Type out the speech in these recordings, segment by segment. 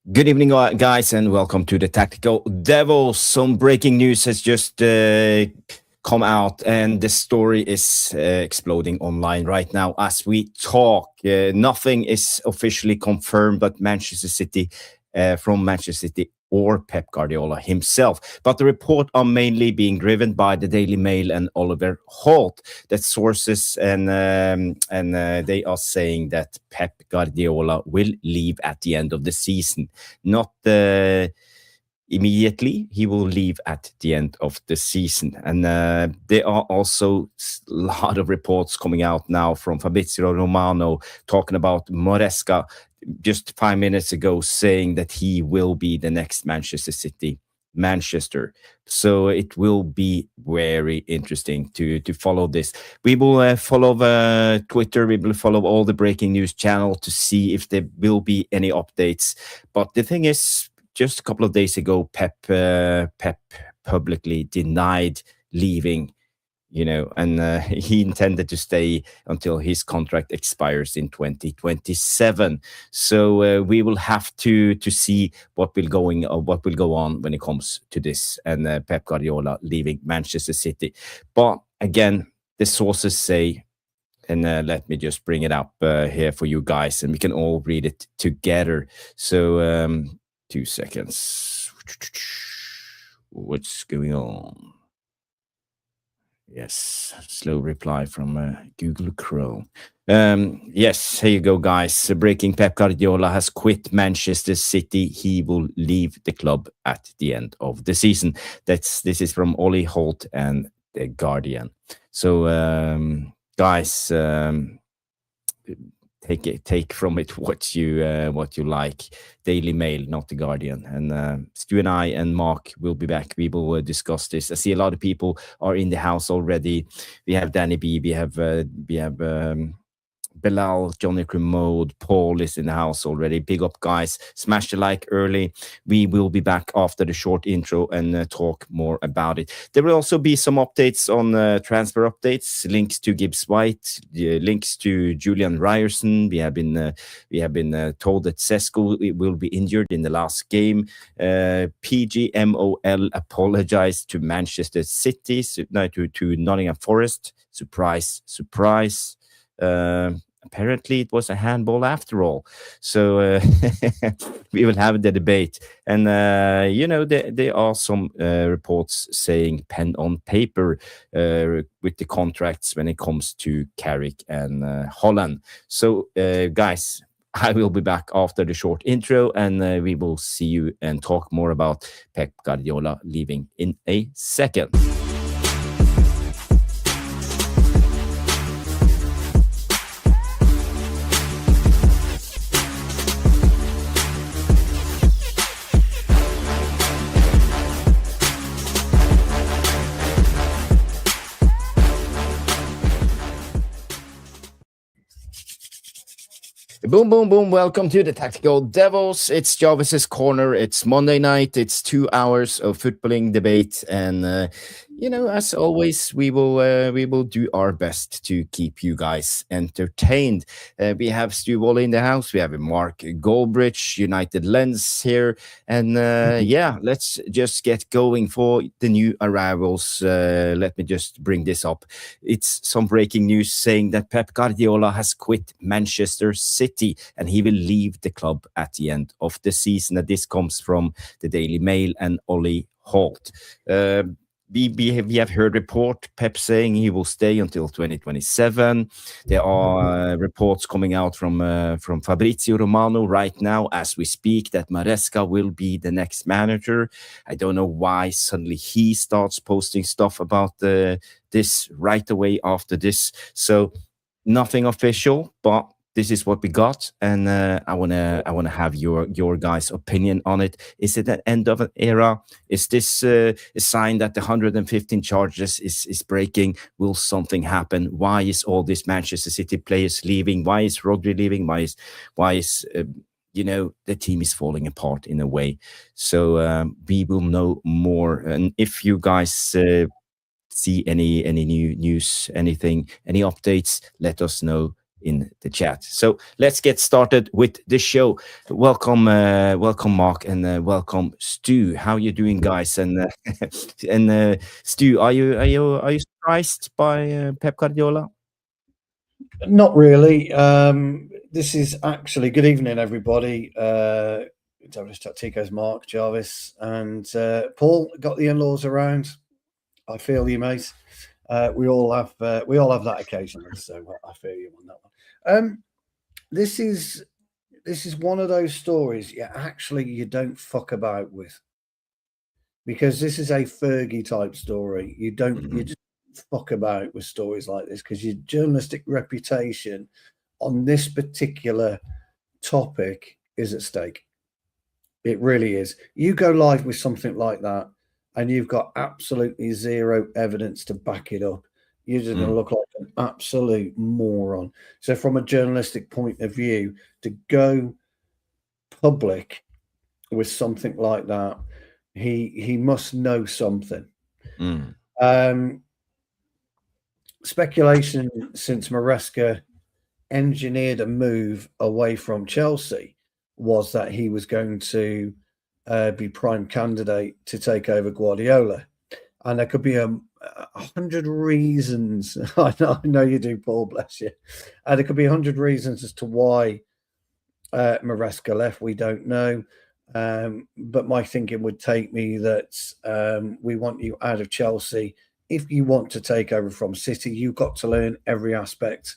Good evening, guys, and welcome to the Tactical Devils. Some breaking news has just come out, and the story is exploding online right now as we talk. Nothing is officially confirmed, but from Manchester City or Pep Guardiola himself. But the report are mainly being driven by the Daily Mail and Oliver Holt. That sources and they are saying that Pep Guardiola will leave at the end of the season, not immediately. He will leave at the end of the season. And there are also a lot of reports coming out now from Fabrizio Romano talking about Moresca just 5 minutes ago, saying that he will be the next Manchester. So it will be very interesting to follow this. We will follow Twitter. We will follow all the breaking news channel to see if there will be any updates. But the thing is, just a couple of days ago, Pep publicly denied leaving, and he intended to stay until his contract expires in 2027. So we will have to see what will go on when it comes to this and Pep Guardiola leaving Manchester City. But again, the sources say, and let me just bring it up here for you guys, and we can all read it together. So 2 seconds. What's going on? Yes, slow reply from Google Chrome. Yes, here you go, guys. Breaking: Pep Guardiola has quit Manchester City. He will leave the club at the end of the season. This is from Ollie Holt and the Guardian. So, guys, take from it what you like. Daily Mail, not the Guardian. And Stu and I and Mark will be back. We will discuss this. I see a lot of people are in the house already. We have Danny B. We have Bilal, Johnny Cremode, Paul is in the house already. Big up, guys. Smash the like early. We will be back after the short intro and talk more about it. There will also be some updates on transfer updates, links to Gibbs White, links to Julian Ryerson. We have been told that Sesko will be injured in the last game. PGMOL apologized to Manchester City, to Nottingham Forest. Surprise, surprise. Apparently it was a handball after all. So we will have the debate. And, there are some reports saying pen on paper with the contracts when it comes to Carrick and Holland. So, guys, I will be back after the short intro, and we will see you and talk more about Pep Guardiola leaving in a second. Boom, boom, boom. Welcome to the Tactical Devils. It's Jarvis's Corner. It's Monday night. It's 2 hours of footballing debate. And, as always, we will do our best to keep you guys entertained. We have Stu Wally in the house. We have Mark Goldbridge, United Lens here. And, let's just get going for the new arrivals. Let me just bring this up. It's some breaking news saying that Pep Guardiola has quit Manchester City and he will leave the club at the end of the season. And this comes from the Daily Mail and Ollie Holt. We have heard report Pep saying he will stay until 2027. There are reports coming out from Fabrizio Romano right now as we speak that Maresca will be the next manager. I don't know why suddenly he starts posting stuff about this right away after this. So nothing official, but this is what we got, and I wanna have your guys' opinion on it. Is it an end of an era? Is this a sign that the 115 charges is breaking? Will something happen? Why is all these Manchester City players leaving? Why is Rodri leaving? Why is the team is falling apart in a way? So we will know more, and if you guys see any new news, anything, any updates, let us know in the chat. So let's get started with the show. Welcome, welcome, Mark, and welcome, Stu. How you doing, guys? And Stu, are you surprised by Pep Guardiola? Not really. This is actually good evening, everybody. Tactico's Mark Jarvis and Paul. Got the in-laws around. I feel you, mate. We all have that occasionally, so I feel you on that one. This is one of those stories. Yeah, actually, you don't fuck about with, because this is a Fergie type story. You just fuck about with stories like this, because your journalistic reputation on this particular topic is at stake. It really is. You go live with something like that and you've got absolutely zero evidence to back it up. You're just going to look like an absolute moron. So from a journalistic point of view, to go public with something like that, he must know something. Speculation since Maresca engineered a move away from Chelsea was that he was going to be prime candidate to take over Guardiola, and there could be 100 reasons. I know you do, Paul. Bless you. There could be 100 reasons as to why Maresca left. We don't know, but my thinking would take me that we want you out of Chelsea. If you want to take over from City, you've got to learn every aspect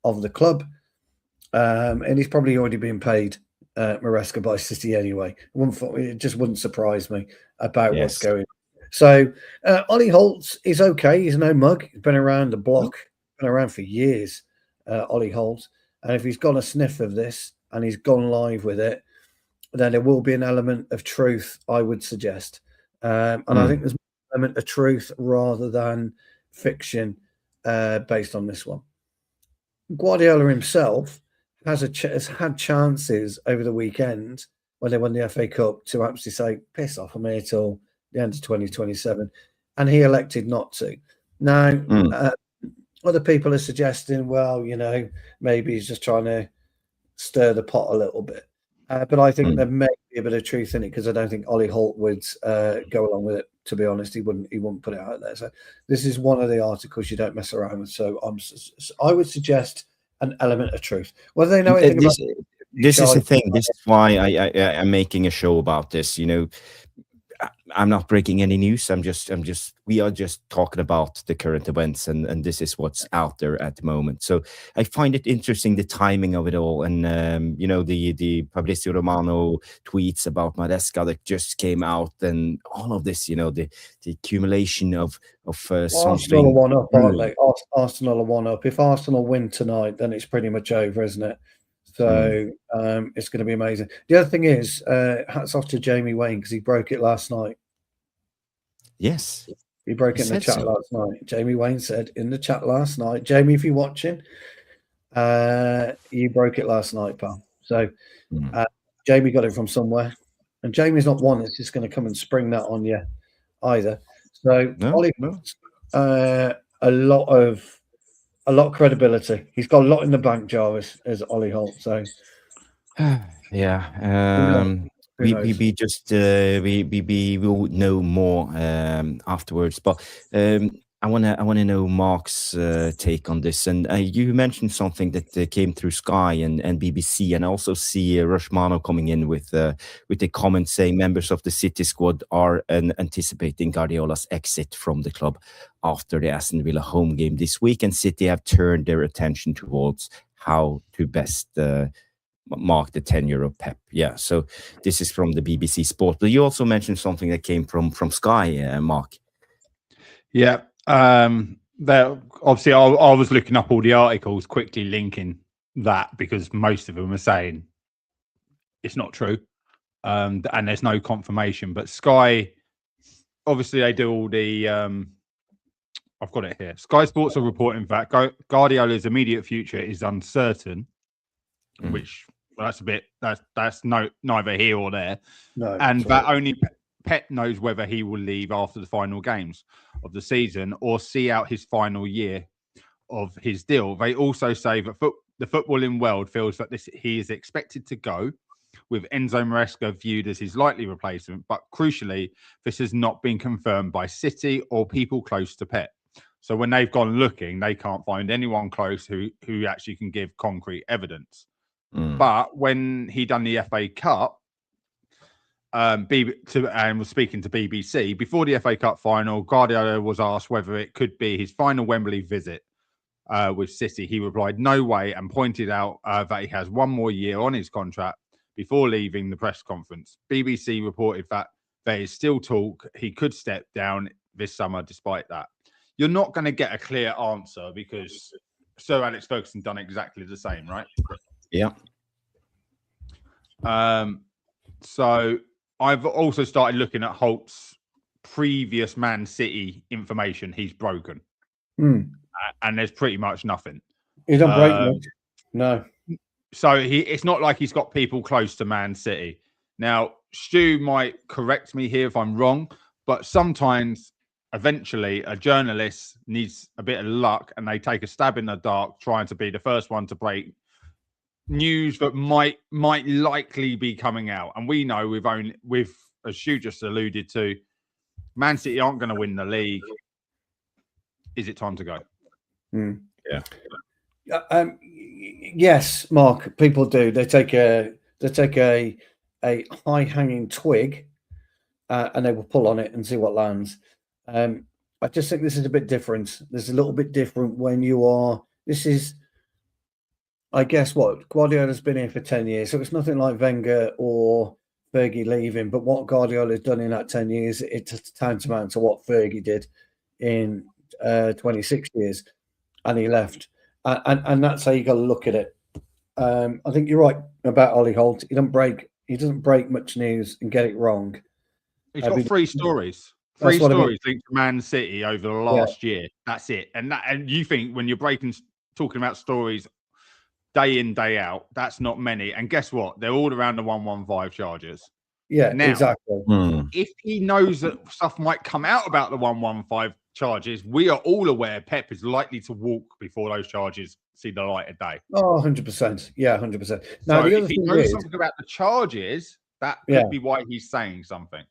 of the club. And he's probably already been paid Maresca by City anyway. It just wouldn't surprise me about what's going on. So Ollie Holtz is okay. He's no mug. He's been around the block, been around for years, Ollie Holtz. And if he's got a sniff of this and he's gone live with it, then there will be an element of truth, I would suggest. And I think there's an element of truth rather than fiction based on this one. Guardiola himself has had chances over the weekend when they won the FA Cup to actually say, piss off, I'm here till the end of 2027. And he elected not to. Now, other people are suggesting, well, maybe he's just trying to stir the pot a little bit. But I think there may be a bit of truth in it, because I don't think Ollie Holt would go along with it. To be honest, he wouldn't put it out there. So this is one of the articles you don't mess around with. So I would suggest an element of truth. Whether they know anything about this is the thing. This is why I'm making a show about this. I'm not breaking any news. We are just talking about the current events, and this is what's out there at the moment. So I find it interesting, the timing of it all, and the Fabrizio Romano tweets about Maresca that just came out, and all of this, the accumulation of Arsenal are one up, aren't they? Arsenal are one up. If Arsenal win tonight, then it's pretty much over, isn't it? So it's going to be amazing. The other thing is, hats off to Jamie Wayne, because he broke it last night. Yes. He broke it in the chat last night. Jamie Wayne said in the chat last night, Jamie, if you're watching, you broke it last night, pal. So Jamie got it from somewhere. And Jamie's not one that's just going to come and spring that on you either. So Ollie, a lot of credibility. He's got a lot in the bank, Jarvis, as Ollie Holt. So yeah. We will know more afterwards, but I wanna know Mark's take on this. And you mentioned something that came through Sky and BBC, and I also see Rushmano coming in with a comment saying members of the City squad are anticipating Guardiola's exit from the club after the Aston Villa home game this week, and City have turned their attention towards how to best mark the tenure of Pep. Yeah, so this is from the BBC Sport. But you also mentioned something that came from Sky, Mark. Yeah, obviously I was looking up all the articles, quickly linking that, because most of them are saying it's not true, and there's no confirmation. But Sky, obviously they do all the I've got it here. Sky Sports are reporting that Guardiola's immediate future is uncertain, which that's neither here or there. No, and that only Pep knows whether he will leave after the final games of the season or see out his final year of his deal. They also say that the footballing world feels that he is expected to go, with Enzo Maresca viewed as his likely replacement. But crucially, this has not been confirmed by City or people close to Pep. So when they've gone looking, they can't find anyone close who actually can give concrete evidence. But when he done the FA Cup, and was speaking to BBC before the FA Cup final, Guardiola was asked whether it could be his final Wembley visit with City. He replied, "No way," and pointed out that he has one more year on his contract before leaving the press conference. BBC reported that there is still talk he could step down this summer. Despite that, you're not going to get a clear answer because Sir Alex Ferguson done exactly the same, right? Yeah. So I've also started looking at Holt's previous Man City information. He's broken, and there's pretty much nothing. He don't break much. No. So it's not like he's got people close to Man City. Now, Stu might correct me here if I'm wrong, but sometimes, eventually, a journalist needs a bit of luck, and they take a stab in the dark, trying to be the first one to break news that might likely be coming out. And we know with as Stu just alluded to, Man City aren't going to win the league. Is it time to go? Yeah. Yes, Mark. People do. They take a high hanging twig, and they will pull on it and see what lands. I just think this is a bit different. There's a little bit different when you are. This is, I guess, what Guardiola's been here for 10 years, so it's nothing like Wenger or Fergie leaving. But what Guardiola's done in that 10 years, it's tantamount to what Fergie did in 26 years, and he left. And that's how you got to look at it. I think you're right about Ollie Holt. He doesn't break much news and get it wrong. He's got three stories. Three stories linked to Man City over the last year. That's it. And you think when you're talking about stories day in, day out, that's not many. And guess what? They're all around the 115 charges. Yeah, now, exactly. If he knows that stuff might come out about the 115 charges, we are all aware Pep is likely to walk before those charges see the light of day. Oh, 100%. Yeah, 100%. Now, so if he knows something about the charges, that could be why he's saying something.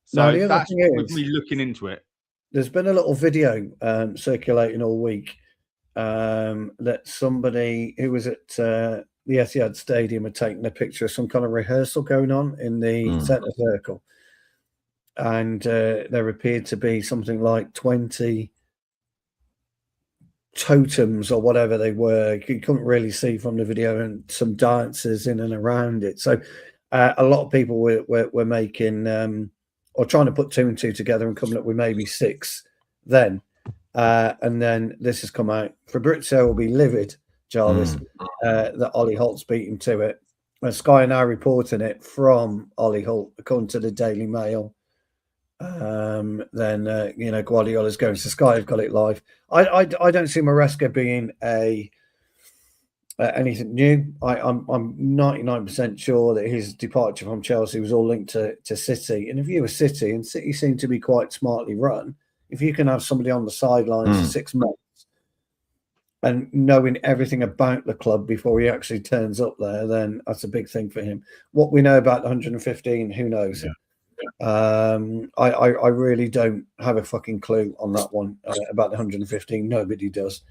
So now, that's with me looking into it. There's been a little video circulating all week that somebody who was at the Etihad Stadium had taken a picture of some kind of rehearsal going on in the centre circle. And there appeared to be something like 20 totems or whatever they were. You couldn't really see from the video, and some dancers in and around it. So a lot of people were making or trying to put two and two together and coming up with maybe six then. And then this has come out. Fabrizio will be livid, Jarvis, that Ollie Holt's beaten to it. And Sky are now reporting it from Ollie Holt, according to the Daily Mail. Then Guardiola's going to Sky. Have got it live. I don't see Maresca being anything new. I'm 99% sure that his departure from Chelsea was all linked to City. And if you were City, and City seem to be quite smartly run, if you can have somebody on the sidelines for 6 months and knowing everything about the club before he actually turns up there, then that's a big thing for him. What we know about the 115, who knows? Yeah. I really don't have a fucking clue on that one about the 115. Nobody does.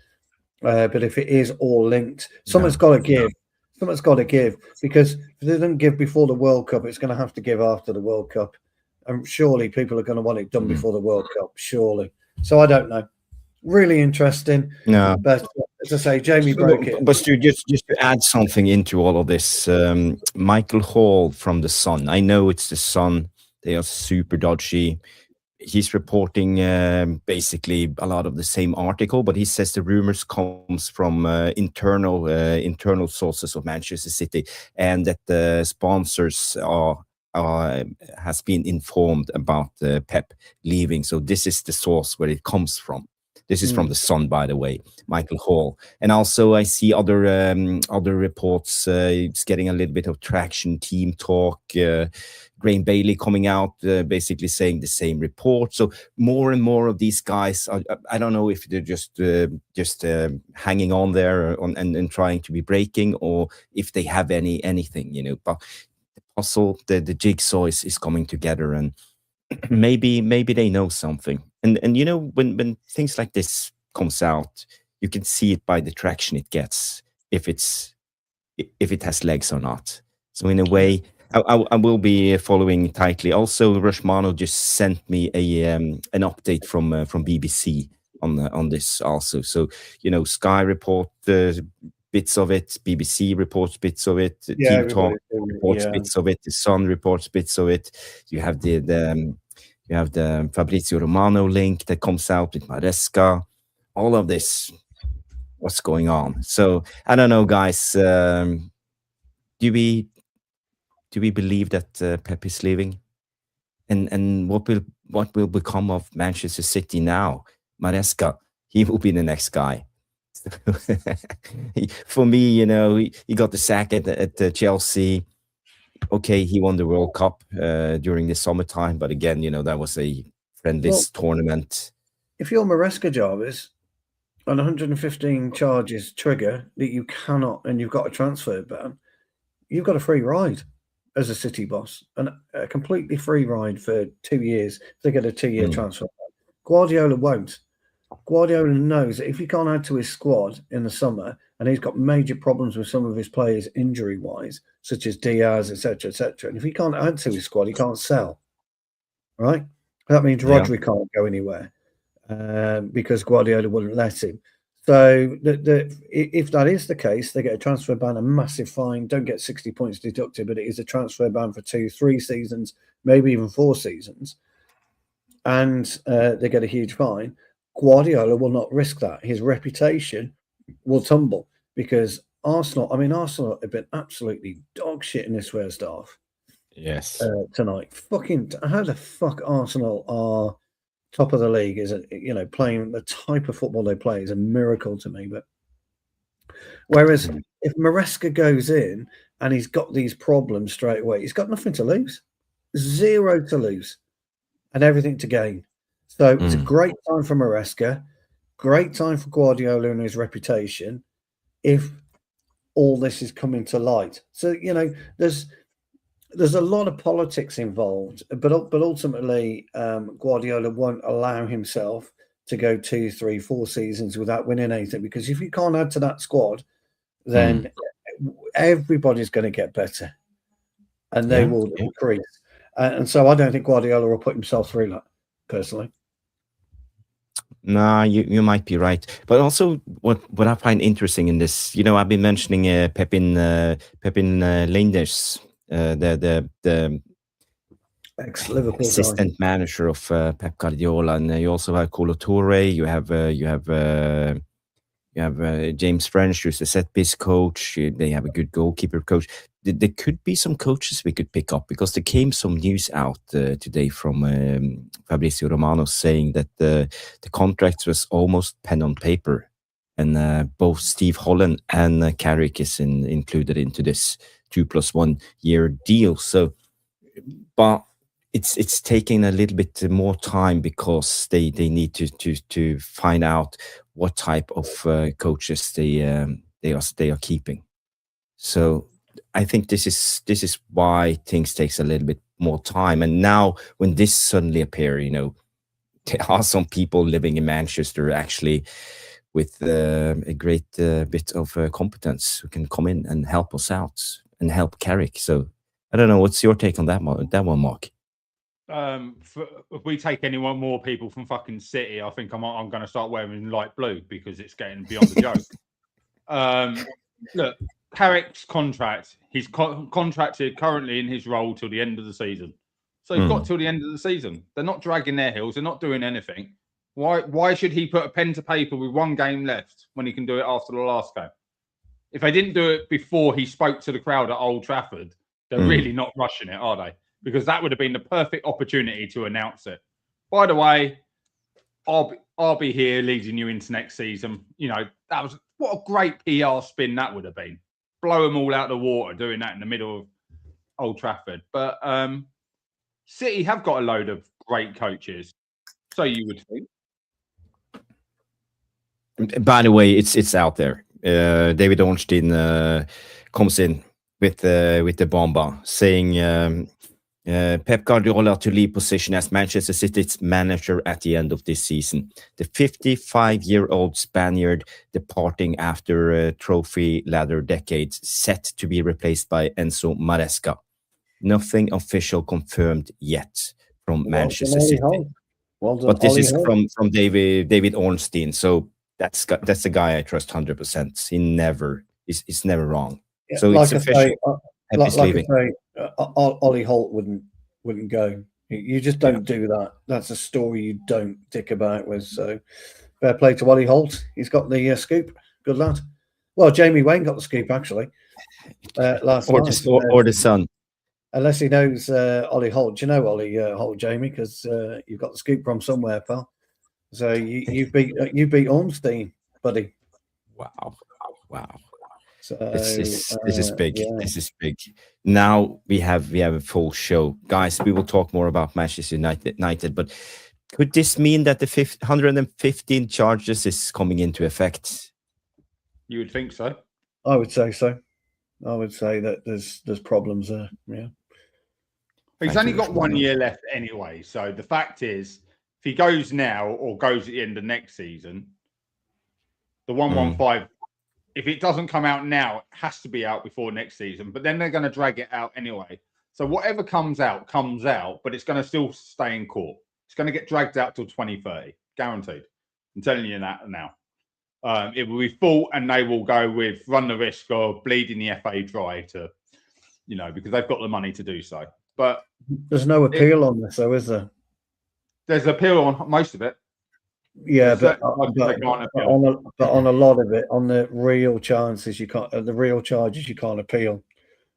But if it is all linked, someone's got to give. Someone's got to give, because if they don't give before the World Cup, it's going to have to give after the World Cup. And surely people are going to want it done before the World Cup, surely. So I don't know. Really interesting. No. But as I say, Jamie broke it. But Stu, just to add something into all of this, Michael Hall from The Sun. I know it's The Sun. They are super dodgy. He's reporting basically a lot of the same article, but he says the rumors comes from internal sources of Manchester City, and that the sponsors has been informed about Pep leaving. So this is the source where it comes from. This is from the Sun, by the way, Michael Hall. And also I see other reports. It's getting a little bit of traction, team talk. Graham Bailey coming out basically saying the same report. So more and more of these guys, I don't know if they're just hanging on there and trying to be breaking, or if they have anything, you know. But the puzzle, the jigsaw is coming together, and maybe they know something. And you know, when things like this comes out, you can see it by the traction it gets, if it has legs or not. So in a way, I will be following tightly. Also, Rushmano just sent me an update from BBC on this also. So, you know, Sky report bits of it, BBC reports bits of it, Team Talk reports bits of it, the Sun reports bits of it. You have the Fabrizio Romano link that comes out with Maresca. All of this, what's going on? So I don't know, guys. Do we believe that Pep is leaving? And what will become of Manchester City now? Maresca, he will be the next guy. For me, you know, he got the sack at Chelsea. Okay, he won the World Cup during the summertime, but again, you know, that was a friendlies tournament. If you're Maresca, Jarvis, on 115 charges trigger that you cannot, and you've got a transfer ban, you've got a free ride as a City boss, and a completely free ride for 2 years. They get a 2-year transfer ban. Guardiola won't. Guardiola knows that if he can't add to his squad in the summer, and he's got major problems with some of his players injury-wise, such as Diaz, etc., and if he can't add to his squad, he can't sell. Right? That means Rodri can't go anywhere because Guardiola wouldn't let him. So if that is the case, they get a transfer ban, a massive fine, don't get 60 points deducted, but it is a transfer ban for 2-3 seasons, maybe even 4 seasons. And they get a huge fine. Guardiola will not risk that. His reputation will tumble because Arsenal have been absolutely dog shit in this first half. Yes. Tonight. Fucking, how the fuck Arsenal are top of the league is, playing the type of football they play is a miracle to me. But whereas if Maresca goes in and he's got these problems straight away, he's got nothing to lose, 0 to lose, and everything to gain. So it's a great time for Maresca, great time for Guardiola and his reputation, if all this is coming to light. So, you know, there's a lot of politics involved, but ultimately Guardiola won't allow himself to go 2, 3, 4 seasons without winning anything, because if you can't add to that squad, then everybody's going to get better and they will decrease. And so I don't think Guardiola will put himself through that, personally. Nah, you might be right, but also what I find interesting in this, you know, I've been mentioning Pepin Linders, the ex-Liverpool assistant manager of Pep Guardiola, and you also have Kolo Touré. You have James French, who's the set piece coach. They have a good goalkeeper coach. There could be some coaches we could pick up, because there came some news out today from Fabrizio Romano saying that the contract was almost pen on paper, and both Steve Holland and Carrick is included into this 2+1 year deal. So, but it's taking a little bit more time because they need to find out what type of coaches they are keeping. So I think this is why things takes a little bit more time. And now when this suddenly appear, you know, there are some people living in Manchester actually with a great bit of competence who can come in and help us out and help Carrick. So I don't know, what's your take on that one, Mark? If we take any more people from fucking City, I think I'm going to start wearing light blue because it's getting beyond the joke. Look, Carrick's contract, he's contracted currently in his role till the end of the season. So he's got till the end of the season. They're not dragging their heels. They're not doing anything. Why should he put a pen to paper with 1 game left when he can do it after the last game? If they didn't do it before he spoke to the crowd at Old Trafford, they're really not rushing it, are they? Because that would have been the perfect opportunity to announce it. By the way, I'll be here leading you into next season. You know, that was what a great PR spin that would have been. Blow them all out of the water doing that in the middle of Old Trafford. But City have got a load of great coaches, so you would think. By the way, it's out there. David Ornstein comes in with the bomba saying Pep Guardiola to leave position as Manchester City's manager at the end of this season. The 55-year-old Spaniard departing after a trophy ladder decades, set to be replaced by Enzo Maresca. Nothing official confirmed yet from Manchester City. Well done, but this Ollie is Hull. from David Ornstein, so that's the guy I trust 100%. He's never wrong. Yeah, so like it's official. Ollie Holt wouldn't go. You just don't do that. That's a story you don't dick about with. So fair play to Ollie Holt. He's got the scoop. Good lad. Well, Jamie Wayne got the scoop actually last night. Or the Sun. Unless he knows Ollie Holt. Do you know Ollie Holt, Jamie? Because you've got the scoop from somewhere, pal. So you beat Ornstein, buddy. Wow. So, this is big. Yeah. This is big. Now we have a full show, guys. We will talk more about Manchester United, but could this mean that the 115 charges is coming into effect? You would think so. I would say so. I would say that there's problems there. Yeah. He's only got 1 year left anyway. So the fact is, if he goes now or goes at the end of next season, the 115. If it doesn't come out now, it has to be out before next season. But then they're going to drag it out anyway. So whatever comes out, but it's going to still stay in court. It's going to get dragged out till 2030, guaranteed. I'm telling you that now. It will be full, and they will run the risk of bleeding the FA dry because they've got the money to do so. But there's no appeal on this, though, is there? There's appeal on most of it. Yeah, but on a lot of it, on the real charges, you can't appeal.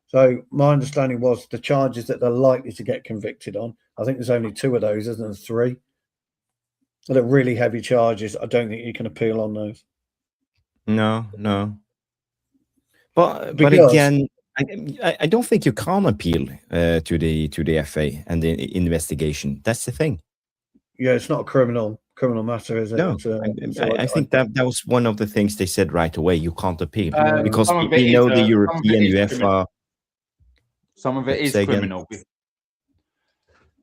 So my understanding was the charges that they're likely to get convicted on. I think there's only 2 of those, isn't there? 3. They're really heavy charges. I don't think you can appeal on those. No. But again, I don't think you can appeal to the FA and the investigation. That's the thing. Yeah, it's not a criminal matter, is it? No, I think that was one of the things they said right away. You can't appeal because we know the European UEFA. Some of it is criminal.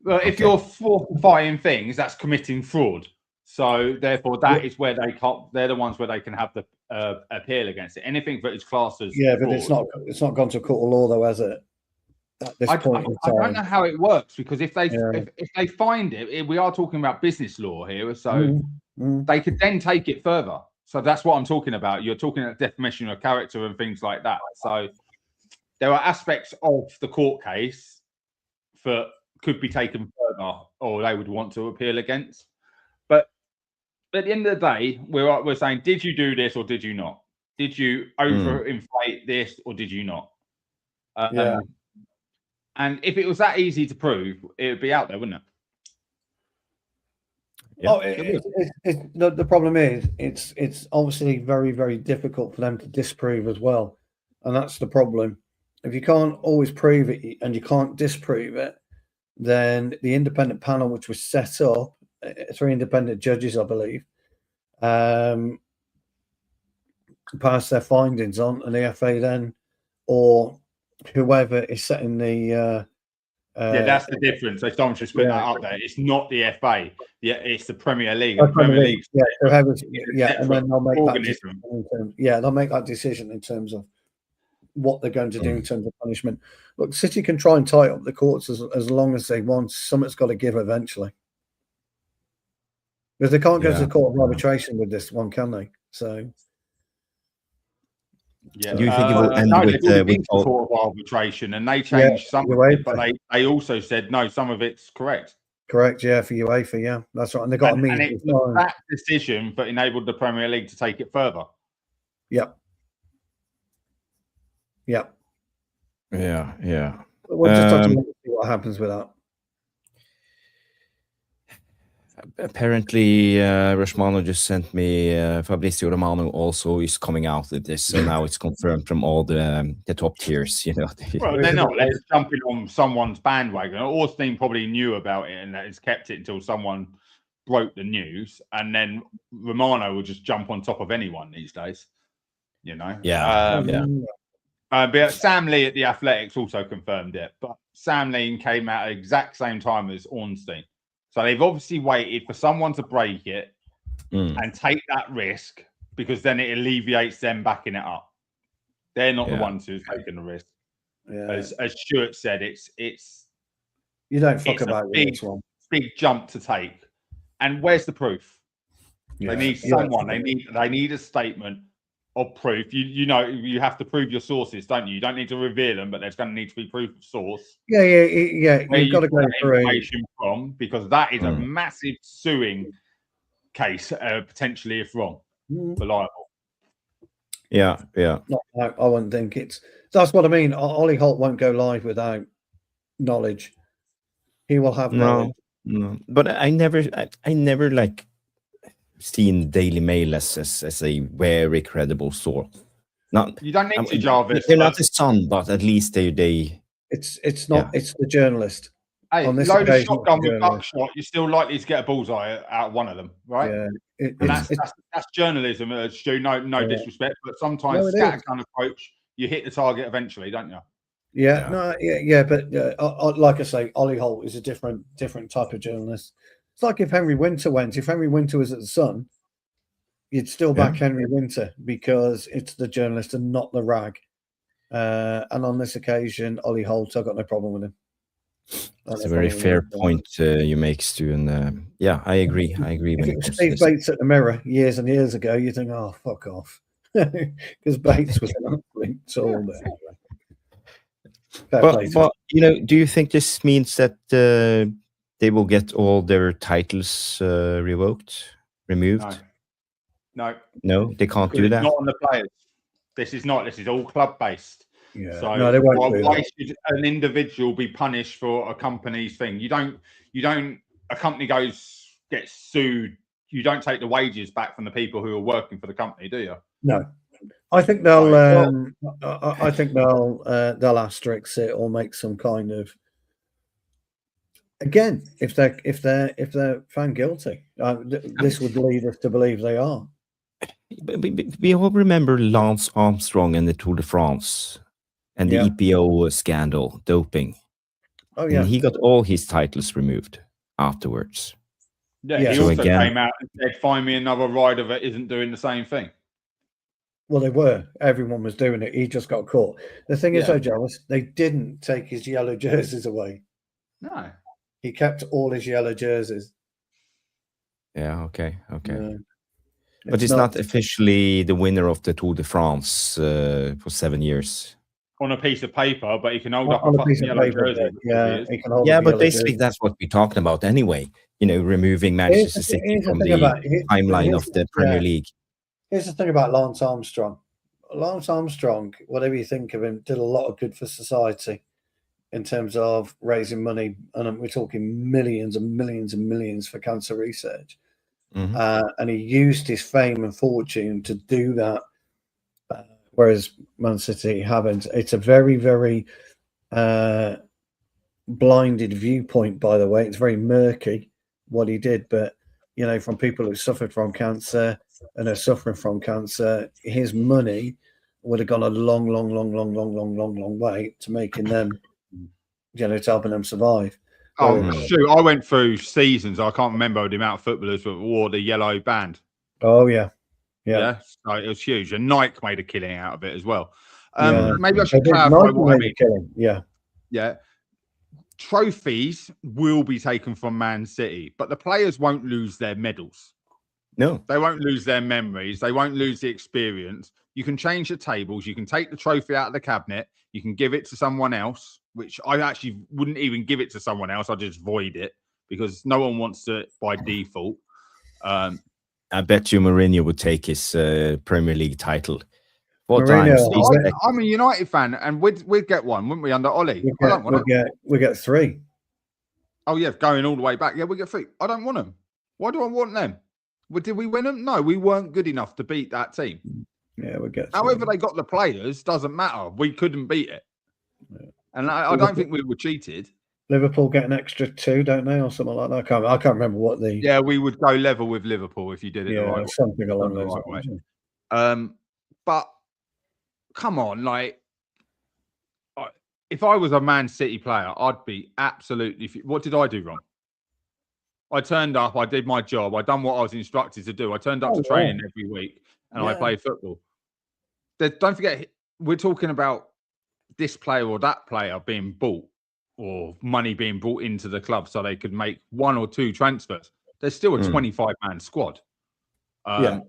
But if you're falsifying things, that's committing fraud. So therefore, that is where they're the ones where they can have the appeal against it. Anything that is classed as but fraud. it's not gone to court of law though, has it? At this point in time. I don't know how it works because if they find it, we are talking about business law here, so they could then take it further. So that's what I'm talking about. You're talking about defamation of character and things like that. So there are aspects of the court case that could be taken further, or they would want to appeal against. But at the end of the day, we're saying, did you do this or did you not? Did you overinflate this or did you not? And if it was that easy to prove, it would be out there, wouldn't it? Yeah. The problem is it's obviously very, very difficult for them to disprove as well, and that's the problem. If you can't always prove it and you can't disprove it, then the independent panel, which was set up, 3 independent judges, I believe, pass their findings on, and the FA then, or whoever is setting the that's the difference. So someone should put that up there. It's not the FA. Yeah, it's the Premier League. The Premier League. And then they'll make that decision. They'll make that decision in terms of what they're going to do in terms of punishment. Look, City can try and tie up the courts as long as they want. Something's got to give eventually, because they can't go to the court of arbitration with this one, can they? So. Yeah. Do you think it will end with court of arbitration, and they changed some of it, but they also said no, some of it's correct. Correct, yeah, for UEFA, yeah, that's right, and they got that decision that enabled the Premier League to take it further. Yeah. We'll just have to see what happens with that. Apparently, Romano just sent me Fabrizio Romano also is coming out with this, so now it's confirmed from all the top tiers. You know, Well, they're not. They're just jumping on someone's bandwagon. Austin probably knew about it and has kept it until someone broke the news, and then Romano will just jump on top of anyone these days. You know. But Sam Lee at the Athletics also confirmed it. But Sam Lee came out at the exact same time as Ornstein. So they've obviously waited for someone to break it and take that risk, because then it alleviates them backing it up. They're not the ones who's taking the risk. Yeah. As Stuart said, it's you don't fuck about with this one. Big jump to take. And where's the proof? Yeah. They need someone. They need a statement of proof. You know, you have to prove your sources, don't you? You don't need to reveal them, but there's going to need to be proof of source. Yeah. You've got to go through information from, because that is a massive suing case, potentially, if wrong, reliable. Yeah. I wouldn't think it's. That's what I mean. Ollie Holt won't go live without knowledge. He will have knowledge. No, but I never like seen Daily Mail as a very credible source. Not you don't need to, Jarvis. They're not the Sun, but at least they. It's not. Yeah. It's the journalist. Hey, on this load of shotgun with buckshot, you're still likely to get a bullseye out of one of them, right? Yeah, that's journalism, Stu. No disrespect, but sometimes scattergun approach, you hit the target eventually, don't you? Yeah, but like I say, Ollie Holt is a different type of journalist. It's like if Henry Winter went. If Henry Winter was at the Sun, you'd still back Henry Winter, because it's the journalist and not the rag. And on this occasion, Ollie Holt, I've got no problem with him. That's a very fair point you make, Stu, and I agree. If it was Steve Bates at the Mirror years and years ago, you think, oh, fuck off, because Bates was an absolute tool. But you know, do you think this means that they will get all their titles removed? No, they can't do that. Not on the players. This is all club based. Yeah. So no, they won't why should an individual be punished for a company's thing? You don't. A company gets sued. You don't take the wages back from the people who are working for the company, do you? No. I think they'll. I think they'll asterisk it or make some kind of. Again, if they're found guilty, this would lead us to believe they are. We all remember Lance Armstrong and the Tour de France and the EPO scandal, doping. Oh yeah, and he got all his titles removed afterwards. Yeah, he also came out and said, "Find me another rider that isn't doing the same thing." Well, they were. Everyone was doing it. He just got caught. The thing is, though, Jarvis, they didn't take his yellow jerseys away. No. He kept all his yellow jerseys. Yeah, okay. But he's not officially the winner of the Tour de France for 7 years. On a piece of paper, but he can hold up a fucking yellow jersey. Yeah, he can hold up but basically that's what we're talking about anyway. You know, removing Manchester City from the timeline of the Premier League. Here's the thing about Lance Armstrong. Lance Armstrong, whatever you think of him, did a lot of good for society in terms of raising money. And we're talking millions and millions and millions for cancer research. Mm-hmm. And he used his fame and fortune to do that. Whereas Man City haven't. It's a very, very blinded viewpoint, by the way. It's very murky what he did. But, you know, from people who suffered from cancer and are suffering from cancer, his money would have gone a long way to making them, you know, to helping them survive. Oh, shoot. I went through seasons. I can't remember the amount of footballers that wore the yellow band. Oh, yeah. So it was huge. And Nike made a killing out of it as well. Maybe I should clarify what I mean. Yeah. Trophies will be taken from Man City, but the players won't lose their medals. No. They won't lose their memories. They won't lose the experience. You can change the tables. You can take the trophy out of the cabinet. You can give it to someone else, which I actually wouldn't even give it to someone else. I'd just void it because no one wants to by default. I bet you Mourinho would take his Premier League title. What Mourinho, times? I'm a United fan, and we'd get one, wouldn't we, under Ollie? We get 3. Oh, yeah, going all the way back. Yeah, we get 3. I don't want them. Why do I want them? Well, did we win them? No, we weren't good enough to beat that team. Yeah, we'll get. However, they got the players. Doesn't matter. We couldn't beat it, and I don't think we were cheated. Liverpool get an extra 2, don't they, or something like that? I can't remember what the. Yeah, we would go level with Liverpool if you did it the right way. Something along those lines. But come on, like, if I was a Man City player, I'd be absolutely. What did I do wrong? I turned up. I did my job. I done what I was instructed to do. I turned up to training every week, and I played football. Don't forget, we're talking about this player or that player being bought, or money being brought into the club so they could make 1 or 2 transfers. There's still a 25-man squad. So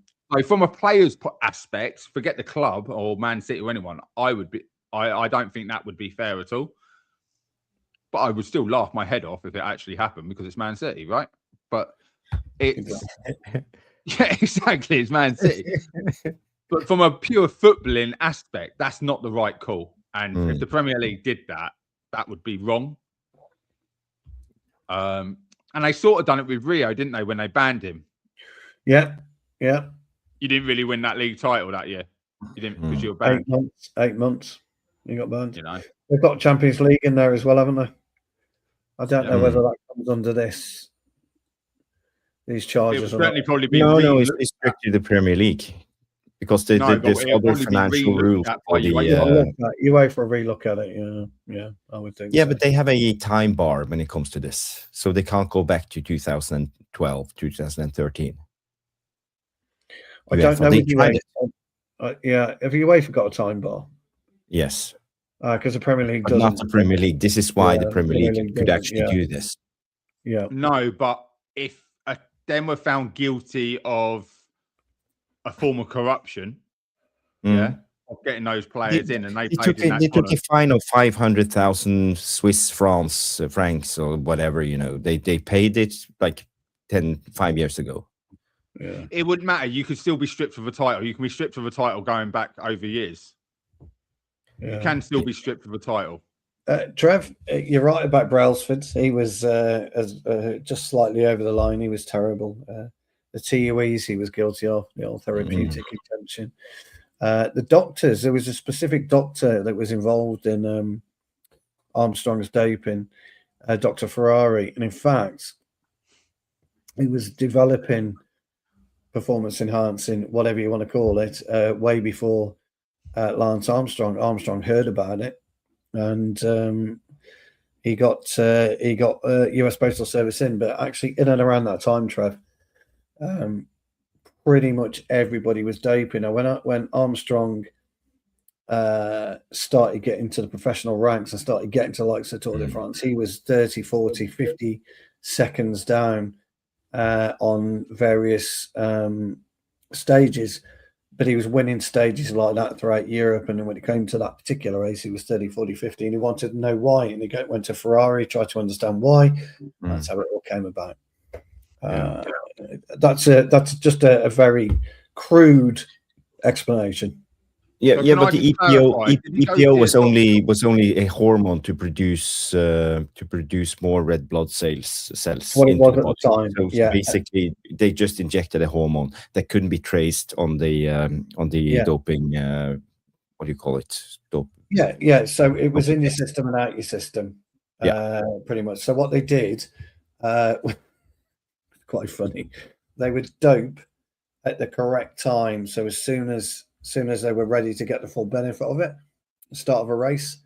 from a player's aspect, forget the club or Man City or anyone, I don't think that would be fair at all. But I would still laugh my head off if it actually happened because it's Man City, right? But it's yeah, exactly, it's Man City. But from a pure footballing aspect, that's not the right call. And if the Premier League did that, that would be wrong. And they sort of done it with Rio, didn't they, when they banned him? Yeah. You didn't really win that league title that year. You didn't because you were banned. 8 months. You got banned. You know, they've got Champions League in there as well, haven't they? I don't know whether that comes under these charges. It would certainly probably be. No, it's strictly the Premier League because there's other financial rules. You wait for a relook at it. Yeah, I would think. Yeah, but they have a time bar when it comes to this, so they can't go back to 2012, 2013. I don't know. Have UEFA got a time bar? Yes. Because the Premier League doesn't. Not the Premier League. This is why the Premier League could actually do this. Yeah. No, but if them were found guilty of a form of corruption, of getting those players in, and they took a fine of 500,000 Swiss francs or whatever. They paid it like 5 years ago. Yeah. It wouldn't matter. You could still be stripped of a title. You can be stripped of a title going back over years. You can still be stripped of a title. Trev, you're right about Brailsford. He was just slightly over the line. He was terrible. The TUEs he was guilty of, the old therapeutic intention. The doctors, there was a specific doctor that was involved in Armstrong's doping, Dr. Ferrari. And in fact, he was developing performance enhancing, whatever you want to call it, way before Lance Armstrong. Armstrong heard about it, and he got US Postal Service in. But actually, in and around that time, Trev, pretty much everybody was doping. Now, when Armstrong started getting to the professional ranks and started getting to like the Tour de France, he was 30, 40, 50 seconds down on various stages. But he was winning stages like that throughout Europe. And then when it came to that particular race, he was 30, 40, 50, and he wanted to know why. And he went to Ferrari, tried to understand why. That's how it all came about. That's just a very crude explanation. Yeah, but the EPO was only a hormone to produce more red blood cells. What it was at the time. So basically, they just injected a hormone that couldn't be traced on the doping. What do you call it? Yeah. So it was in your system and out your system. Pretty much. So what they did, quite funny. They would dope at the correct time. So as soon as they were ready to get the full benefit of it, the start of a race,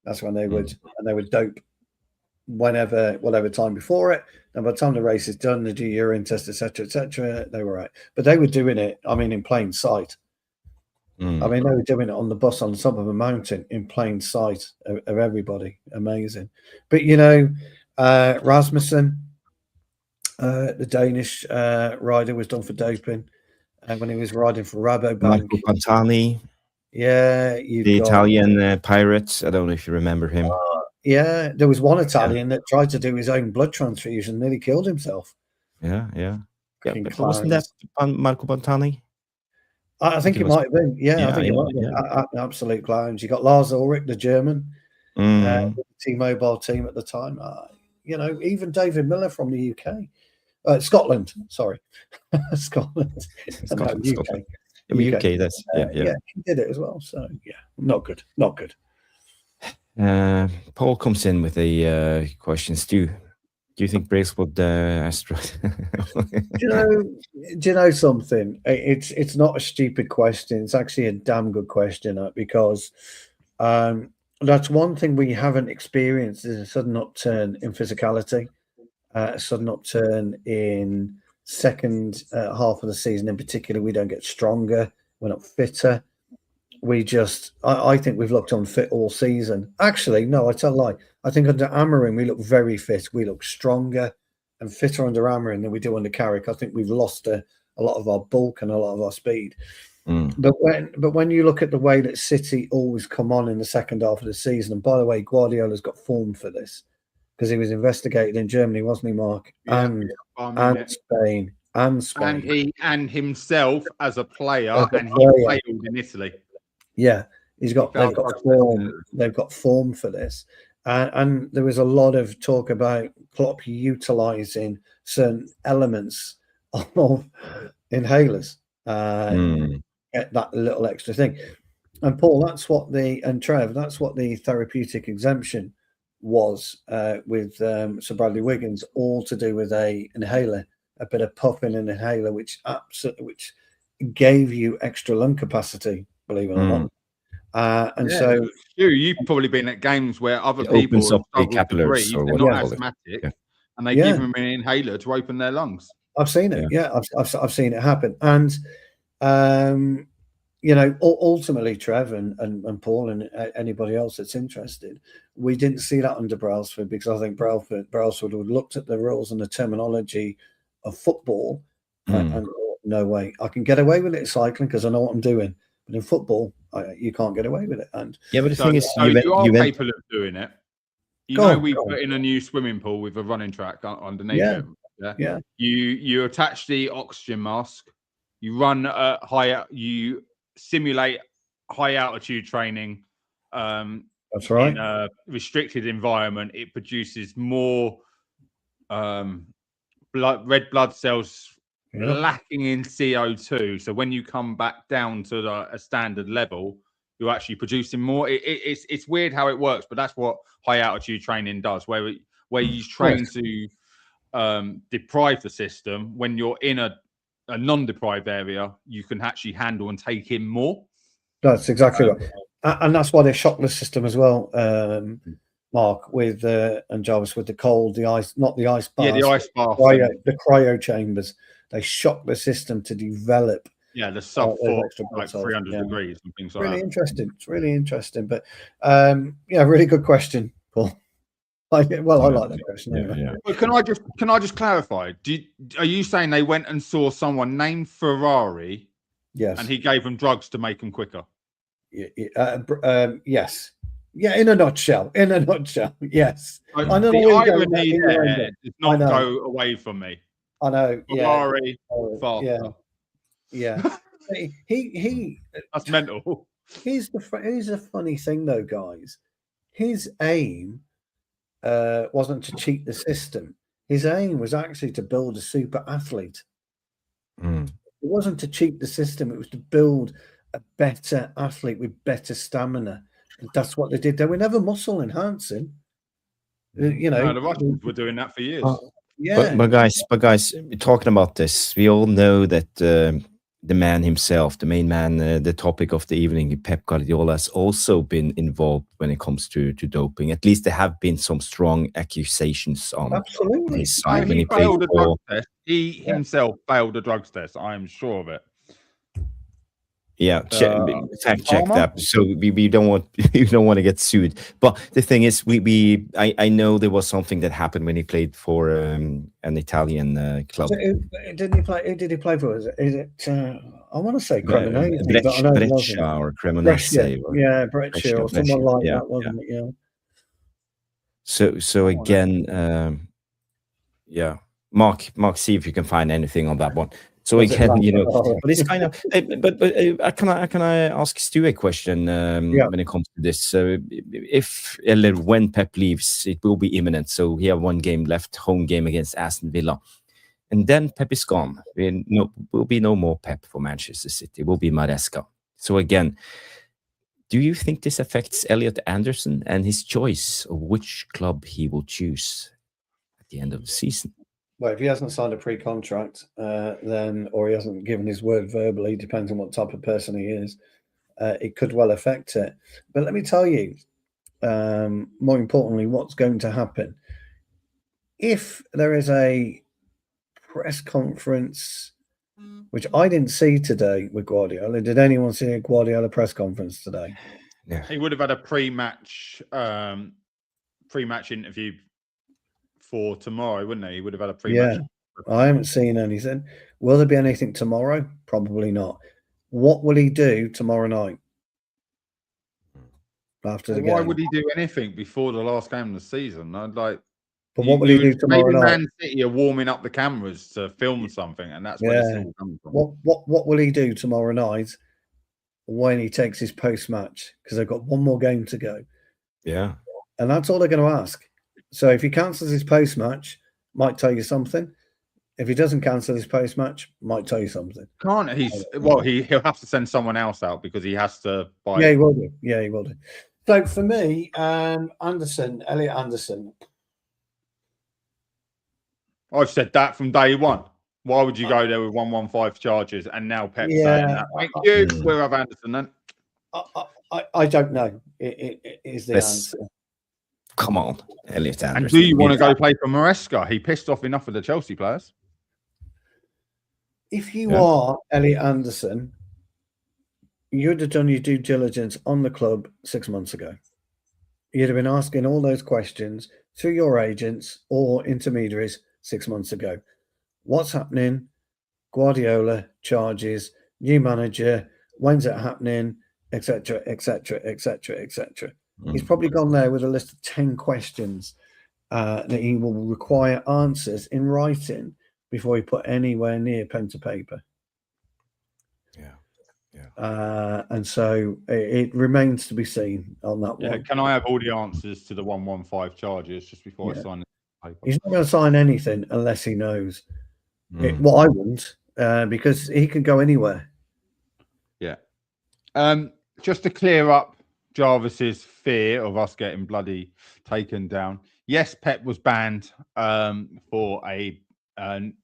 that's when they would dope whatever time before it. And by the time the race is done, they do urine test, etc., they were right. But they were doing it, in plain sight. They were doing it on the bus on top of a mountain in plain sight of everybody. Amazing. But Rasmussen, the Danish rider, was done for doping. And when he was riding for Rabobank, Marco Pantani, the Italian pirate. I don't know if you remember him. There was one Italian that tried to do his own blood transfusion, nearly killed himself. Yeah. Wasn't that Marco Pantani? I think it might have been. I think it might have been. Absolute clowns. You got Lars Ulrich, the German, the T-Mobile team at the time. Even David Miller from the UK. Scotland. Sorry, Scotland. No, UK. Scotland. UK. That's yeah, he did it as well. So yeah, not good. Paul comes in with a question. Do you think Braves would Astro? Do you know something? It's not a stupid question. It's actually a damn good question because that's one thing we haven't experienced is a sudden upturn in physicality, a sudden upturn in second half of the season. In particular, we don't get stronger. We're not fitter. I think we've looked unfit all season. Actually, no, I tell a lie. I think under Amarin, we look very fit. We look stronger and fitter under Amarin than we do under Carrick. I think we've lost a lot of our bulk and a lot of our speed. But when you look at the way that City always come on in the second half of the season, and by the way, Guardiola's got form for this because he was investigated in Germany, wasn't he, Mark? Yeah, and Spain. And himself as a player, and he failed in Italy. Yeah, they've got form. They've got form for this, and there was a lot of talk about Klopp utilising certain elements of inhalers. Get that little extra thing, and Paul, Trev, that's what the therapeutic exemption was with Sir Bradley Wiggins, all to do with a inhaler, a bit of puffing an inhaler, which gave you extra lung capacity, believe it or not. And so you've probably been at games where other people opens up the capillaries, they're not asthmatic, and they give them an inhaler to open their lungs. I've seen it. Yeah, I've seen it happen. And ultimately, Trev and Paul and anybody else that's interested, we didn't see that under Brailsford because I think Brailsford would looked at the rules and the terminology of football and no way, I can get away with it in cycling because I know what I'm doing, but in football, you can't get away with it. And but the thing is, you are capable of doing it. We put in a new swimming pool with a running track underneath it. Yeah. You attach the oxygen mask. You run you simulate high altitude training. That's right. In a restricted environment, it produces more red blood cells lacking in CO2. So when you come back down to a standard level, you're actually producing more. It's weird how it works, but that's what high altitude training does, where you train to deprive the system. When you're in a non-deprived area, you can actually handle and take in more. That's exactly right. And that's why they shock the system as well, Mark, with and Jarvis, with the cold, the ice, not the ice bath. Yeah, the ice bath. The cryo chambers. They shock the system to develop. Yeah, the sub-4, like 300 degrees and things like that. Really interesting. It's really interesting. But, really good question, Paul. I like that question. Yeah. But can I just clarify? Are you saying they went and saw someone named Ferrari? Yes. And he gave them drugs to make them quicker? Yes. Yeah, in a nutshell. Yes. I know the irony there does not go away from me. I know. Ferrari, faster. Yeah. he That's mental. Here's a funny thing though, guys. His aim wasn't to cheat the system. His aim was actually to build a super athlete. It wasn't to cheat the system. It was to build a better athlete with better stamina. And that's what they did. They were never muscle enhancing. The Russians were doing that for years. But guys, talking about this, we all know that the man himself, the main man, the topic of the evening, Pep Guardiola, has also been involved when it comes to doping. At least there have been some strong accusations on his side. When he failed a drug test. He himself failed a drugs test. I am sure of it. Yeah, fact check that. So we don't want to get sued. But the thing is, I know there was something that happened when he played for an Italian club. Who did he play for? Is it I want to say Cremonese, Brescia or Cremonese. Brescia or someone like that, wasn't it? Yeah. So again, Mark, see if you can find anything on that one. So again, but it's kind of. But can I ask Stu a question when it comes to this? So when Pep leaves, it will be imminent. So he have one game left, home game against Aston Villa. And then Pep is gone. Will be no more Pep for Manchester City. Will be Maresca. So again, do you think this affects Elliot Anderson and his choice of which club he will choose at the end of the season? Well, if he hasn't signed a pre-contract, then, or he hasn't given his word verbally, depends on what type of person he is, it could well affect it. But let me tell you, more importantly, what's going to happen. If there is a press conference, which I didn't see today with Guardiola. Did anyone see a Guardiola press conference today? Yeah. He would have had a pre-match interview for tomorrow, wouldn't he? He would have had a pre-match. Yeah, I haven't seen anything. Will there be anything tomorrow? Probably not. What will he do tomorrow night? After the game? Why would he do anything before the last game of the season? I'd like. But what will he do tomorrow night? Man City are warming up the cameras to film something, and that's where this all comes from. What will he do tomorrow night when he takes his post-match? Because they've got one more game to go. Yeah. And that's all they're going to ask. So if he cancels his post-match, might tell you something. If he doesn't cancel his post-match, might tell you something. Can't he'll have to send someone else out because he has to buy. Yeah, he will do. Yeah, he will do. So for me, Elliot Anderson. I've said that from day one. Why would you go there with 115 charges and now Pep saying that? Thank you. We'll have Anderson then. I don't know. It is the answer. Come on, Elliot Anderson. And do you want to go play for Maresca? He pissed off enough of the Chelsea players. If you are Elliot Anderson, you'd have done your due diligence on the club 6 months ago. You'd have been asking all those questions through your agents or intermediaries 6 months ago. What's happening? Guardiola charges, new manager, when's it happening, etc., etc., etc., etc. He's probably gone there with a list of 10 questions that he will require answers in writing before he put anywhere near pen to paper. And so it remains to be seen on that one. Can I have all the answers to the 115 charges just before I sign the paper? He's not going to sign anything unless he knows. Well, I wouldn't, because he can go anywhere. Yeah. Just to clear up Jarvis's fear of us getting bloody taken down. Yes, Pep was banned for a nandrolone.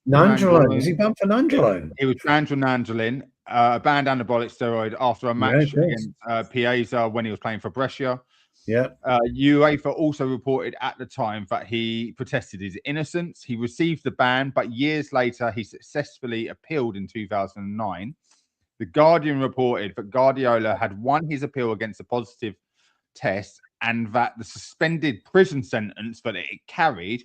Nandrolone. Is he banned for nandrolone? He was banned for nandrolone, a banned anabolic steroid after a match against Piazza when he was playing for Brescia. Yeah. UEFA also reported at the time that he protested his innocence. He received the ban, but years later, he successfully appealed in 2009. The Guardian reported that Guardiola had won his appeal against a positive test and that the suspended prison sentence that it carried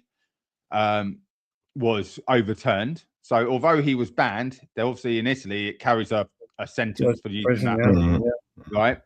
was overturned. So although he was banned, there obviously in Italy, it carries a sentence for using that. Right?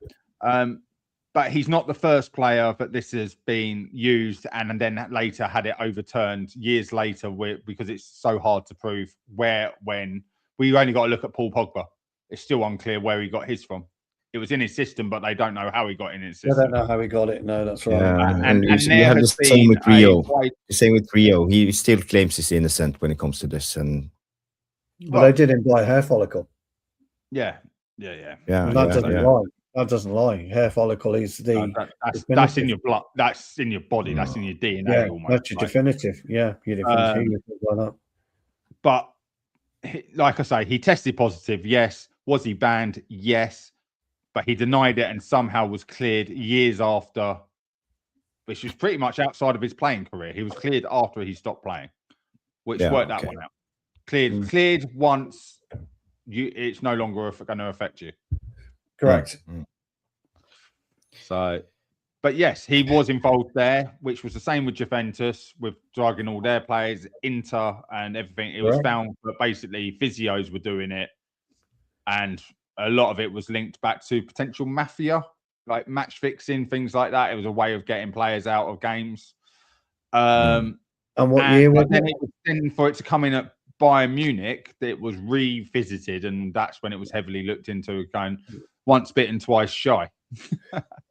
But he's not the first player that this has been used and then later had it overturned years later because it's so hard to prove when. We only got to look at Paul Pogba. It's still unclear where he got his from. It was in his system, but they don't know how he got in his system. I don't know how he got it. No, that's right. Yeah, and you have the same with Rio. The same with Rio. He still claims he's innocent when it comes to this. And but they did imply hair follicle. Yeah. That doesn't lie. Hair follicle is that's in your blood. That's in your body. That's in your DNA. Yeah, almost. That's your definitive. Yeah, your definitive. But like I say, he tested positive. Yes. Was he banned? Yes. But he denied it and somehow was cleared years after, which was pretty much outside of his playing career. He was cleared after he stopped playing, which worked that one out. Cleared once, it's no longer going to affect you. Correct. So, but yes, he was involved there, which was the same with Juventus, with drugging all their players, Inter and everything. It was found that basically physios were doing it. And a lot of it was linked back to potential mafia, like match fixing, things like that. It was a way of getting players out of games. And what year was it? Then for it to come in at Bayern Munich, it was revisited, and that's when it was heavily looked into, going once bitten, twice shy.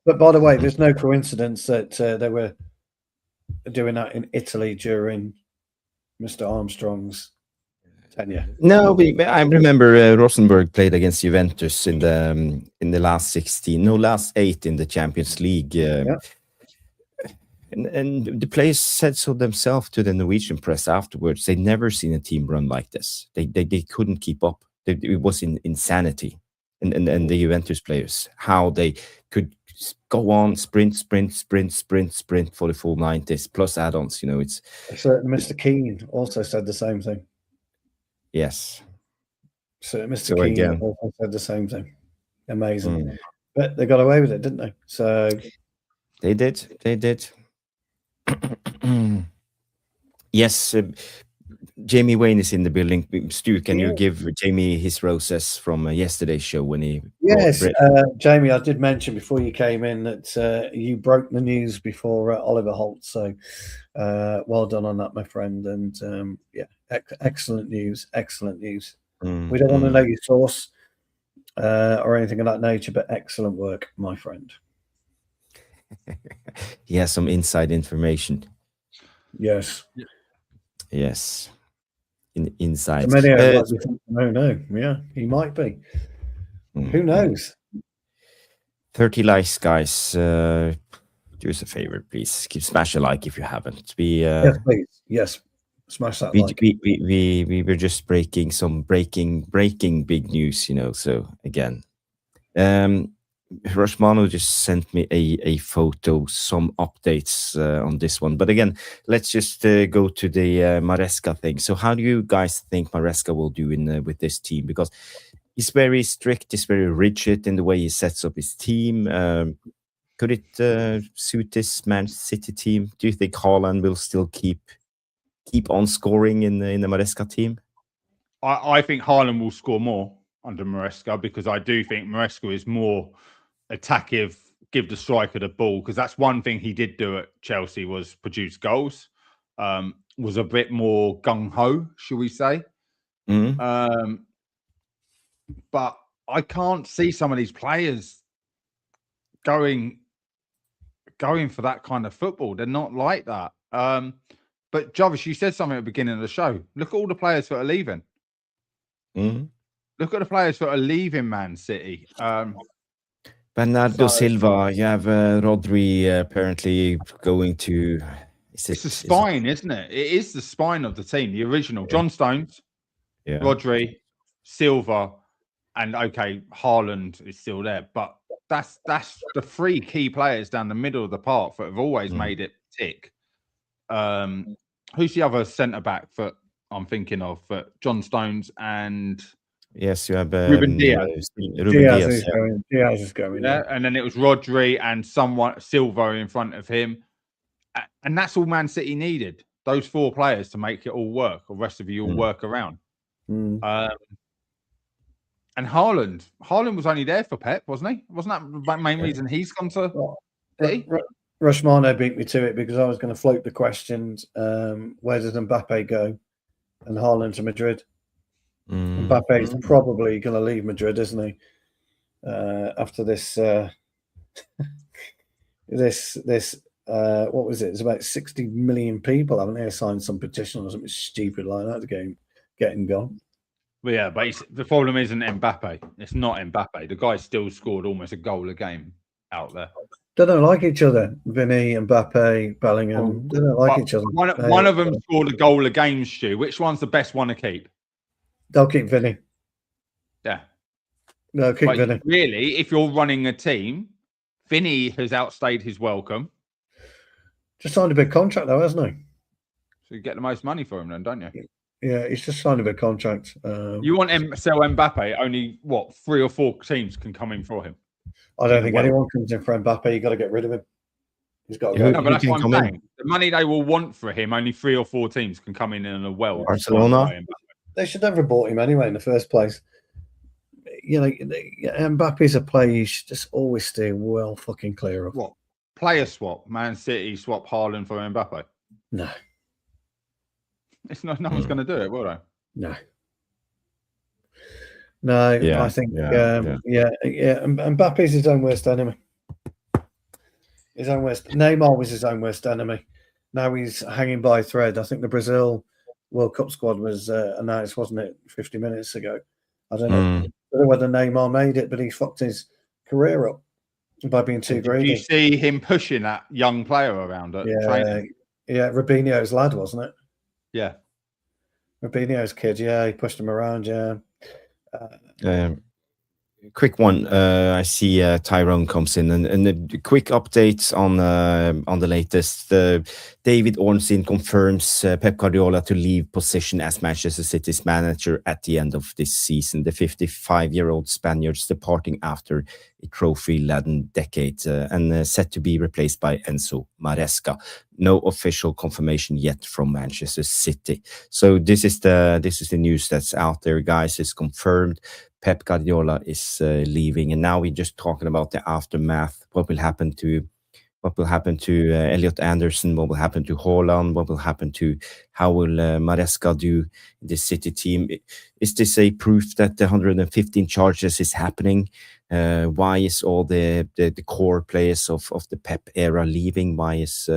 But by the way, there's no coincidence that there were doing that in Italy during Mr. Armstrong's tenure. No, I remember Rosenborg played against Juventus in the last 16, no, last 8 in the Champions League. Yeah. And the players said so themselves to the Norwegian press afterwards. They'd never seen a team run like this. They couldn't keep up. It was insanity. And the Juventus players, how they could go on, sprint for the full 90s, plus add-ons. You know, it's A certain Mr. Keane also said the same thing. yes. So Mr. So Keane again, also said the same thing. Amazing. But they got away with it, didn't they? So they did. Yes, Jamie Wayne is in the building. Stu, can you give Jamie his roses from yesterday's show when he? Yes, Jamie, I did mention before you came in that you broke the news before Oliver Holt. So well done on that, my friend. And excellent news. Excellent news. We don't want to know your source or anything of that nature, but excellent work, my friend. He has some inside information. Yes. Yes. Inside. No. Yeah, he might be. Who knows? 30 likes, guys. Do us a favor, please. Smash a like if you haven't. Yes, please. Yes. Smash that like. We were just breaking some breaking big news, you know. So again, Rashmano just sent me a photo, some updates on this one. But again, let's just go to the Maresca thing. So how do you guys think Maresca will do with this team? Because he's very strict, he's very rigid in the way he sets up his team. Could it suit this Man City team? Do you think Haaland will still keep on scoring in the Maresca team? I think Haaland will score more under Maresca, because I do think Maresca is more attackive, give the striker the ball, because that's one thing he did do at Chelsea, was produce goals. Was a bit more gung-ho, should we say. But I can't see some of these players going for that kind of football. They're not like that. But Jarvis, you said something at the beginning of the show. Look at all the players that are leaving. Look at the players that are leaving Man City. Bernardo Silva, you have Rodri apparently going to... It's the spine, isn't it? It is the spine of the team, the original. John Stones, Rodri, Silva, and okay, Haaland is still there. But that's the three key players down the middle of the park that have always made it tick. Who's the other centre-back that I'm thinking of? John Stones and... Yes, you have Ruben Diaz. Diaz is going. Yeah, and then it was Rodri and Silva in front of him. And that's all Man City needed. Those four players to make it all work. The rest of you all work around. And Haaland was only there for Pep, wasn't he? Wasn't that the main reason he's gone to City? Rashmano beat me to it, because I was going to float the questions. Where does Mbappe go? And Haaland to Madrid. Mbappe's probably going to leave Madrid, isn't he? After this, what was it? It's about 60 million people, haven't they, signed some petition or something stupid like that to get him gone. Well, yeah, but the problem isn't Mbappe. It's not Mbappe. The guy still scored almost a goal a game out there. They don't like each other. Vinny, Mbappe, Bellingham. They don't like each other. One of them scored a goal a game, Stu. Which one's the best one to keep? They'll keep Vinny. Yeah. No, keep Vinny. Really, if you're running a team, Vinny has outstayed his welcome. Just signed a big contract, though, hasn't he? So you get the most money for him then, don't you? Yeah, he's just signed a big contract. You want to sell Mbappe, only, 3 or 4 teams can come in for him? I don't think anyone comes in for Mbappe. You've got to get rid of him. He's got to go. No, but that's what I'm saying. The money they will want for him, only 3 or 4 teams can come in a well. Barcelona? They should never have bought him anyway in the first place. You know, Mbappe's a player you should just always stay well fucking clear of. What? Player swap? Man City swap Haaland for Mbappe? No. It's not. No one's going to do it, will they? No. No, yeah, I think, Mbappe's his own worst enemy. Neymar was his own worst enemy. now he's hanging by a thread. I think the Brazil World Cup squad was announced, wasn't it, 50 minutes ago? I don't know whether Neymar made it, but he fucked his career up by being too greedy. Did you see him pushing that young player around at training? Yeah, Robinho's lad, wasn't it? Yeah. Robinho's kid, he pushed him around, Quick one. I see Tyrone comes in, and a quick update on the latest. David Ornstein confirms Pep Guardiola to leave position as Manchester City's manager at the end of this season. The 55-year-old Spaniard's departing after a trophy-laden decade and set to be replaced by Enzo Maresca. No official confirmation yet from Manchester City. So this is the news that's out there, guys. It's confirmed. Pep Guardiola is leaving, and now we're just talking about the aftermath. What will happen to Elliot Anderson? What will happen to Haaland? What will happen to how will Maresca do in the City team? Is this a proof that the 115 charges is happening? Why is all the core players of the Pep era leaving? Why is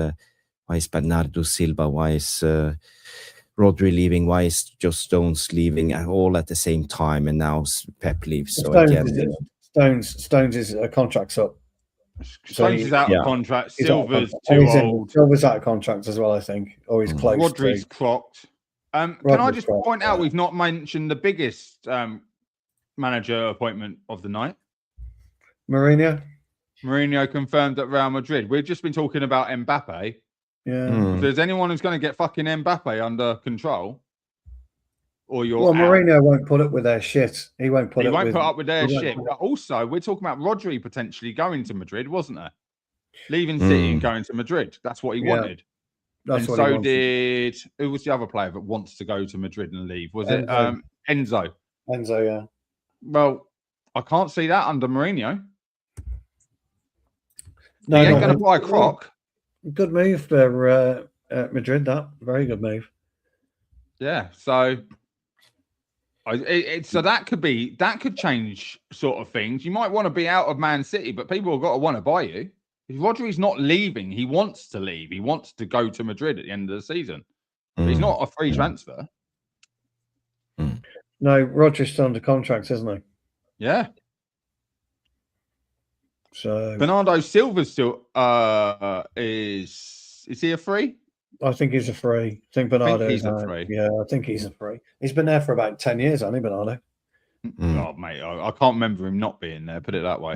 Bernardo Silva? Why is Rodri leaving? Why is Just Stones leaving? All at the same time, and now Pep leaves. So Stones is contract's up. Stones is out of contract. Silva's too old. Silva's out of contract as well, I think, or he's close. Rodri's clocked. Can I just point out we've not mentioned the biggest manager appointment of the night? Mourinho confirmed at Real Madrid. We've just been talking about Mbappe. Yeah. If there's anyone who's going to get fucking Mbappe under control, or Mourinho won't put up with their shit. He won't put up with their shit. But also, we're talking about Rodri potentially going to Madrid, wasn't there? Leaving City and going to Madrid. That's what he wanted. Who was the other player that wants to go to Madrid and leave? Was it Enzo? Enzo, yeah. Well, I can't see that under Mourinho. No, he ain't going to buy a croc. Good move for Madrid. That very good move. Yeah. So, so that could change sort of things. You might want to be out of Man City, but people have got to want to buy you. If Rodri's not leaving, he wants to leave. He wants to go to Madrid at the end of the season. But he's not a free transfer. No, Rodri's still under contract, isn't he? Yeah. So Bernardo Silva still is he a free? I think he's a free. I think Bernardo is a free. Yeah, I think he's a free. He's been there for about 10 years, hasn't he, Bernardo? Oh, mate, I can't remember him not being there. Put it that way.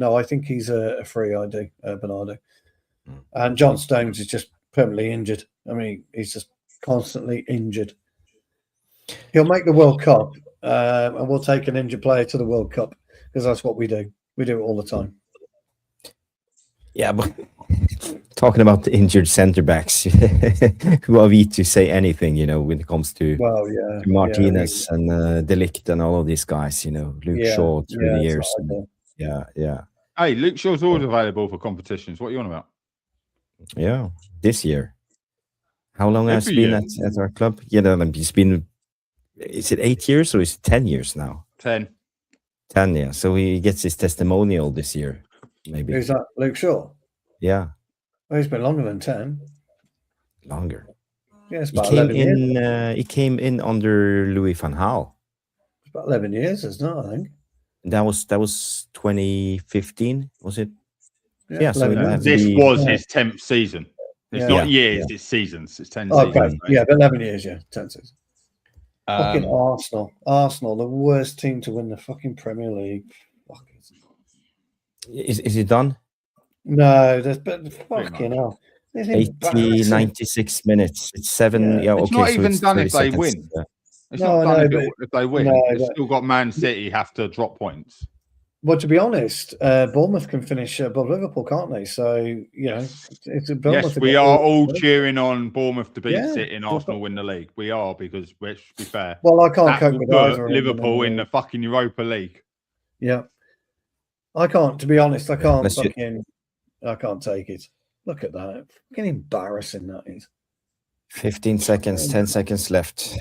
I think he's a free. I do, Bernardo. And John Stones is just permanently injured. I mean, he's just constantly injured. He'll make the World Cup, and we'll take an injured player to the World Cup because that's what we do. We do it all the time. Yeah, but talking about the injured centre backs, who are we to say anything? When it comes to Martinez and De Ligt and all of these guys. Luke Shaw through the years. Hey, Luke Shaw's always available for competitions. What are you on about? Yeah, this year. How long has he been at our club? He's been. Is it 8 years or is it 10 years now? 10. 10, yeah. So he gets his testimonial this year, maybe. Who's that? Luke Shaw? Yeah. Oh, he's been longer than 10. Longer. Yeah, it's about 11 years. He came in under Louis van Gaal. It's about 11 years, isn't it, I think? That was 2015, was it? Yeah, so this was his 10th season. It's not years, it's seasons. It's 10 seasons. Okay, but 11 years, 10 seasons. Fucking Arsenal, the worst team to win the fucking Premier League. Is it done? No, there's but fucking hell. 96 minutes. It's 7. Yeah, it's not even done if they win. It's not done if they win. It's still got Man City have to drop points. Well, to be honest, Bournemouth can finish above Liverpool, can't they? So, it's a Bournemouth. Yes, we are all cheering on Bournemouth to beat City and Arsenal win the league. We are, because let's be fair. Well, I can't cope with either. Liverpool in the fucking Europa League. Yeah. I can't, to be honest, I can't take it. Look at that. Fucking embarrassing that is. 15 seconds, 10 seconds left.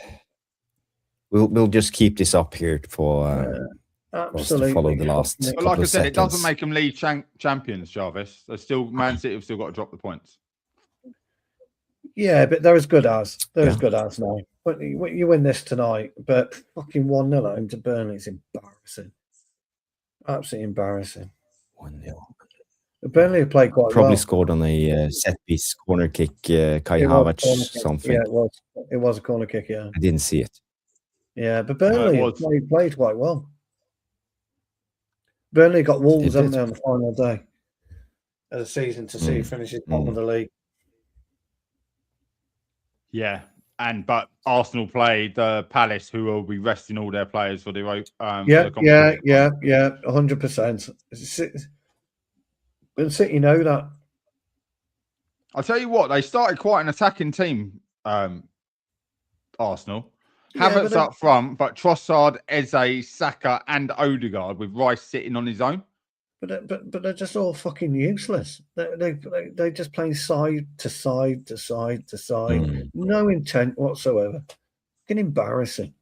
We'll just keep this up here for absolutely to follow the last. But like I said, it doesn't make them league champions, Jarvis. Man City have still got to drop the points. Yeah, but they're as good as. They're as Yeah. good as now. But you win this tonight, but fucking 1-0 at home to Burnley is embarrassing. Absolutely embarrassing. 1-0. Burnley have played quite Probably well. scored on a set piece corner kick, Kai It was a corner Havertz kick. something. Yeah, it was. It was a corner kick, yeah. I didn't see it. Yeah, but it Burnley have was. played quite well. Burnley got Wolves, It haven't did. they, on the final day of the season to see who finishes bottom of the league. Yeah, but Arsenal played Palace, who will be resting all their players for the Yeah, for the yeah, 100%. And City know that. I'll tell you what, they started quite an attacking team, Arsenal. Yeah, Havertz up front, but Trossard, Eze, Saka, and Odegaard with Rice sitting on his own. But they're just all fucking useless. They're just playing side to side to side to side. No intent whatsoever. Fucking embarrassing.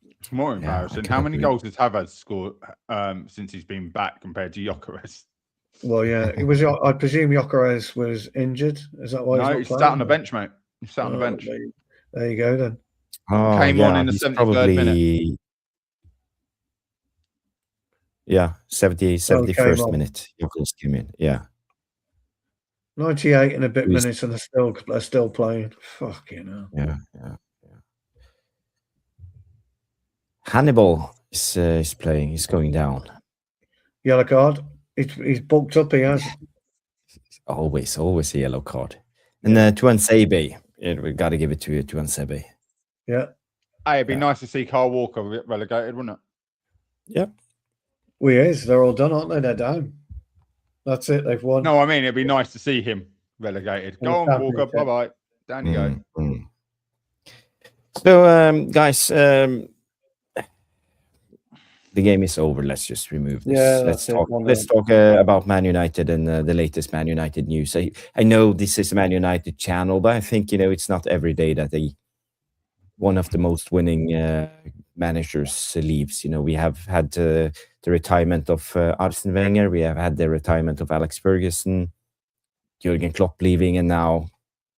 It's more embarrassing. How many goals has Havertz scored since he's been back compared to Gyökeres? Well, yeah, it was. I presume Gyökeres was injured. Is that why he's not he's playing? sat on the bench, mate. He's sat on the bench. There you go, then. Oh, Came on in the 73rd probably, minute. Yeah, 71st minute. Gyökeres came in. Yeah. 98 and a bit minutes, and they're still playing. Fucking hell. Yeah. Hannibal is playing. He's going down. Yellow card. He's bulked up. He has. Always a yellow card. And Tuanzebe, we got to give it to Tuanzebe. Yeah. Hey, it'd be nice to see Kyle Walker relegated, wouldn't it? Yep. Well, he is. They're all done, aren't they? They're down. That's it. They've won. No, I mean, it'd be nice to see him relegated. Go on, Walker. Bye-bye. Down you go. So, guys, the game is over. Let's just remove this. Yeah, let's talk about Man United and the latest Man United news. I know this is a Man United channel, but I think, it's not every day that one of the most winning managers leaves. We have had the retirement of Arsene Wenger. We have had the retirement of Alex Ferguson, Jurgen Klopp leaving, and now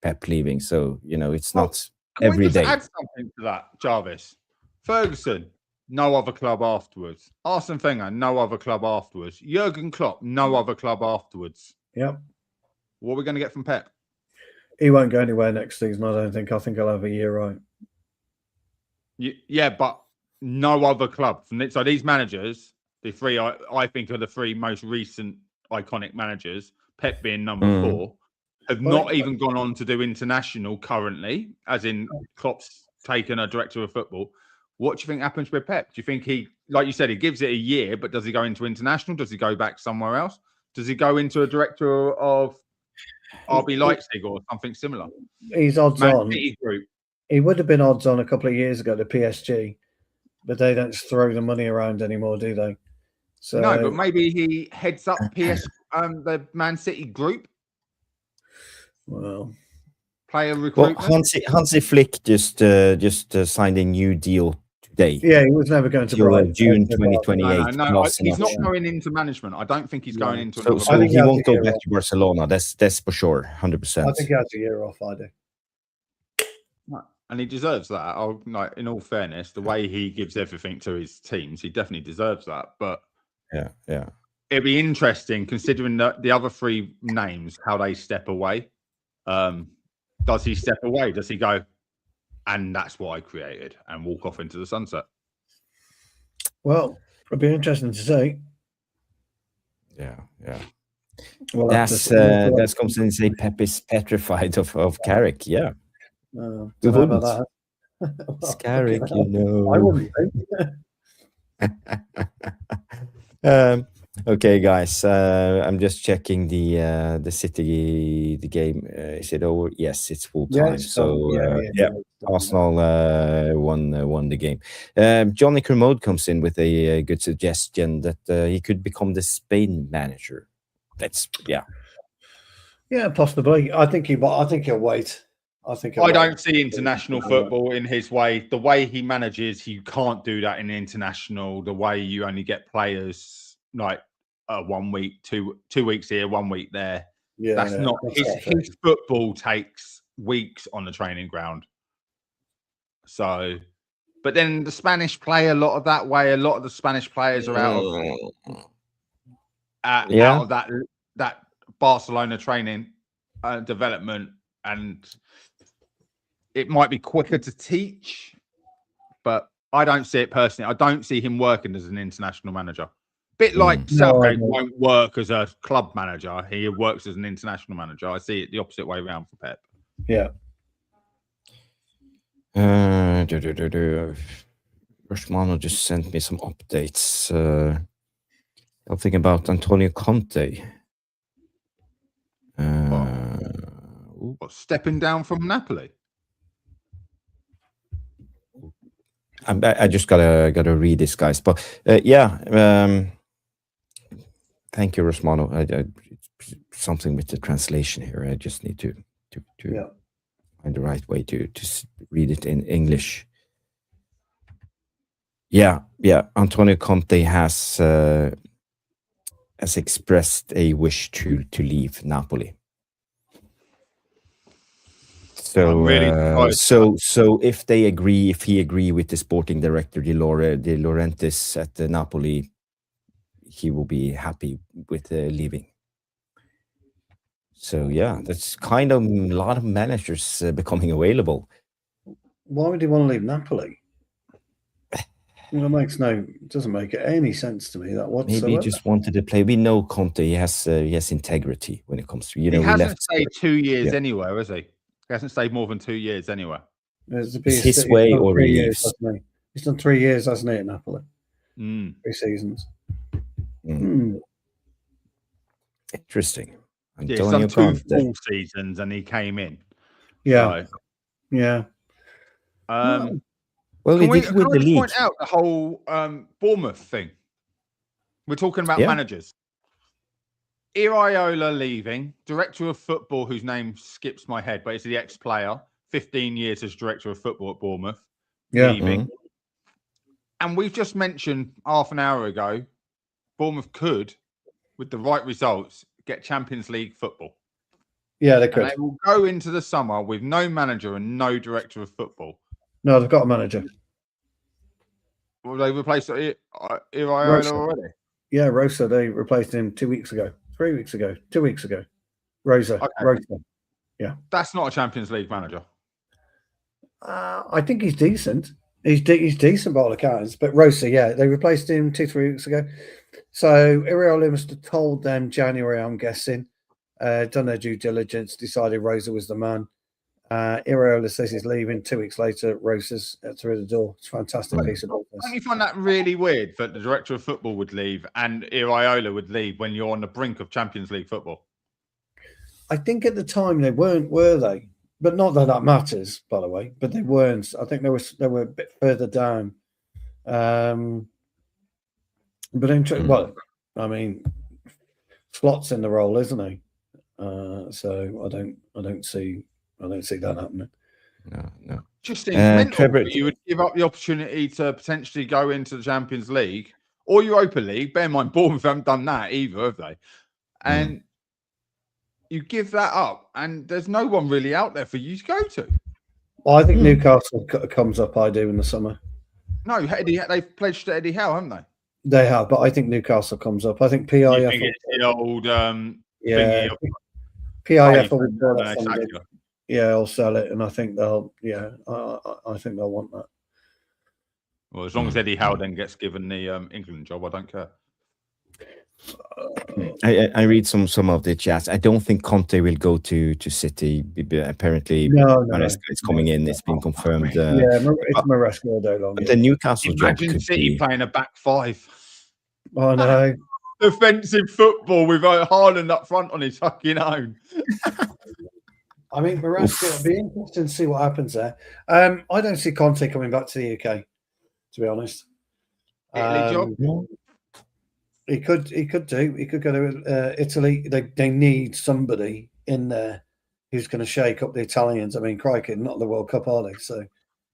Pep leaving. So, it's not every day. Add something to that, Jarvis. Ferguson, no other club afterwards. Arsene Wenger, no other club afterwards. Jurgen Klopp, no other club afterwards. Yep. What are we going to get from Pep? He won't go anywhere next season, I don't think. I think he'll have a year right. Yeah, but no other club. So these managers, the three, I think, are the three most recent iconic managers, Pep being number 4, have not even gone on to do international currently, as in Klopp's taken a director of football. What do you think happens with Pep? Do you think he, like you said, he gives it a year, but does he go into international? Does he go back somewhere else? Does he go into a director of RB Leipzig or something similar? He's odds on. City Group. He would have been odds on a couple of years ago to PSG, but they don't throw the money around anymore, do they? So no, but maybe he heads up the Man City Group. Well, player recruitment. Well, Hansi Flick just signed a new deal today. Yeah, he was never going to June 2028. No, he's not going into management. I don't think he's going into. So he won't go back to Barcelona. That's for sure, 100%. I think he has a year off. I do. And he deserves that. In all fairness, the way he gives everything to his teams, he definitely deserves that. But yeah, it'd be interesting considering the other three names, how they step away. Does he step away? Does he go, and that's what I created, and walk off into the sunset? Well, it'd be interesting to see. Yeah. Well, that's comes in say Pep is petrified of Carrick. Yeah. We wouldn't. It's Carrick, I wouldn't think. Okay, guys. I'm just checking the City game. Is it over? Yes, it's full time. Arsenal won the game. Johnny Kermode comes in with a good suggestion that he could become the Spain manager. Yeah, possibly. I think he'll wait. I don't see international football in his way. The way he manages, you can't do that in international. The way you only get players like 1 week, 2 weeks here, 1 week there. Yeah, That's not his football takes weeks on the training ground. So, but then the Spanish play a lot of that way. A lot of the Spanish players are out of that Barcelona training development, and it might be quicker to teach, but I don't see it personally. I don't see him working as an international manager. Bit like Southgate won't work as a club manager. He works as an international manager. I see it the opposite way around for Pep. Yeah. Rashmano just sent me some updates. Something about Antonio Conte. Stepping down from Napoli. I just gotta read this, guys. But thank you, Rosmano. Something with the translation here. I just need to find the right way to read it in English. Yeah. Antonio Conte has expressed a wish to leave Napoli. So if he agree with the sporting director De Laurentiis at Napoli, he will be happy with leaving. So yeah, that's kind of a lot of managers becoming available. Why would he want to leave Napoli? It doesn't make any sense to me that whatsoever. Maybe he just wanted to play. We know Conte. He has integrity when it comes to he hasn't stayed 2 years anywhere, has he? He hasn't stayed more than 2 years anywhere. It's his way or he leaves. He's done 3 years, hasn't he, at Napoli? 3 seasons. Interesting. He's done 2 full seasons and he came in. Yeah. So. Yeah. Well, can I just point out the whole Bournemouth thing? We're talking about managers. Iraola leaving, director of football, whose name skips my head, but it's the ex-player, 15 years as director of football at Bournemouth, leaving. And we've just mentioned half an hour ago, Bournemouth could, with the right results, get Champions League football. Yeah, they could. And they will go into the summer with no manager and no director of football. No, they've got a manager. Well, they replaced Iraola already? Yeah, Rosa, they replaced him 2 weeks ago. 3 weeks ago, 2 weeks ago. Rosa. Yeah. That's not a Champions League manager. I think he's decent. He's decent by all accounts. But Rosa, they replaced him 2-3 weeks ago. So Iraola must have told them January, I'm guessing. Done their due diligence, decided Rosa was the man. Iraola says he's leaving. 2 weeks later, Rosa's through the door. It's a fantastic piece of business. Don't you find that really weird that the director of football would leave and Iraola would leave when you're on the brink of Champions League football? I think at the time they weren't, were they? But not that matters, by the way. But they weren't. I think they were a bit further down. But well, I mean, Slot's in the role, isn't he? So I don't see that happening. No. Just seems mental that you would give up the opportunity to potentially go into the Champions League or Europa League. Bear in mind, Bournemouth haven't done that either, have they? And you give that up, and there's no one really out there for you to go to. Well, I think Newcastle comes up, I do, in the summer. No, they've pledged to Eddie Howe, haven't they? They have, but I think Newcastle comes up. I think PIF. You think it's the old PIF will be I'll sell it, and I think they'll. Yeah, I think they'll want that. Well, as long as Eddie Howe then gets given the England job, I don't care. I read some of the chats. I don't think Conte will go to City. Apparently, Maresca is coming in. It's been confirmed. It's Maresca all day long. But the Newcastle Imagine job could City be playing a back five. I know. Defensive football with Haaland up front on his fucking own. I mean, Maresca, it'll be interesting to see what happens there. I don't see Conte coming back to the UK, to be honest. Italy job? He could do. He could go to Italy. They need somebody in there who's going to shake up the Italians. I mean, crikey, not the World Cup, are they? So,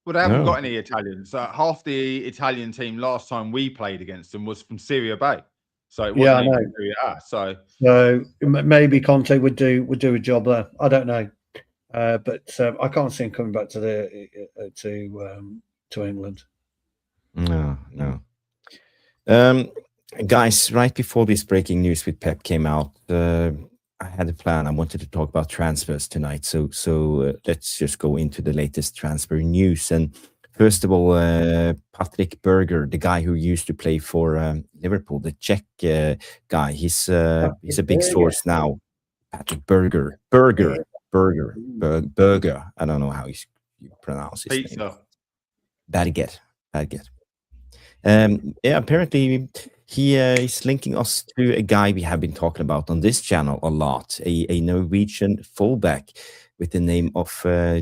well, they haven't got any Italians. Half the Italian team last time we played against them was from Serie B. So it wasn't I know. even Serie A. So maybe Conte would do a job there. I don't know, but I can't see him coming back to England. No. Guys, right before this breaking news with Pep came out, I had a plan. I wanted to talk about transfers tonight. So let's just go into the latest transfer news. And first of all, Patrick Berger, the guy who used to play for Liverpool, the Czech guy, he's a big source now. Patrick Berger. I don't know how you pronounce his pizza. name. Bad get. Apparently he is linking us to a guy we have been talking about on this channel a lot, a Norwegian fullback with the name of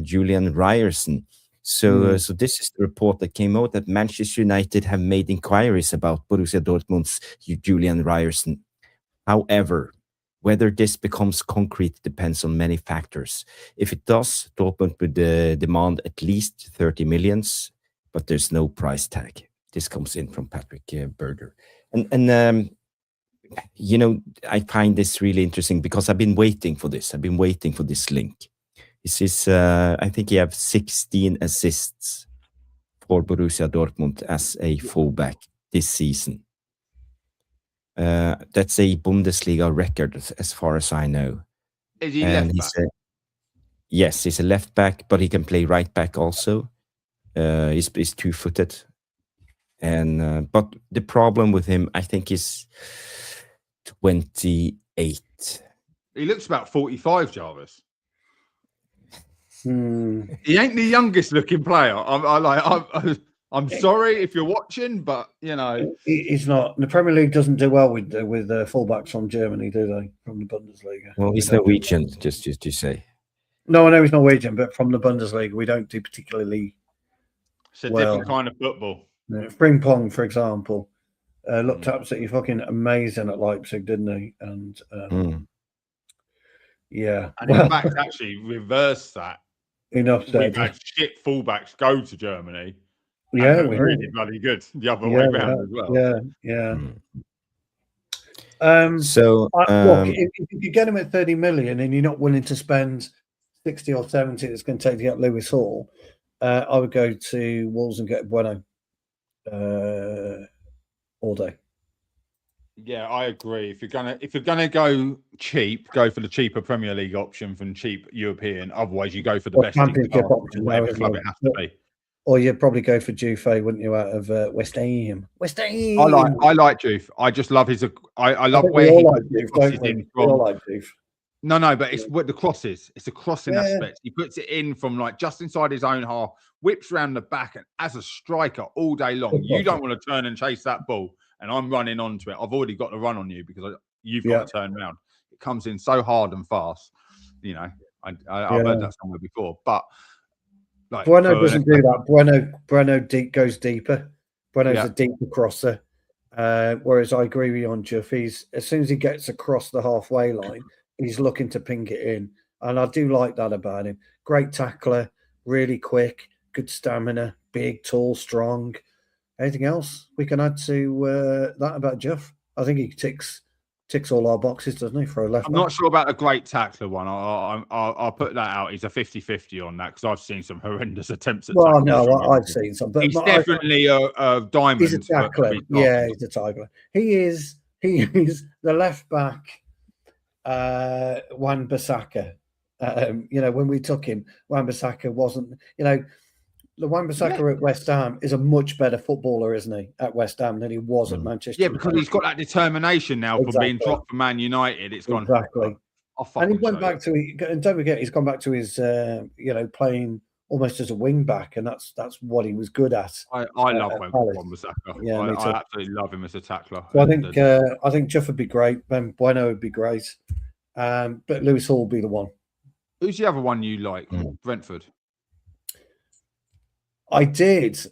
Julian Ryerson. So this is the report that came out that Manchester United have made inquiries about Borussia Dortmund's Julian Ryerson. However, whether this becomes concrete depends on many factors. If it does, Dortmund would demand at least 30 millions, but there's no price tag. This comes in from Patrick Berger. And I find this really interesting because I've been waiting for this. I've been waiting for this link. This is, I think he have 16 assists for Borussia Dortmund as a fullback this season. That's a Bundesliga record as far as I know. Is he left back? Yes, he's a left back, but he can play right back also. He's 2-footed. And but the problem with him, I think, is 28. He looks about 45, Jarvis. He ain't the youngest looking player. I'm sorry if you're watching, but he's not. The Premier League doesn't do well with fullbacks from Germany, do they? From the Bundesliga. Well, he's Norwegian, just to say. No, I know he's Norwegian, but from the Bundesliga, we don't do particularly. It's a different kind of football. Frimpong, for example, looked absolutely fucking amazing at Leipzig, didn't he? And yeah, and in fact, actually reverse that. Enough said. We've had shit fullbacks go to Germany. Yeah, we're really bloody good. The other way around as well. Yeah. Look, if you get him at 30 million and you're not willing to spend 60 or 70, it's going to take to get Lewis Hall. I would go to Wolves and get Bueno all day. Yeah, I agree. If you're gonna go cheap, go for the cheaper Premier League option from cheap European. Otherwise, you go for the best Championship option, whatever club it has to be. Or you'd probably go for Juve, wouldn't you? Out of West Ham. I like Juve. I just love his. I love where he crosses in from. No, but it's what the cross is. It's a crossing aspect. He puts it in from like just inside his own half, whips around the back, and as a striker all day long, you don't want to turn and chase that ball. And I'm running onto it. I've already got the run on you because you've got to turn around. It comes in so hard and fast. I've heard that somewhere before. But like, Bueno doesn't do that. Bueno goes deeper. Bueno's a deeper crosser. Whereas I agree with you on Juff. As soon as he gets across the halfway line, he's looking to ping it in. And I do like that about him. Great tackler, really quick, good stamina, big, tall, strong. Anything else we can add to that about Jeff? I think he ticks all our boxes, doesn't he, for a left back? I'm not sure about the great tackler one. I'll put that out. He's a 50-50 on that because I've seen some horrendous attempts at tackling. No, I've seen some. But he's definitely a diamond. He's a tackler. Yeah, he's a tackler. He is the left back, Wan-Bissaka. When we took him, Wan-Bissaka wasn't, the Wan-Bissaka at West Ham is a much better footballer, isn't he, at West Ham than he was at Manchester United. Because he's got that determination now for being dropped from Man United. It's gone. Exactly. And he went back to, and don't forget, he's gone back to his, playing almost as a wing back, and that's what he was good at. I love Wan-Bissaka. Yeah, I absolutely love him as a tackler. So I think Jeff would be great. Ben Bueno would be great. But Lewis Hall would be the one. Who's the other one you like? Brentford. I liked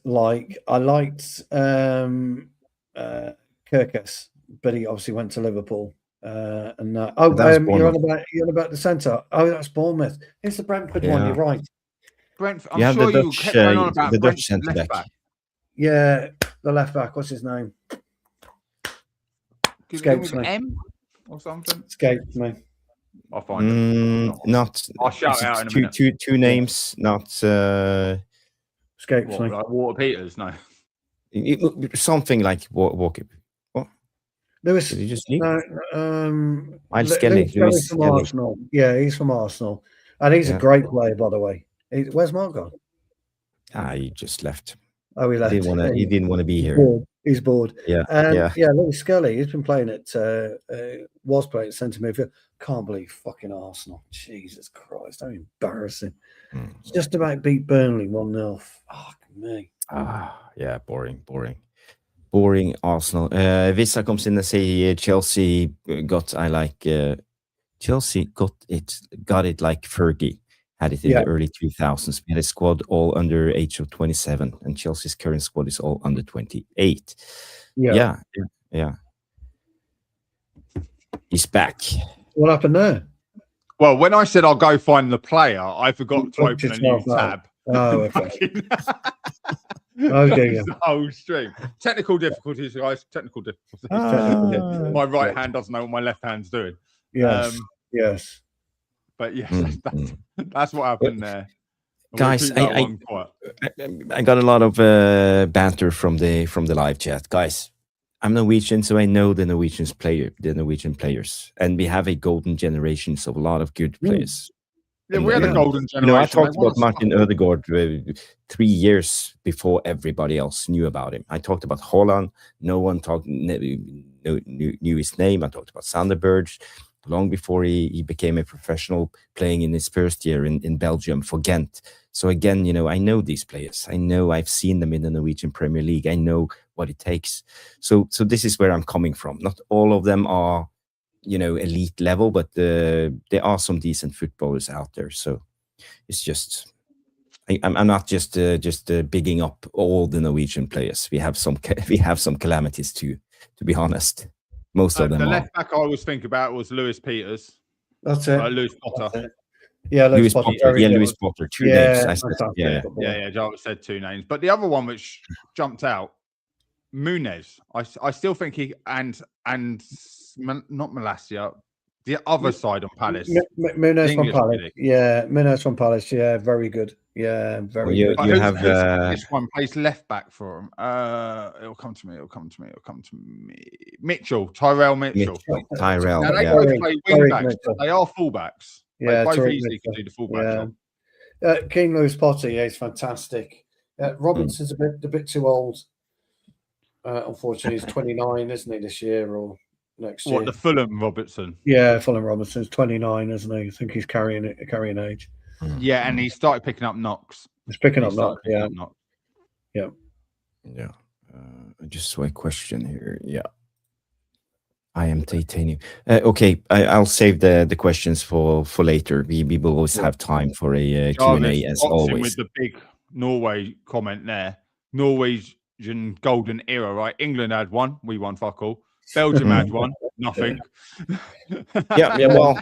Kirkus, but he obviously went to Liverpool. You're on about the centre. Oh, that's Bournemouth. It's the Brentford one. You're right. Brentford. I'm sure you kept going on about the Dutch centre back. Yeah, the left back. What's his name? Begin Escapes with me. M or something. Escapes me. I'll find it. Not. I'll shout it out in a minute. Two names. Not. Escapes What, me. like Water Peters? No. Something like Walker. What Lewis. did he just leave? No, Miles Skelly. Lewis Lewis from Skelly. Arsenal. Yeah, he's from Arsenal, and he's a Yeah. great player, by the way. Where's Mark gone? He just left. Oh, he left. He didn't want to be here. Bored. He's bored. Yeah. Yeah. Lewis Skelly. He's been playing at was playing at centre midfield. Can't believe fucking Arsenal. Jesus Christ, how embarrassing. Just about beat Burnley 1-0. Fuck me. Yeah, boring Arsenal. Vissa comes in and say Chelsea got it like Fergie had it in the early 2000s. We had a squad all under age of 27, and Chelsea's current squad is all under 28. Yeah. He's back. What happened there? Well, when I said I'll go find the player, I forgot to open a new tab. Oh, okay. Oh, dear. The whole stream. Technical difficulties, guys. Technical difficulties. My right hand doesn't know what my left hand's doing. Yes. Yes. But yes, that's what happened there. Guys, I got a lot of banter from the live chat. Guys, I'm Norwegian, so I know the Norwegian players, and we have a golden generation of a lot of good players. Yeah, we had a golden generation. I talked about Martin Ødegaard 3 years before everybody else knew about him. I talked about Haaland. No one knew his name. I talked about Sander Berge long before he became a professional, playing in his first year in Belgium for Ghent. So again, I know these players. I know I've seen them in the Norwegian Premier League. I know what it takes. So this is where I'm coming from. Not all of them are elite level, but there are some decent footballers out there. So it's just I'm not just bigging up all the Norwegian players. We have some calamities too, to be honest. Most of them. The left back I was thinking about was Lewis Peters. That's it. Lewis Potter. Yeah, Lewis Potter. Yeah, Lewis Potter. Two names. I said, Jarvis said two names, but the other one which jumped out, Munez. I still think he and not Malacia, the other side on Palace. Munez from Palace. Yeah, Munez from Palace. Yeah, very good. Yeah, very good. You have this one plays left back for him. It'll come to me. Mitchell, Tyrell Mitchell. Tyrell. Now they both play wing backs. They are fullbacks. Yeah, they both easily can do the fullback job. King Lewis Potter, he's fantastic. Robinson's a bit too old. Unfortunately, he's 29, isn't he, this year or next year? What, the Fulham Robertson? Yeah, Fulham Robinson's 29, isn't he? I think he's carrying age. Yeah, and he started picking up knocks. He's picking up knocks. Yeah. I just saw a question here. Yeah. I am titanium. Okay, I'll save the questions for later. We will always have time for a Q&A as always. With the big Norway comment there. Norwegian golden era, right? England had one. We won fuck all. Belgium had one. Nothing. Yeah. Well,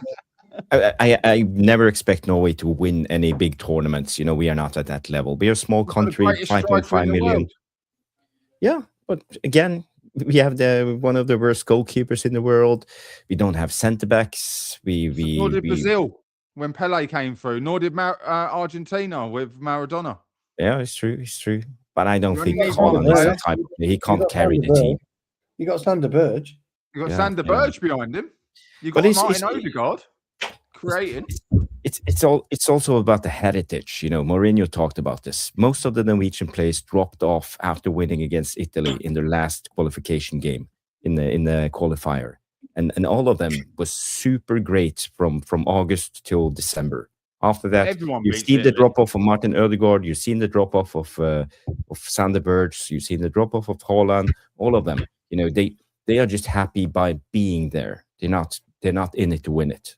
I never expect Norway to win any big tournaments. We are not at that level. We're a small country, 5.5 million. Yeah, but again, we have one of the worst goalkeepers in the world. We don't have centre backs. Nor did Brazil when Pele came through. Nor did Argentina with Maradona. Yeah, it's true. But I don't think Haaland is that type of player. He can't carry the team. You got Sander Berge. You got Sander Berge behind him. You got Martin Ødegaard creating. It's also about the heritage. Mourinho talked about this. Most of the Norwegian players dropped off after winning against Italy in their last qualification game in the qualifier, and all of them was super great from August till December. After that, you've seen the drop off of Martin Ødegaard. You've seen the drop off of Sander Berge. You've seen the drop off of Haaland. All of them, they are just happy by being there. They're not in it to win it.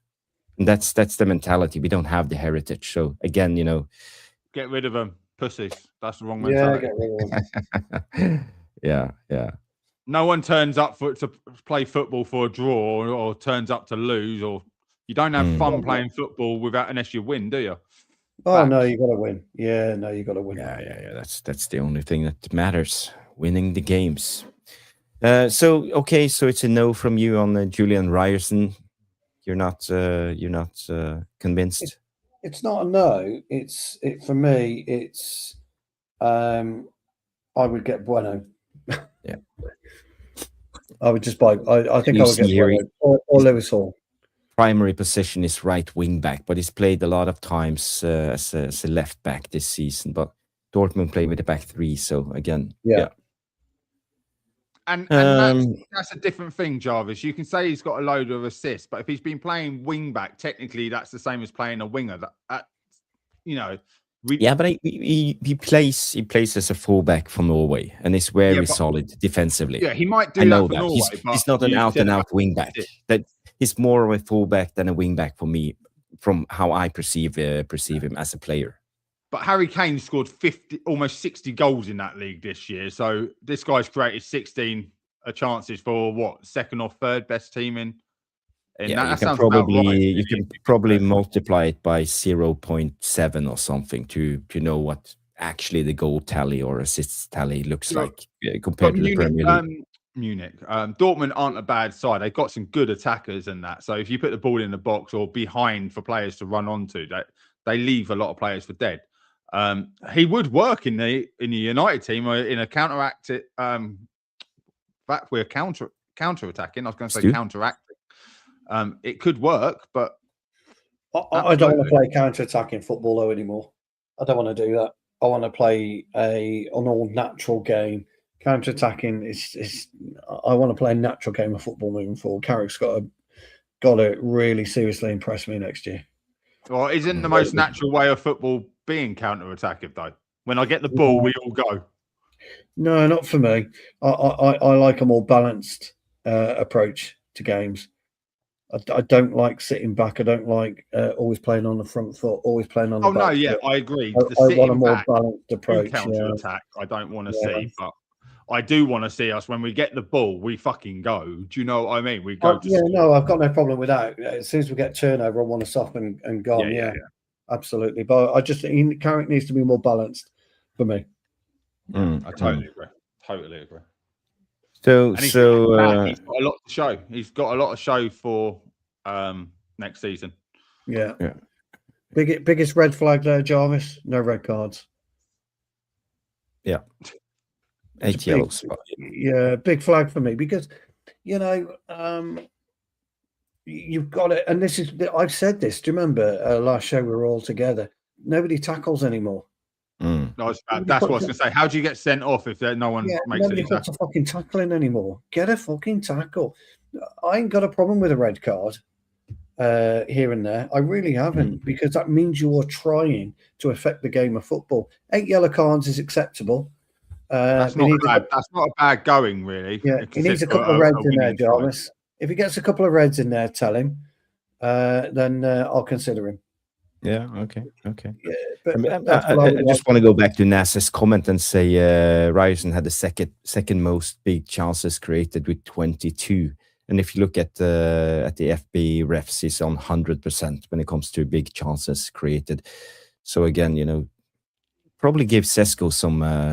And that's the mentality. We don't have the heritage. So again, get rid of them, pussies. That's the wrong mentality. Yeah, get rid of them. Yeah. No one turns up to play football for a draw or turns up to lose, or you don't have fun playing football unless you win, do you? Oh no, you got to win. Yeah, no, you got to win. Yeah. That's the only thing that matters. Winning the games. So it's a no from you on Julian Ryerson. You're not convinced. It's not a no. For me. It's I would get Bueno. Yeah. I would just buy. I think You I would get see here, Bueno or Lewis Hall. Primary position is right wing back, but he's played a lot of times as a left back this season. But Dortmund play with the back three, so again, yeah. And that's a different thing, Jarvis. You can say he's got a load of assists, but if he's been playing wing back, technically that's the same as playing a winger. But he plays as a fullback for Norway, and is very solid defensively. Yeah, he might do that for Norway. He's not an out-and-out wing back. That he's more of a fullback than a wing back for me, from how I perceive him as a player. But Harry Kane scored almost 60 goals in that league this year. So this guy's created 16 chances for what, second or third best team in that. You can probably multiply it by 0.7 or something to know what actually the goal tally or assist tally looks like compared to the Premier League. Dortmund aren't a bad side. They've got some good attackers and that. So if you put the ball in the box or behind for players to run onto, they leave a lot of players for dead. He would work in the United team or in a counteract. Fact, we're counter attacking. I was going to say counteracting. It could work, but I don't want to play counter attacking football though anymore. I don't want to do that. I want to play an all natural game. Counter attacking is. I want to play a natural game of football moving forward. Carrick's got to really seriously impress me next year. Well, isn't the most natural way of football being counter-attacking, though? When I get the ball, we all go. No, not for me. I like a more balanced approach to games. I don't like sitting back. I don't like always playing on the front foot, always playing on the back. Oh, no, yeah, I agree. I want a more balanced approach. Counter-attack, I don't want to see, but I do want to see us when we get the ball, we fucking go. Do you know what I mean? We go. No, I've got no problem with that. As soon as we get turnover, I want to stop and gone. Yeah, absolutely. But I just think Carrick needs to be more balanced for me. I totally agree. So he's got a lot to show. He's got a lot to show for next season. Yeah. Biggest red flag there, Jarvis. No red cards. Yeah. 8 yellows. Yeah, big flag for me because, you've got it. And I've said this. Do you remember last show we were all together? Nobody tackles anymore. No, that's what I was going to say. How do you get sent off if no one makes any tackle? Nobody puts a fucking tackling anymore. Get a fucking tackle. I ain't got a problem with a red card here and there. I really haven't, because that means you are trying to affect the game of football. 8 yellow cards is acceptable. That's not a bad going, really. Yeah, he needs a couple of reds in there, Jarvis. If he gets a couple of reds in there, tell him. Then I'll consider him. Yeah, okay. Yeah, but I just want to go back to Nasser's comment and say Ryerson had the second most big chances created with 22. And if you look at the FB refs, he's on 100% when it comes to big chances created. So again, probably give Sesko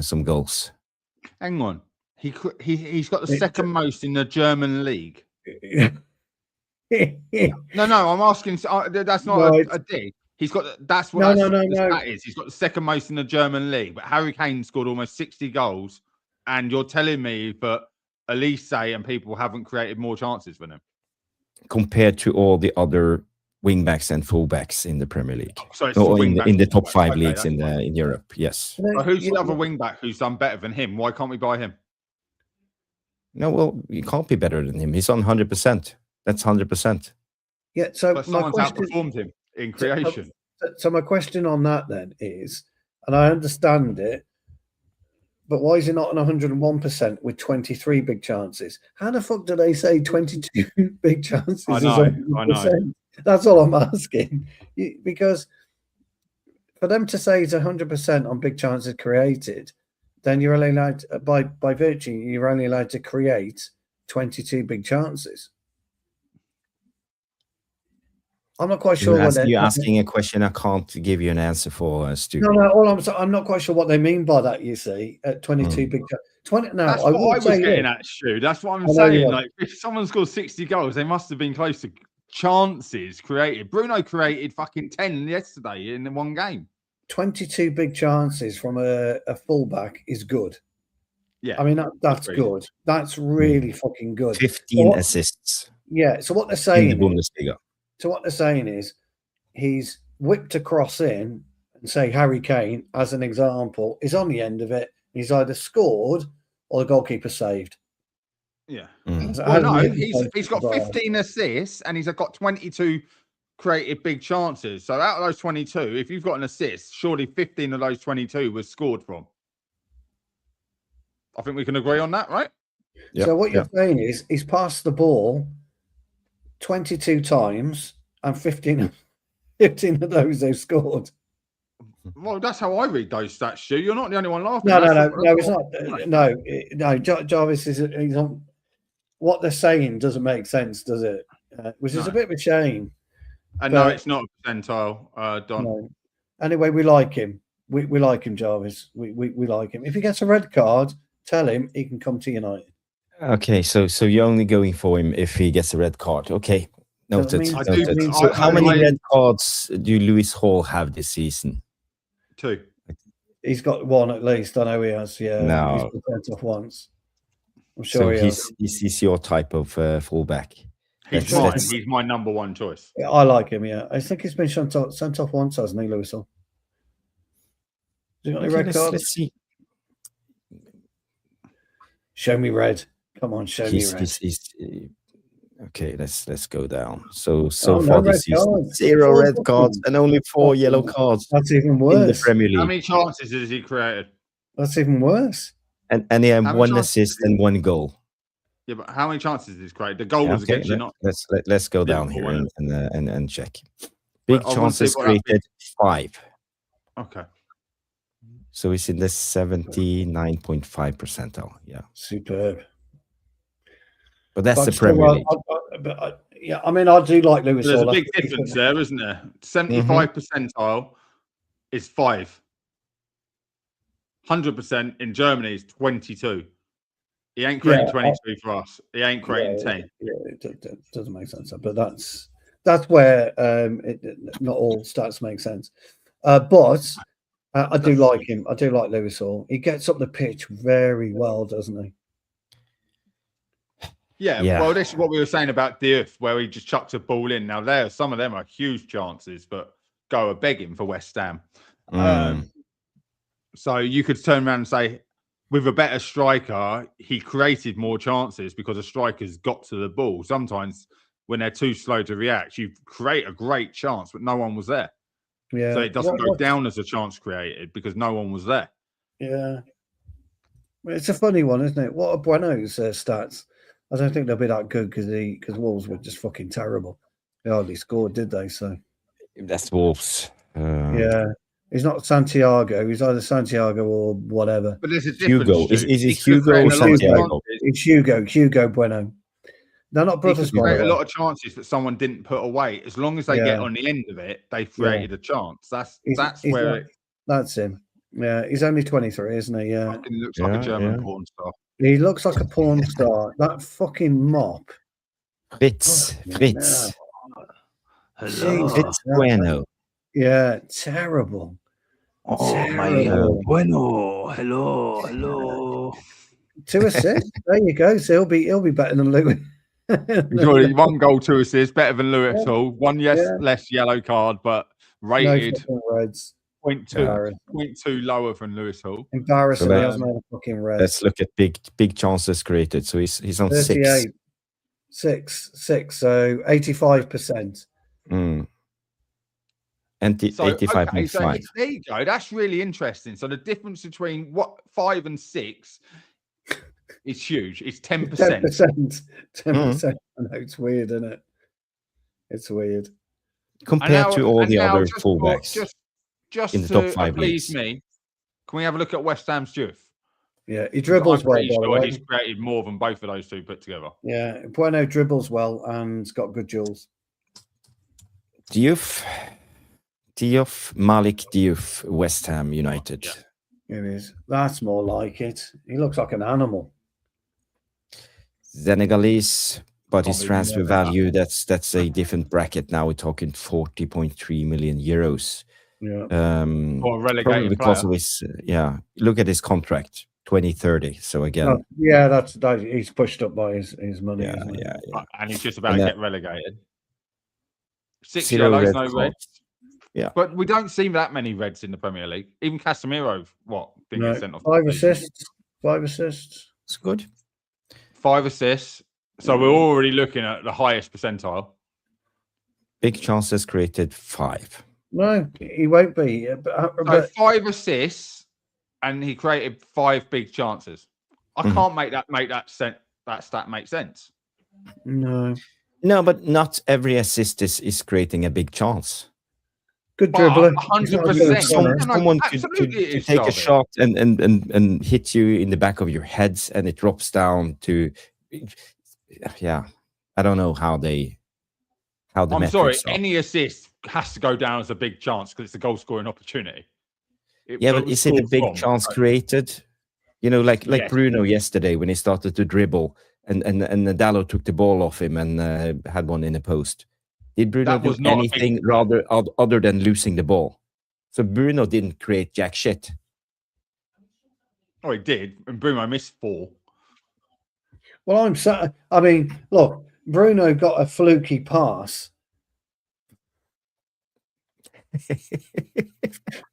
some goals. Hang on, he's got the second most in the German league. No, I'm asking. That's not a dig. He's got that's what that is. He's got the second most in the German league, but Harry Kane scored almost 60 goals, and you're telling me that Elise and people haven't created more chances than him compared to all the other wingbacks and fullbacks in the Premier League. So it's in the top 5 leagues in Europe. Yes. But who's the other wingback who's done better than him? Why can't we buy him? No, well, you can't be better than him. He's on 100%. That's 100%. Yeah. So but someone's outperformed him in creation. So my question on that then is, and I understand it, but why is he not on 101% with 23 big chances? How the fuck do they say 22 big chances? I know. That's all I'm asking. Because for them to say it's 100% on big chances created, then you're only allowed, by virtue, you're only allowed to create 22 big chances. I'm not quite sure you're asking a question I can't give you an answer for, Stu. No, I'm not quite sure what they mean by that, you see, at 22 big chances. 20. Now, That's I what will I was say getting this. at, Stu. That's what I'm I know you saying. are. Like, if someone scores 60 goals, they must have been close to chances created. Bruno created fucking 10 yesterday in one game. 22 big chances from a fullback is good. Yeah. I mean, that's agreed. good. That's really fucking good. 15 assists Yeah. So what they're in saying the is, Bundesliga. he's whipped a cross in, and say Harry Kane, as an example, is on the end of it. He's either scored or the goalkeeper saved. Yeah. Mm. Well, no, he's got 15 assists and he's got 22 created big chances. So out of those 22, if you've got an assist, surely 15 of those 22 was scored from. I think we can agree on that, right? Yep, So what you're yep. saying is he's passed the ball 22 times and 15 of those they've scored. Well, that's how I read those stats, Stu. You're not the only one laughing. No, it's not. No, Jarvis is. He's on. What they're saying doesn't make sense, does it? Which is a bit of a shame. And no, it's not a percentile, Don. No. Anyway, we like him. We like him, Jarvis. We like him. If he gets a red card, tell him he can come to United. Okay, so you're only going for him if he gets a red card. Okay, noted. So how many red cards do Lewis Hall have this season? 2. He's got 1 at least. I know he has. Yeah, no. He's been sent off once. I'm sure he's your type of fullback. He's my number one choice. Yeah, I like him. Yeah, I think he's been sent off once, hasn't he, Lewis Hall? Has he got any red cards? Let's see. Show me red. Come on, show me red. Okay, let's go down. So far this season, 0 4 red cards and only 4 yellow cards. That's even worse. In the Premier League. How many chances has he created? That's even worse. And he had 1 assist and 1 goal. Yeah, but how many chances did he create? The goal was against you, not. Let's go down here and check. Big chances created 5. Okay. So he's in the 79.5 percentile. Yeah, superb. But that's the Premier League. Yeah, I mean, I do like Lewis. There's a big difference there, isn't there? 75 percentile is 5. 100% in Germany is 22. He ain't creating 22 for us. He ain't creating 10. Yeah, it doesn't make sense. But that's where not all stats make sense. But I do like him. I do like Lewis Hall. He gets up the pitch very well, doesn't he? Yeah. Well, this is what we were saying about Diouf, where he just chucks a ball in. Now, some of them are huge chances, but go a begging for West Ham. So you could turn around and say, with a better striker, he created more chances because a striker's got to the ball. Sometimes when they're too slow to react, you create a great chance, but no one was there. Yeah. So it doesn't go down as a chance created because no one was there. Yeah. It's a funny one, isn't it? What are Bueno's stats? I don't think they'll be that good because Wolves were just fucking terrible. They hardly scored, did they? So that's Wolves. Yeah. He's not Santiago. He's either Santiago or whatever. But there's a difference. Hugo. Is it Hugo or Santiago? It's Hugo Bueno. They're not brothers. He create a lot of chances that someone didn't put away. As long as they get on the end of it, they've created a chance. That's where that's him. Yeah, he's only 23, isn't he? Yeah. He looks like a German porn star. He looks like a porn star. That fucking mop. Fritz. Hello. Fritz Bueno. Yeah, terrible. Oh my God. Bueno. Hello. 2 assists. There you go. So he'll be better than Lewis. He's already 1 goal, 2 assists, better than Lewis Hall. 1 less yellow card, but rated no reds. 0.2 lower than Lewis Hall. Embarrassing. He hasn't had a fucking red. Let's look at big chances created. So he's on 38. 6. So 85%. And 85.5. So there you go. That's really interesting. So the difference between 5 and 6 is huge. It's 10%. 10%. I know, it's weird, isn't it? It's weird. Compared to all the other fullbacks just in the top 5 leagues. Me, can we have a look at West Ham's Diouf? Yeah, he dribbles well. He's created more than both of those two put together. Yeah, Bueno dribbles well and's got good duels. Malik Diouf, West Ham United. It is. That's more like it. He looks like an animal. Senegalese, but his Can't believe transfer you know that. value, that's a different bracket now. We're talking 40.3 million euros. Yeah. Or a relegated Probably because player. of his, look at his contract, 2030. So again, Oh, yeah, that's he's pushed up by his money. yeah, Isn't it? yeah. And he's just about And to that- get relegated. 6 Zero yellows, red no cards. reds. Yeah. But we don't see that many reds in the Premier League. Even Casemiro, didn't get sent off. 5 this season. assists. 5 assists. It's good. 5 assists. So we're already looking at the highest percentile. Big chances created 5. No, he won't be. So But 5 assists, and he created 5 big chances. I can't make that stat make sense. no. No, but not every assist is creating a big chance. Good dribbler. 100%. Someone to Absolutely it is, take a Jarvis. shot and hit you in the back of your head, and it drops down to, I don't know how the I'm sorry, metrics are. any assist has to go down as a big chance because it's a goal scoring opportunity. But is it a big chance created? You know, like Yes. Bruno yesterday when he started to dribble and Nadalo took the ball off him and had one in the post. Did Bruno That do was not a anything rather other than losing the ball? So Bruno didn't create jack shit. Oh, he did, and Bruno missed 4. Well, I mean, look, Bruno got a fluky pass.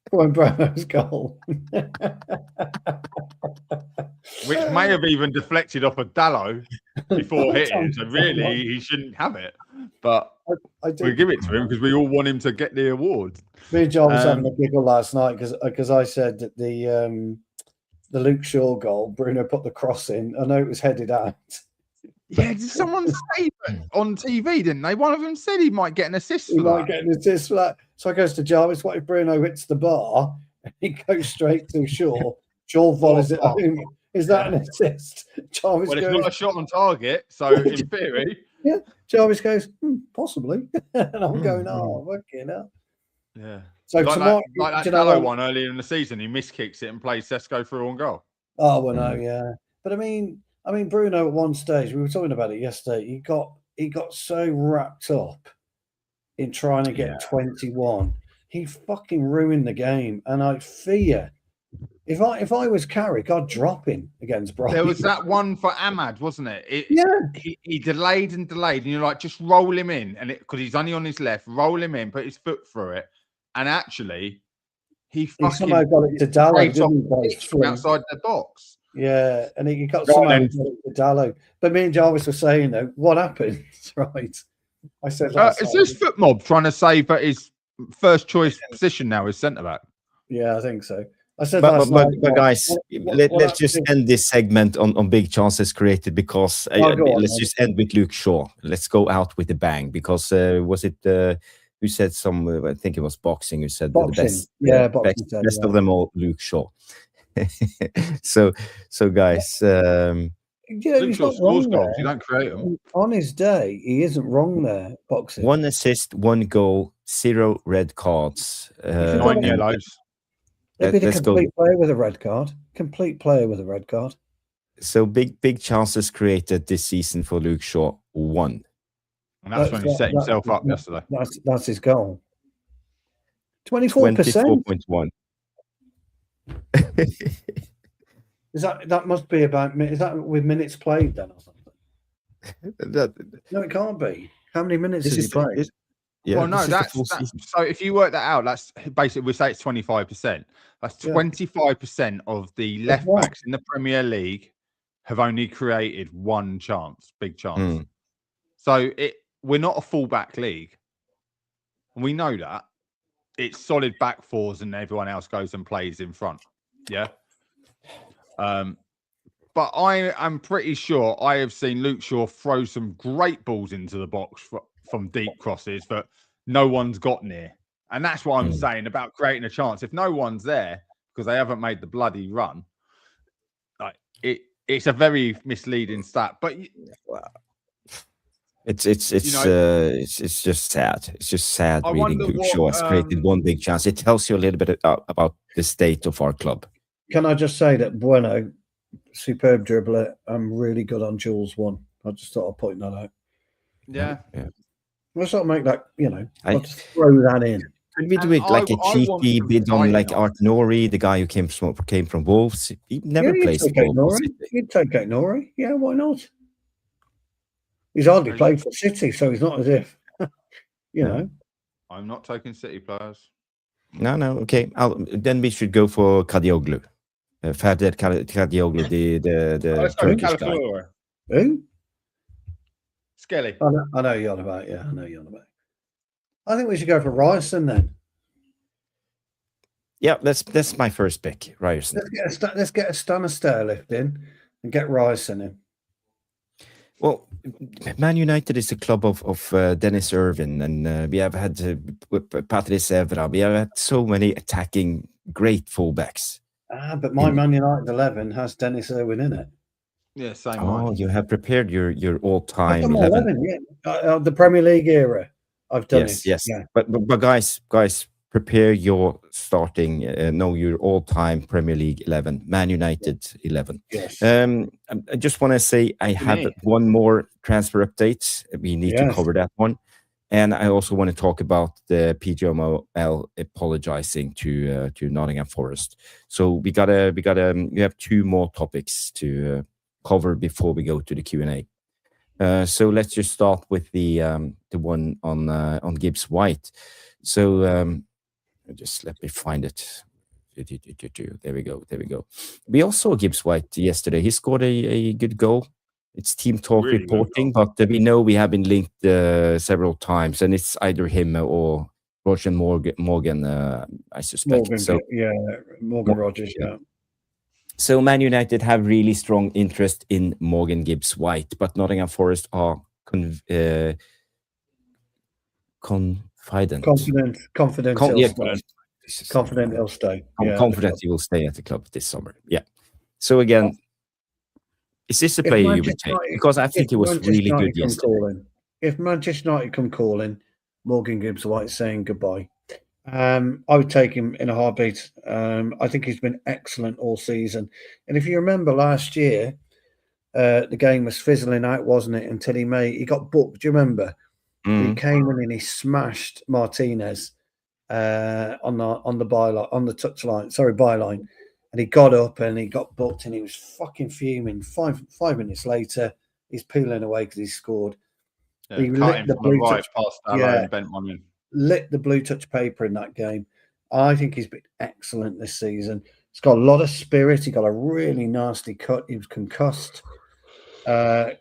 When Bruno's goal. Which may have even deflected off of Dallo before hitting. So really, he shouldn't have it. But we give it to him because we all want him to get the award. Me and John was having a giggle last night because I said that the Luke Shaw goal, Bruno put the cross in. I know it was headed out. Yeah, did someone say that on TV, didn't they? One of them said he might get an assist for He that. might get an assist for that. So I goes to Jarvis, what if Bruno hits the bar and he goes straight to Shaw? Shaw volleys it home. Is that an assist? Jarvis Well, it's goes, not a shot on target, so in theory. Yeah. Jarvis goes, possibly. And I'm going, fucking hell. Yeah. So like tomorrow, that you know, Dallo one earlier in the season, he miskicks it and plays Sesko through on goal. Oh, well, no, yeah. But I mean, Bruno at one stage, we were talking about it yesterday. He got so wrapped up in trying to get 21. He fucking ruined the game, and I fear if I was Carrick, I'd drop him against Brighton. There was that one for Ahmad, wasn't it? He delayed, and you're like, just roll him in, and because he's only on his left, roll him in, put his foot through it, and actually, he somehow got it to Dallo, didn't he? From outside the box. Yeah, and he got somehow got it to Dallo. But me and Jarvis were saying, though, what happened? Right. I said, is this foot mob trying to say that his first choice position now is centre back? Yeah, I think so. I said, but guys, let's just end this segment on big chances created because let's just end with Luke Shaw. Let's go out with a bang because was it who said some? I think it was boxing who said the best. Yeah, best of them all, Luke Shaw. so guys. Luke Shaw scores goals. You don't create them. On his day, he isn't wrong there. Boxing. 1 assist, 1 goal, 0 red cards. 9 yellows. He'd be the complete player with a red card. Complete player with a red card. So big chances created this season for Luke Shaw. 1. And that's when he set himself up yesterday. That's his goal. 24%. 24.1. Is that must be about? Is that with minutes played then or something? No, it can't be. How many minutes has he played? Yeah, well, no, that's so. If you work that out, that's basically we say it's 25%. That's 25% of the left backs in the Premier League have only created 1 chance, big chance. So we're not a full-back league, and we know that. It's solid back fours, and everyone else goes and plays in front. Yeah. But I am pretty sure I have seen Luke Shaw throw some great balls into the box from deep crosses that no one's got near. And that's what I'm saying about creating a chance. If no one's there because they haven't made the bloody run, like it's a very misleading stat. But it's just sad. It's just sad reading Luke Shaw has created 1 big chance. It tells you a little bit about the state of our club. Can I just say that Bueno, superb dribbler, I'm really good on Jules 1. I just thought I'd point that out. Yeah. Let's not make that, I- let's throw that in. Could we do And it like a I want cheeky some bid on fighting like on. Art Nori, the guy who came from Wolves? He never You'd plays take for Nori. City. You'd take Nori. Yeah, why not? He's hardly Are you- played for City, so he's not as if, Yeah. I'm not taking City players. No, okay. Then we should go for Kadioglu. Ferdet Kadioglu, the Turkish guy. Who? Skelly. I know you're on about. Yeah, I know you're on about. I think we should go for Ryerson then. Yeah, that's my first pick, Ryerson. Let's get a Stunner Stairlift in and get Ryerson in. Well, Man United is a club of Dennis Irvin, and we have had Patrice Evra. We have had so many attacking great fullbacks. But my Man United 11 has Dennis Irwin in it. Yeah, same. Oh, you have prepared your all-time I've done my 11. yeah. The Premier League era. I've done it. Yes. Yeah. But guys, prepare your starting. Your all-time Premier League 11, Man United 11. Yes. I just want to say I have one more transfer update. We need to cover that one, and I also want to talk about the PGMOL apologizing to Nottingham Forest. So we have two more topics to cover before we go to the Q&A. So let's just start with the one on Gibbs White. So just let me find it. There we go. We all saw Gibbs White yesterday. He scored a good goal. It's Team Talk Really reporting, but we know we have been linked several times, and it's either him or Roger Morgan, I suspect. Morgan Rogers. Yeah. So Man United have really strong interest in Morgan Gibbs White, but Nottingham Forest are confident. Confident he'll stay. I'm confident he will stay at the club this summer. Yeah. So again, is this a player you would take? Because I think he was really good yesterday. If Manchester United come calling, Morgan Gibbs White saying goodbye. I would take him in a heartbeat. I think he's been excellent all season. And if you remember last year, the game was fizzling out, wasn't it? Until he got booked. Do you remember? He came in and he smashed Martinez on the byline, and he got up and he got booked and he was fucking fuming. Five minutes later, he's peeling away because he scored. Yeah, he lit the blue touch and bent one in. Lit the blue touch paper in that game. I think he's been excellent this season. He's got a lot of spirit. He got a really nasty cut. He was concussed, I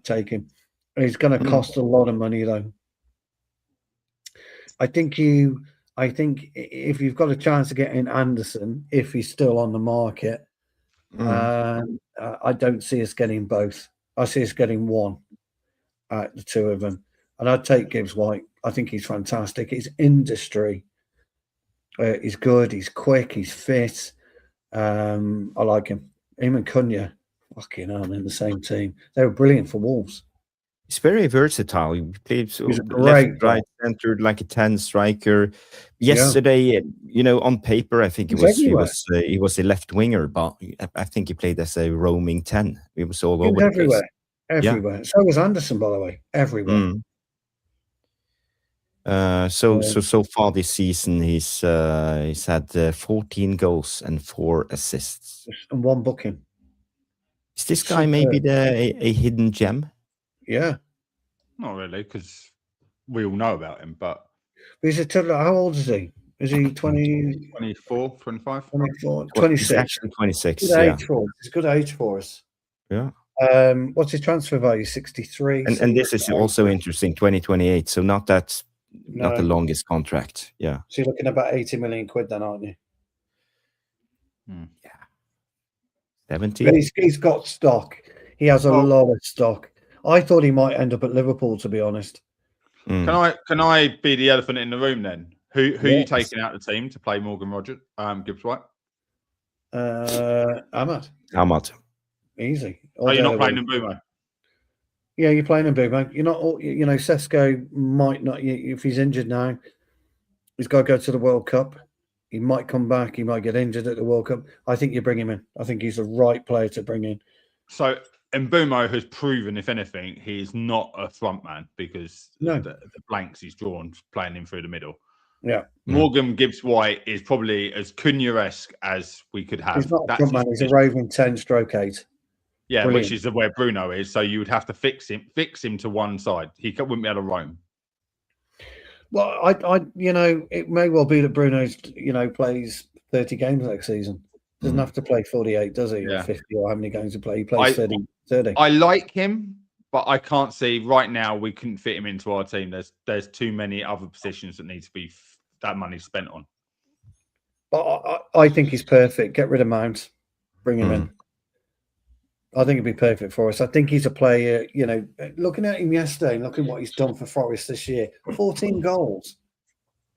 take him. He's going to cost a lot of money though. I think if you've got a chance to get in Anderson, if he's still on the market, I don't see us getting both. I see us getting one out the two of them. And I'd take Gibbs White. I think he's fantastic. He's industry. He's good. He's quick. He's fit. I like him. Him and Cunha, fucking hell, in the same team. They were brilliant for Wolves. He's very versatile. He plays left, right, centered like a 10 striker. Yesterday, on paper, I think he was a left winger, but I think he played as a roaming 10. He was all over the place. Everywhere. So was Anderson, by the way. Everywhere. So far this season, he's had 14 goals and 4 assists. And 1 booking. Is this guy maybe a hidden gem? Yeah. Not really, because we all know about him, but... How old is he? Is he 20... 24, 25? 24, 26. He's actually 26, good age for us. It's a good age for us. Yeah. What's his transfer value? 63. And this is also interesting, 2028, so not the longest contract. Yeah. So you're looking at about 80 million quid then, aren't you? Yeah. 70. But he's got stock. He has a lot of stock. I thought he might end up at Liverpool, to be honest. Can I be the elephant in the room then? Who are you taking out of the team to play Morgan Gibbs White? Ahmad. Easy. You're not playing Mbeumo? Yeah, you're playing Mbeumo. You're not. Sesko might not. If he's injured now, he's got to go to the World Cup. He might come back. He might get injured at the World Cup. I think you bring him in. I think he's the right player to bring in. So Mbumo has proven, if anything, he's not a front man because the blanks he's drawn playing him through the middle. Yeah. Morgan Gibbs-White is probably as Cunha-esque as we could have. He's not a front man. He's a roving 10/8. Yeah, Brilliant. which is where Bruno is. So you would have to fix him to one side. He wouldn't be able to roam. Well, I it may well be that Bruno's, plays 30 games next season. Doesn't have to play 48, does he? Yeah. Or 50, or how many games he plays? He plays 30. I like him, but I can't see right now we couldn't fit him into our team. There's too many other positions that need to be that money spent on. But I think he's perfect. Get rid of Mount. Bring him in. I think it'd be perfect for us. I think he's a player, looking at him yesterday and looking what he's done for Forest this year. 14 goals.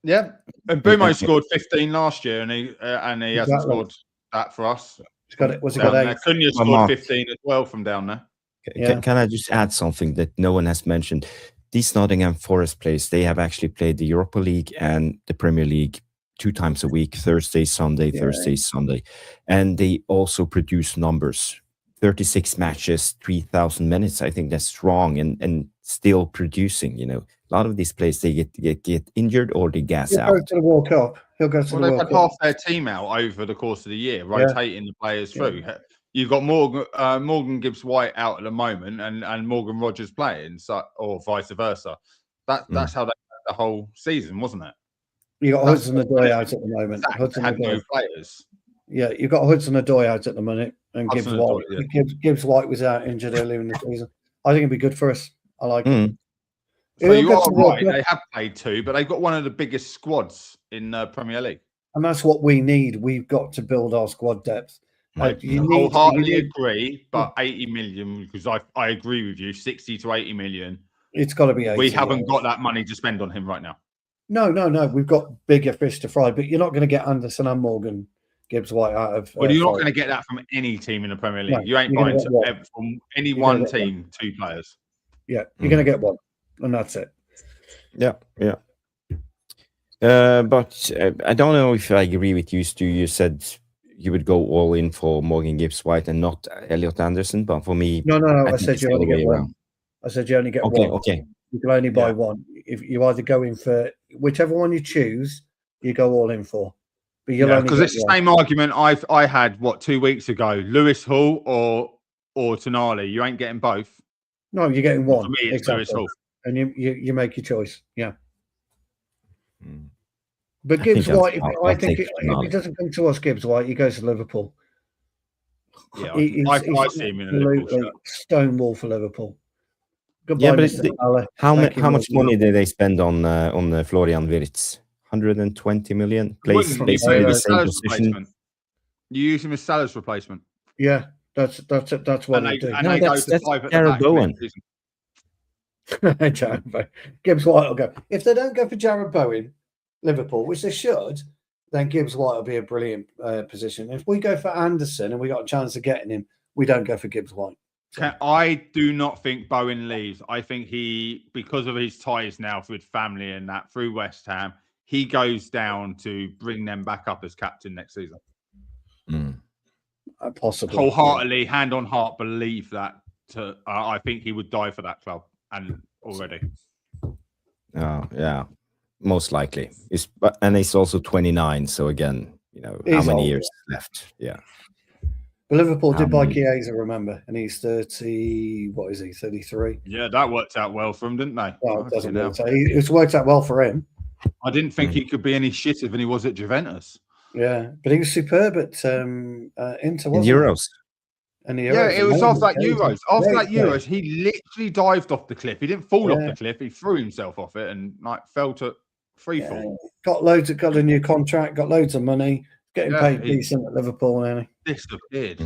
Yeah. And Bumo scored 15 last year and he hasn't scored that for us. He's got it. Got 8? Cunha scored 15 as well from down there. Can I just add something that no one has mentioned? These Nottingham Forest players, they have actually played the Europa League and the Premier League 2 times a week, Thursday, Sunday, Thursday, Sunday. And they also produce numbers. 36 matches, 3,000 minutes. I think that's strong and still producing. A lot of these players, they get injured or they gas out. He'll go to the World Cup. They've had half their team out over the course of the year, rotating the players through. You've got Morgan Gibbs-White out at the moment, and Morgan Rogers playing, or vice versa. That's how they had the whole season, wasn't it? You got Hudson-Odoi out at the moment. Had no players. Yeah, you've got Hudson-Odoi out at the minute, and Gibbs-White. Gibbs-White was out injured earlier in the season. I think it'd be good for us. I like it. So you are right. They have played 2, but they've got one of the biggest squads in Premier League. And that's what we need. We've got to build our squad depth. I wholeheartedly agree, but 80 million, because I agree with you, 60 to 80 million. It's got to be 80. We haven't got that money to spend on him right now. No. We've got bigger fish to fry, but you're not going to get Anderson and Morgan Gibbs-White out of. Well, you're not going to get that from any team in the Premier League. No, you ain't buying from any one team 2 players. Yeah, you're going to get one, and that's it. Yeah. But I don't know if I agree with you, Stu. You said you would go all in for Morgan Gibbs-White and not Elliot Anderson, but for me, no. I said you only get one. I said you only get one. Okay. You can only buy one. If you either go in for whichever one you choose, you go all in for. But you'll only because it's the same argument I had 2 weeks ago. Lewis Hall or Tonali. You ain't getting both. No, you're getting one. For me, it's Lewis Hall. And you make your choice. Yeah. But Gibbs-White, I think if he doesn't come to us, Gibbs-White, he goes to Liverpool. Yeah, I see him in a Liverpool shirt. Stonewall for Liverpool. Goodbye, but how much money did they spend on Florian Wirtz? 120 million. Plays basically the same position. You use him as Salah's replacement. Yeah, that's what they do. No, that's Jared Bowen. Gibbs-White will go. If they don't go for Jared Bowen, Liverpool, which they should, then Gibbs-White will be a brilliant position. If we go for Anderson and we got a chance of getting him, we don't go for Gibbs-White. So. I do not think Bowen leaves. I think because of his ties now with family and that through West Ham, he goes down to bring them back up as captain next season. Possibly. Wholeheartedly, hand on heart, believe that. I think he would die for that club, and already. Oh, yeah. Most likely. And he's also 29, so again, how many years left? Yeah. But Liverpool did buy Chiesa, remember, and he's 30. What is he? 33. Yeah, that worked out well for him, didn't they? Well, it doesn't work. It's worked out well for him. I didn't think he could be any shitter than he was at Juventus. Yeah, but he was superb at Inter. In Euros. Yeah, it was off that Euros. After that Euros, he literally dived off the cliff. He didn't fall off the cliff. He threw himself off it and fell to free fall. Got a new contract, got loads of money, getting paid decent at Liverpool now. Disappeared.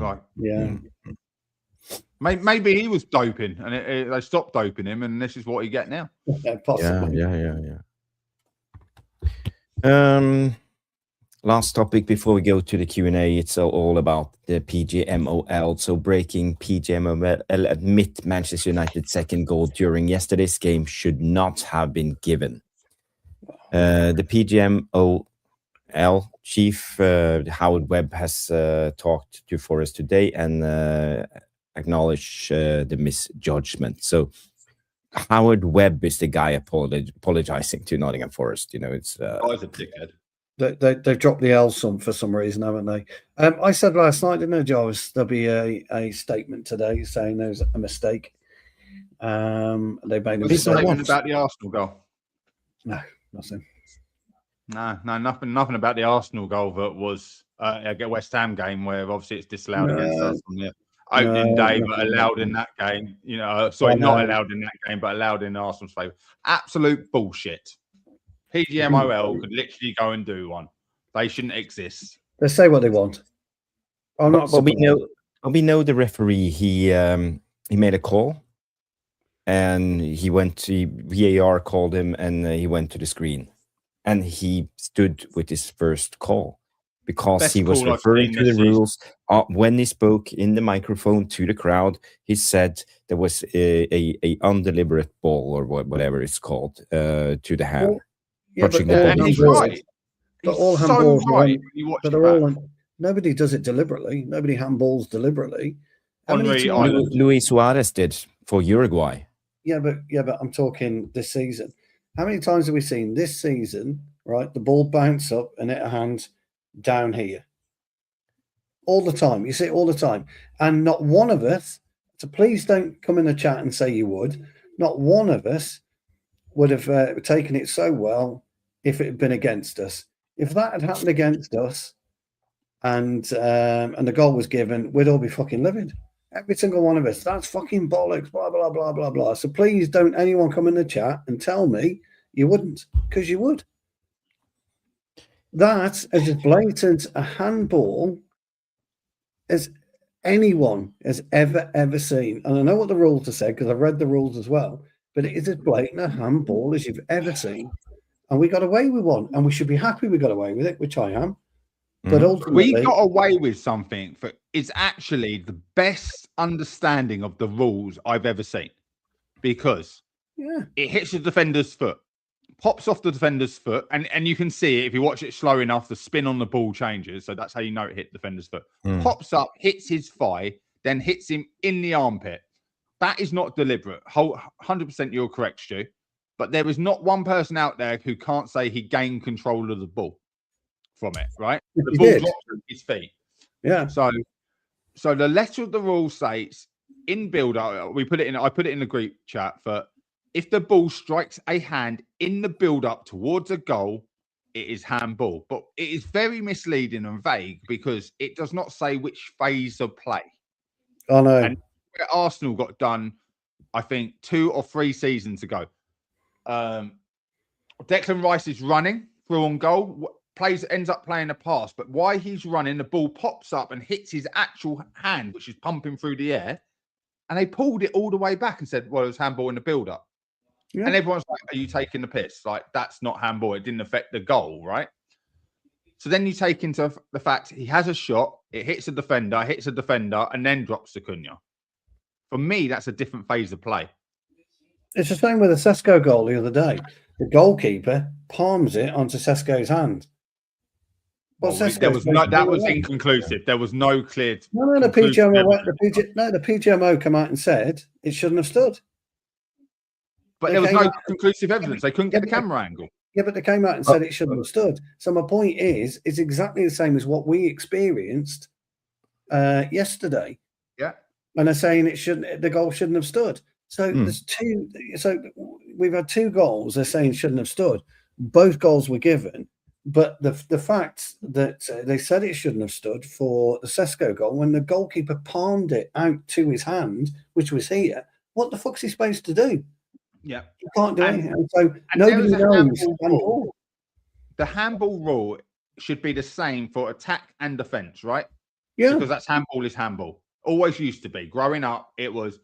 Maybe he was doping and they stopped doping him, and this is what he get now. Yeah, possibly. Yeah. Last topic before we go to the Q&A, it's all about the PGMOL. So breaking PGMOL admit Manchester United's second goal during yesterday's game should not have been given. The PGMOL L chief Howard Webb has talked to Forest today and acknowledged the misjudgment. So Howard Webb is the guy apologizing to Nottingham Forest. You know, it's Guy's a dickhead. They've dropped the L for some reason, haven't they? I said last night, didn't I, Jarvis? There'll be a statement today saying there's a mistake. They made a What's the mistake. statement about the Arsenal goal? No, nothing. No, nothing about the Arsenal goal that was a West Ham game where obviously it's disallowed against us on the opening day, but allowed in that game. You know, sorry, not allowed in that game, but allowed in Arsenal's favour. Absolute bullshit. PGMOL could literally go and do one. They shouldn't exist. They say what they want. But we know the referee. He made a call, and he went to VAR, called him, and he went to the screen, and he stood with his first call because Best he was call I've referring seen to the this season. rules. When he spoke in the microphone to the crowd, he said there was a undeliberate ball or whatever it's called to the hand. Yeah, but And he's right. But He's all so handballs right when you watch but it they're back. all. Nobody does it deliberately. Nobody handballs deliberately. Henry Island. Luis Suarez did for Uruguay. Yeah, but I'm talking this season. How many times have we seen this season, right, the ball bounce up and hit a hand down here? All the time. You see it all the time. And not one of us, so please don't come in the chat and say you would, not one of us would have taken it so well if it had been against us. If that had happened against us and the goal was given, we'd all be fucking livid. Every single one of us. That's fucking bollocks, blah, blah, blah, blah, blah. So please don't anyone come in the chat and tell me you wouldn't, because you would. That is as blatant a handball as anyone has ever seen. And I know what the rules have said because I've read the rules as well, but it is as blatant a handball as you've ever seen. And we got away with one, and we should be happy we got away with it, which I am. But ultimately, we got away with something that is actually the best understanding of the rules I've ever seen, because it hits the defender's foot, pops off the defender's foot, and you can see it if you watch it slow enough. The spin on the ball changes, so that's how you know it hit the defender's foot. Pops up, hits his thigh, then hits him in the armpit. That is not deliberate. 100% you're correct, Stu. But there is not one person out there who can't say he gained control of the ball from it, right? The ball dropped at his feet. Yeah. So the letter of the rule states in build up, I put it in the group chat for if the ball strikes a hand in the build up towards a goal, it is handball. But it is very misleading and vague because it does not say which phase of play. Oh no. And where Arsenal got done, I think 2 or 3 seasons ago. Declan Rice is running through on goal, ends up playing a pass, but while he's running, the ball pops up and hits his actual hand, which is pumping through the air, and they pulled it all the way back and said, well, it was handball in the build-up. Yeah. And everyone's like, are you taking the piss? Like, that's not handball. It didn't affect the goal, right? So then you take into the fact he has a shot, it hits a defender, and then drops to Cunha. For me, that's a different phase of play. It's the same with the Sesko goal the other day. The goalkeeper palms it onto Sesko's hand. Well, that was inconclusive. There was no clear. No, the PGMO come out and said it shouldn't have stood. But there was no conclusive evidence. They couldn't get the camera angle. Yeah, but they came out and said it shouldn't have stood. So my point is, it's exactly the same as what we experienced yesterday. Yeah, and they're saying the goal shouldn't have stood. So there's 2. So we've had 2 goals. They're saying shouldn't have stood. Both goals were given, but the fact that they said it shouldn't have stood for the Sesko goal when the goalkeeper palmed it out to his hand, which was here. What the fuck's he supposed to do? Yeah, you can't do anything. So nobody knows. The handball rule should be the same for attack and defense, right? Yeah, because that's handball is handball. Always used to be. Growing up, it was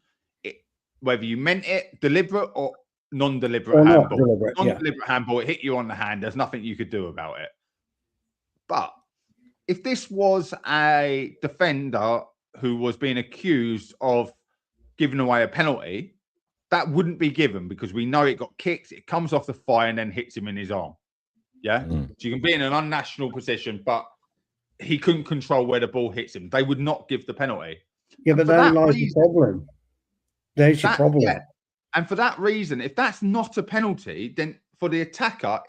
whether you meant it deliberate or non-deliberate handball. Non-deliberate handball, it hit you on the hand. There's nothing you could do about it. But if this was a defender who was being accused of giving away a penalty, that wouldn't be given because we know it got kicked, it comes off the thigh and then hits him in his arm. Yeah, so you can be in an unnatural position, but he couldn't control where the ball hits him. They would not give the penalty. Yeah, but that lies the problem. There's your problem. Yeah. And for that reason, if that's not a penalty, then for the attacker,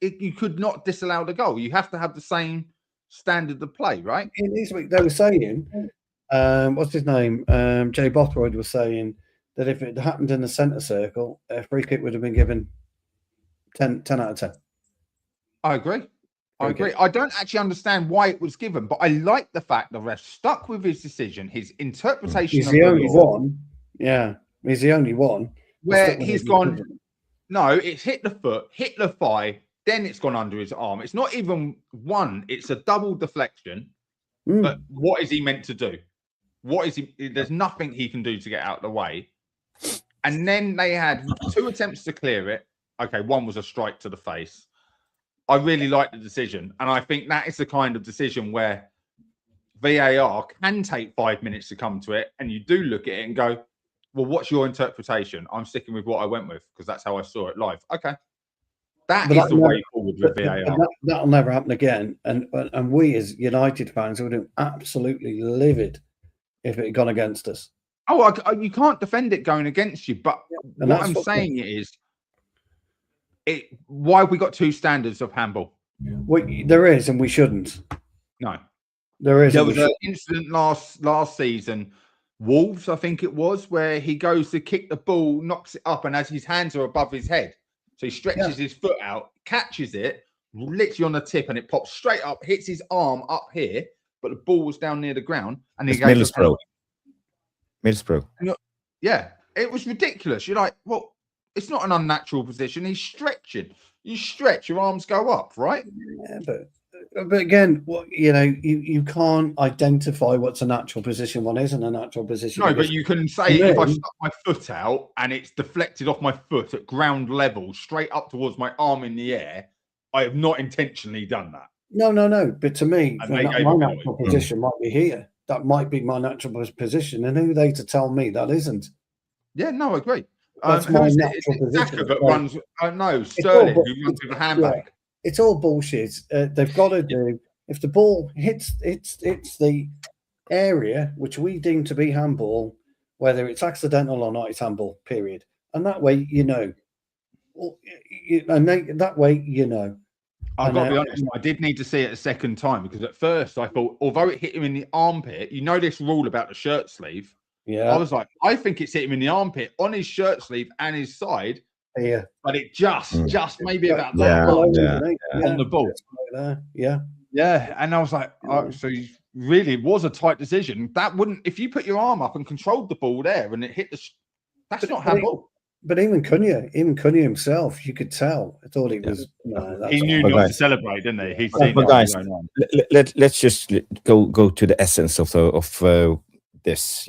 you could not disallow the goal. You have to have the same standard of play, right? They were saying, what's his name? Jay Bothroyd was saying that if it happened in the centre circle, a free kick would have been given 10 out of 10. I agree. I don't actually understand why it was given, but I like the fact the ref stuck with his decision, his interpretation. He's the only one. Yeah, he's the only one. Where he's gone, no, it's hit the foot, hit the thigh, then it's gone under his arm. It's not even one, it's a double deflection. But what is he meant to do? There's nothing he can do to get out of the way. And then they had 2 attempts to clear it. Okay, one was a strike to the face. I really like the decision. And I think that is the kind of decision where VAR can take 5 minutes to come to it. And you do look at it and go, well, what's your interpretation? I'm sticking with what I went with because that's how I saw it live. Okay. That is the way forward with VAR. That'll never happen again. And we as United fans would have absolutely livid if it had gone against us. Oh, you can't defend it going against you. But what I'm saying is, why have we got 2 standards of handball? There is, and we shouldn't. No. There is. There was an incident last season, Wolves, I think it was, where he goes to kick the ball, knocks it up, and as his hands are above his head, so he stretches his foot out, catches it, literally on the tip, and it pops straight up, hits his arm up here, but the ball was down near the ground, and he goes Middlesbrough. Yeah, it was ridiculous. You're like, well, it's not an unnatural position. He's stretching. You stretch, your arms go up, right? Yeah, but again, you can't identify what's a natural position, what isn't a natural position. No, but you can say if I stuck my foot out and it's deflected off my foot at ground level, straight up towards my arm in the air, I have not intentionally done that. No. But to me, my natural position might be here. That might be my natural position. And who are they to tell me that isn't? Yeah, no, I agree. That's my natural position. That runs, Sterling, who runs with a handbag. Yeah. It's all bullshit. They've got to do, if the ball hits the area which we deem to be handball, whether it's accidental or not, it's handball, period. And that way, I've got to be honest, I did need to see it a second time because at first I thought, although it hit him in the armpit, this rule about the shirt sleeve. Yeah. I was like, I think it's hit him in the armpit, on his shirt sleeve and his side. Yeah. But it just maybe about that on the ball. Yeah. Yeah. And I was like, so really was a tight decision. That wouldn't, if you put your arm up and controlled the ball there and it hit that's not handball. But even Cunha himself, you could tell. I thought he was. He knew not to celebrate, didn't he? He'd seen guys, let's just go to the essence of this.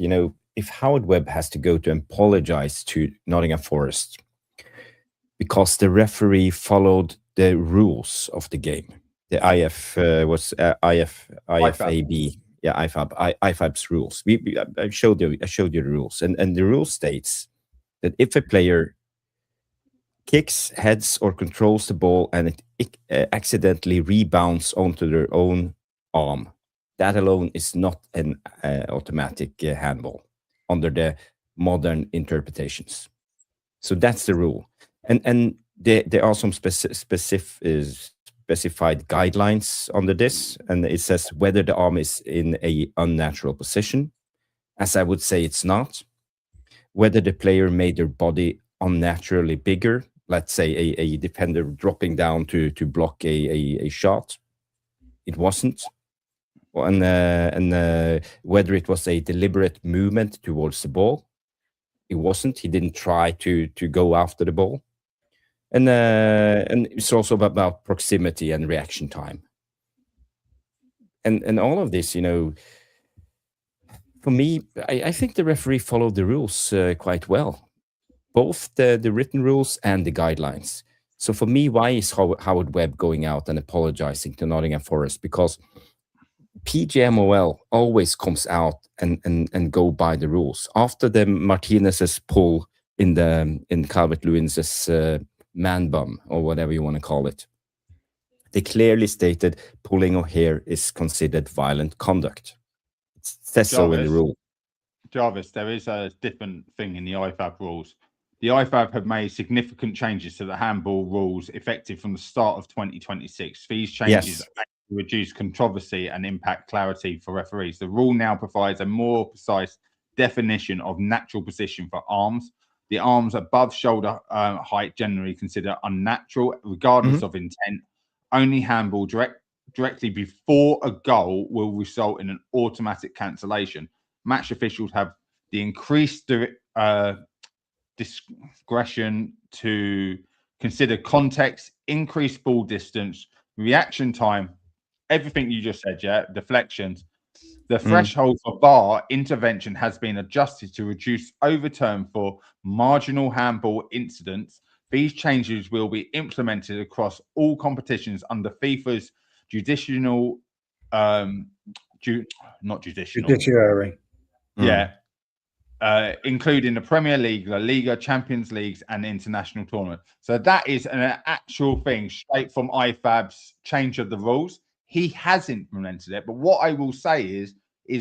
If Howard Webb has to go to apologize to Nottingham Forest because the referee followed the rules of the game, the IFAB, IFAB's rules. I showed you the rules, and the rule states that if a player kicks, heads, or controls the ball and it accidentally rebounds onto their own arm, that alone is not an automatic handball under the modern interpretations. So that's the rule. And there are some specified guidelines under this, and it says whether the arm is in a unnatural position, as I would say it's not, whether the player made their body unnaturally bigger, let's say a defender dropping down to block a shot, it wasn't, and whether it was a deliberate movement towards the ball, it wasn't. He didn't try to go after the ball. And it's also about proximity and reaction time. And all of this, for me, I think the referee followed the rules quite well, both the written rules and the guidelines. So for me, why is Howard Webb going out and apologizing to Nottingham Forest? Because PGMOL always comes out and go by the rules. After the Martinez's pull in Calvert-Lewin's man bum, or whatever you want to call it, They clearly stated pulling of hair is considered violent conduct. It says so in the rule. Jarvis, there is a different thing in the IFAB rules. The IFAB have made significant changes to the handball rules effective from the start of 2026. These changes reduce controversy and impact clarity for referees. The rule now provides a more precise definition of natural position for arms. The arms above shoulder height generally considered unnatural, regardless of intent. Only handball directly before a goal will result in an automatic cancellation. Match officials have the increased discretion to consider context, increased ball distance, reaction time, everything you just said, deflections. The threshold for VAR intervention has been adjusted to reduce overturn for marginal handball incidents. These changes will be implemented across all competitions under FIFA's judiciary. Including the Premier League, La Liga, Champions Leagues, and international tournament. So that is an actual thing straight from IFAB's change of the rules. He has implemented it, but what I will say is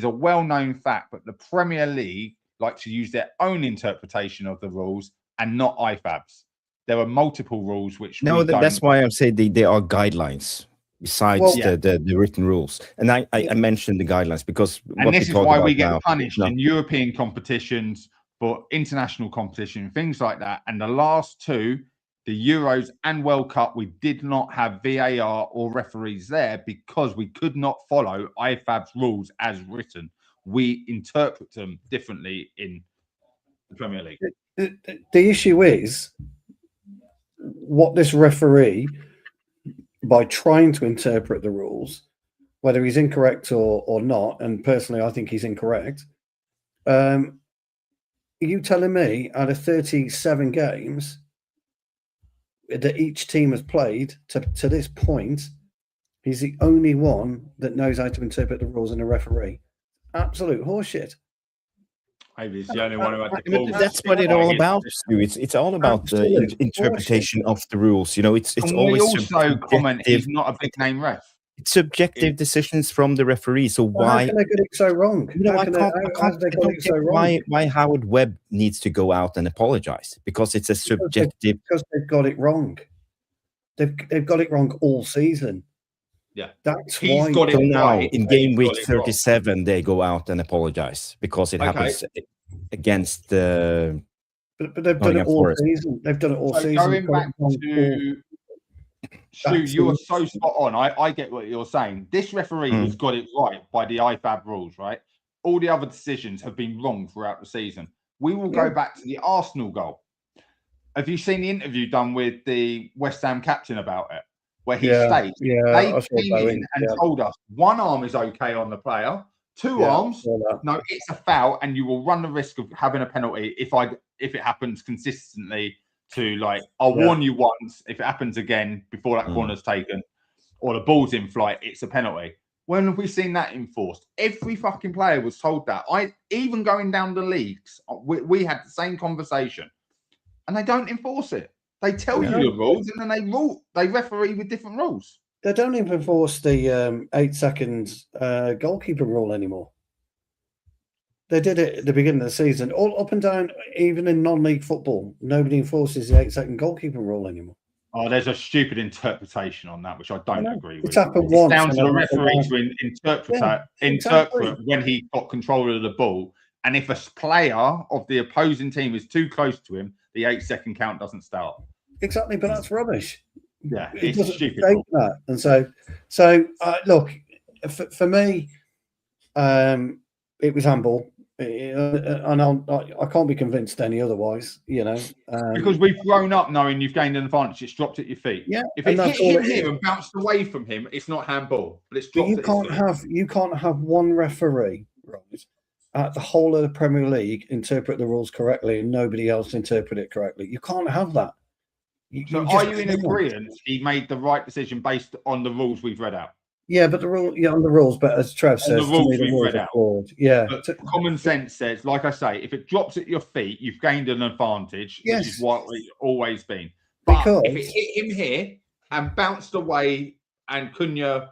a well-known fact, but the Premier League like to use their own interpretation of the rules and not IFAB's. There are multiple rules which that's why I'm saying they are guidelines besides the written rules. And I mentioned the guidelines because this is why we get punished in European competitions, for international competition, things like that. And the last two, the Euros and World Cup, we did not have VAR or referees there because we could not follow IFAB's rules as written. We interpret them differently in the Premier League. The issue is what this referee, by trying to interpret the rules, whether he's incorrect or not, and personally I think he's incorrect, are you telling me out of 37 games that each team has played to this point, he's the only one that knows how to interpret the rules in a referee? Absolute horseshit. Maybe it's the only one who had the balls. That's what it's all about. It's all about the interpretation of the rules. You know, it's always. We also comment he's not a big name ref. It's subjective decisions from the referee. So why? How can they get it so wrong? You know, I can't get why Howard Webb needs to go out and apologize, because it's a subjective. Because they've got it wrong. They've got it wrong all season. Yeah, that's He's why. got it now right. In game week 37, they go out and apologize because it happens against the. But they've done it all season. They've done it all season. Going back to Stu, you are so spot on. I get what you're saying. This referee has got it right by the IFAB rules, right? All the other decisions have been wrong throughout the season. We will go back to the Arsenal goal. Have you seen the interview done with the West Ham captain about it? Where he states they came in and told us one arm is okay on the player, two arms, no, it's a foul, and you will run the risk of having a penalty if it happens consistently. I'll warn you once, if it happens again before that corner's taken or the ball's in flight, it's a penalty. When have we seen that enforced? Every fucking player was told that. Even going down the leagues, we had the same conversation, and they don't enforce it. They tell you the rules, and then they referee with different rules. They don't even enforce the 8 seconds goalkeeper rule anymore. They did it at the beginning of the season, all up and down, even in non-league football. Nobody enforces the 8-second goalkeeper rule anymore. Oh, there's a stupid interpretation on that, which I don't agree with. It's happened once. It's down to the referee to interpret when he got control of the ball. And if a player of the opposing team is too close to him, the 8-second count doesn't start. Exactly, but that's rubbish. Yeah, it's stupid. That. And so look, for me, it was handball. And I can't be convinced any otherwise, you know. Because we've grown up knowing you've gained an advantage. It's dropped at your feet. Yeah, if it hit him here and bounced away from him, it's not handball. But it's dropped. You can't have one referee, right, at the whole of the Premier League interpret the rules correctly and nobody else interpret it correctly. You can't have that. Are you in agreement? He made the right decision based on the rules we've read out. Yeah, but on the rules. But as Trev says, the rules we've read out. Yeah, but common sense says, like I say, if it drops at your feet, you've gained an advantage, which is what it's always been. But if it hit him here and bounced away and Cunha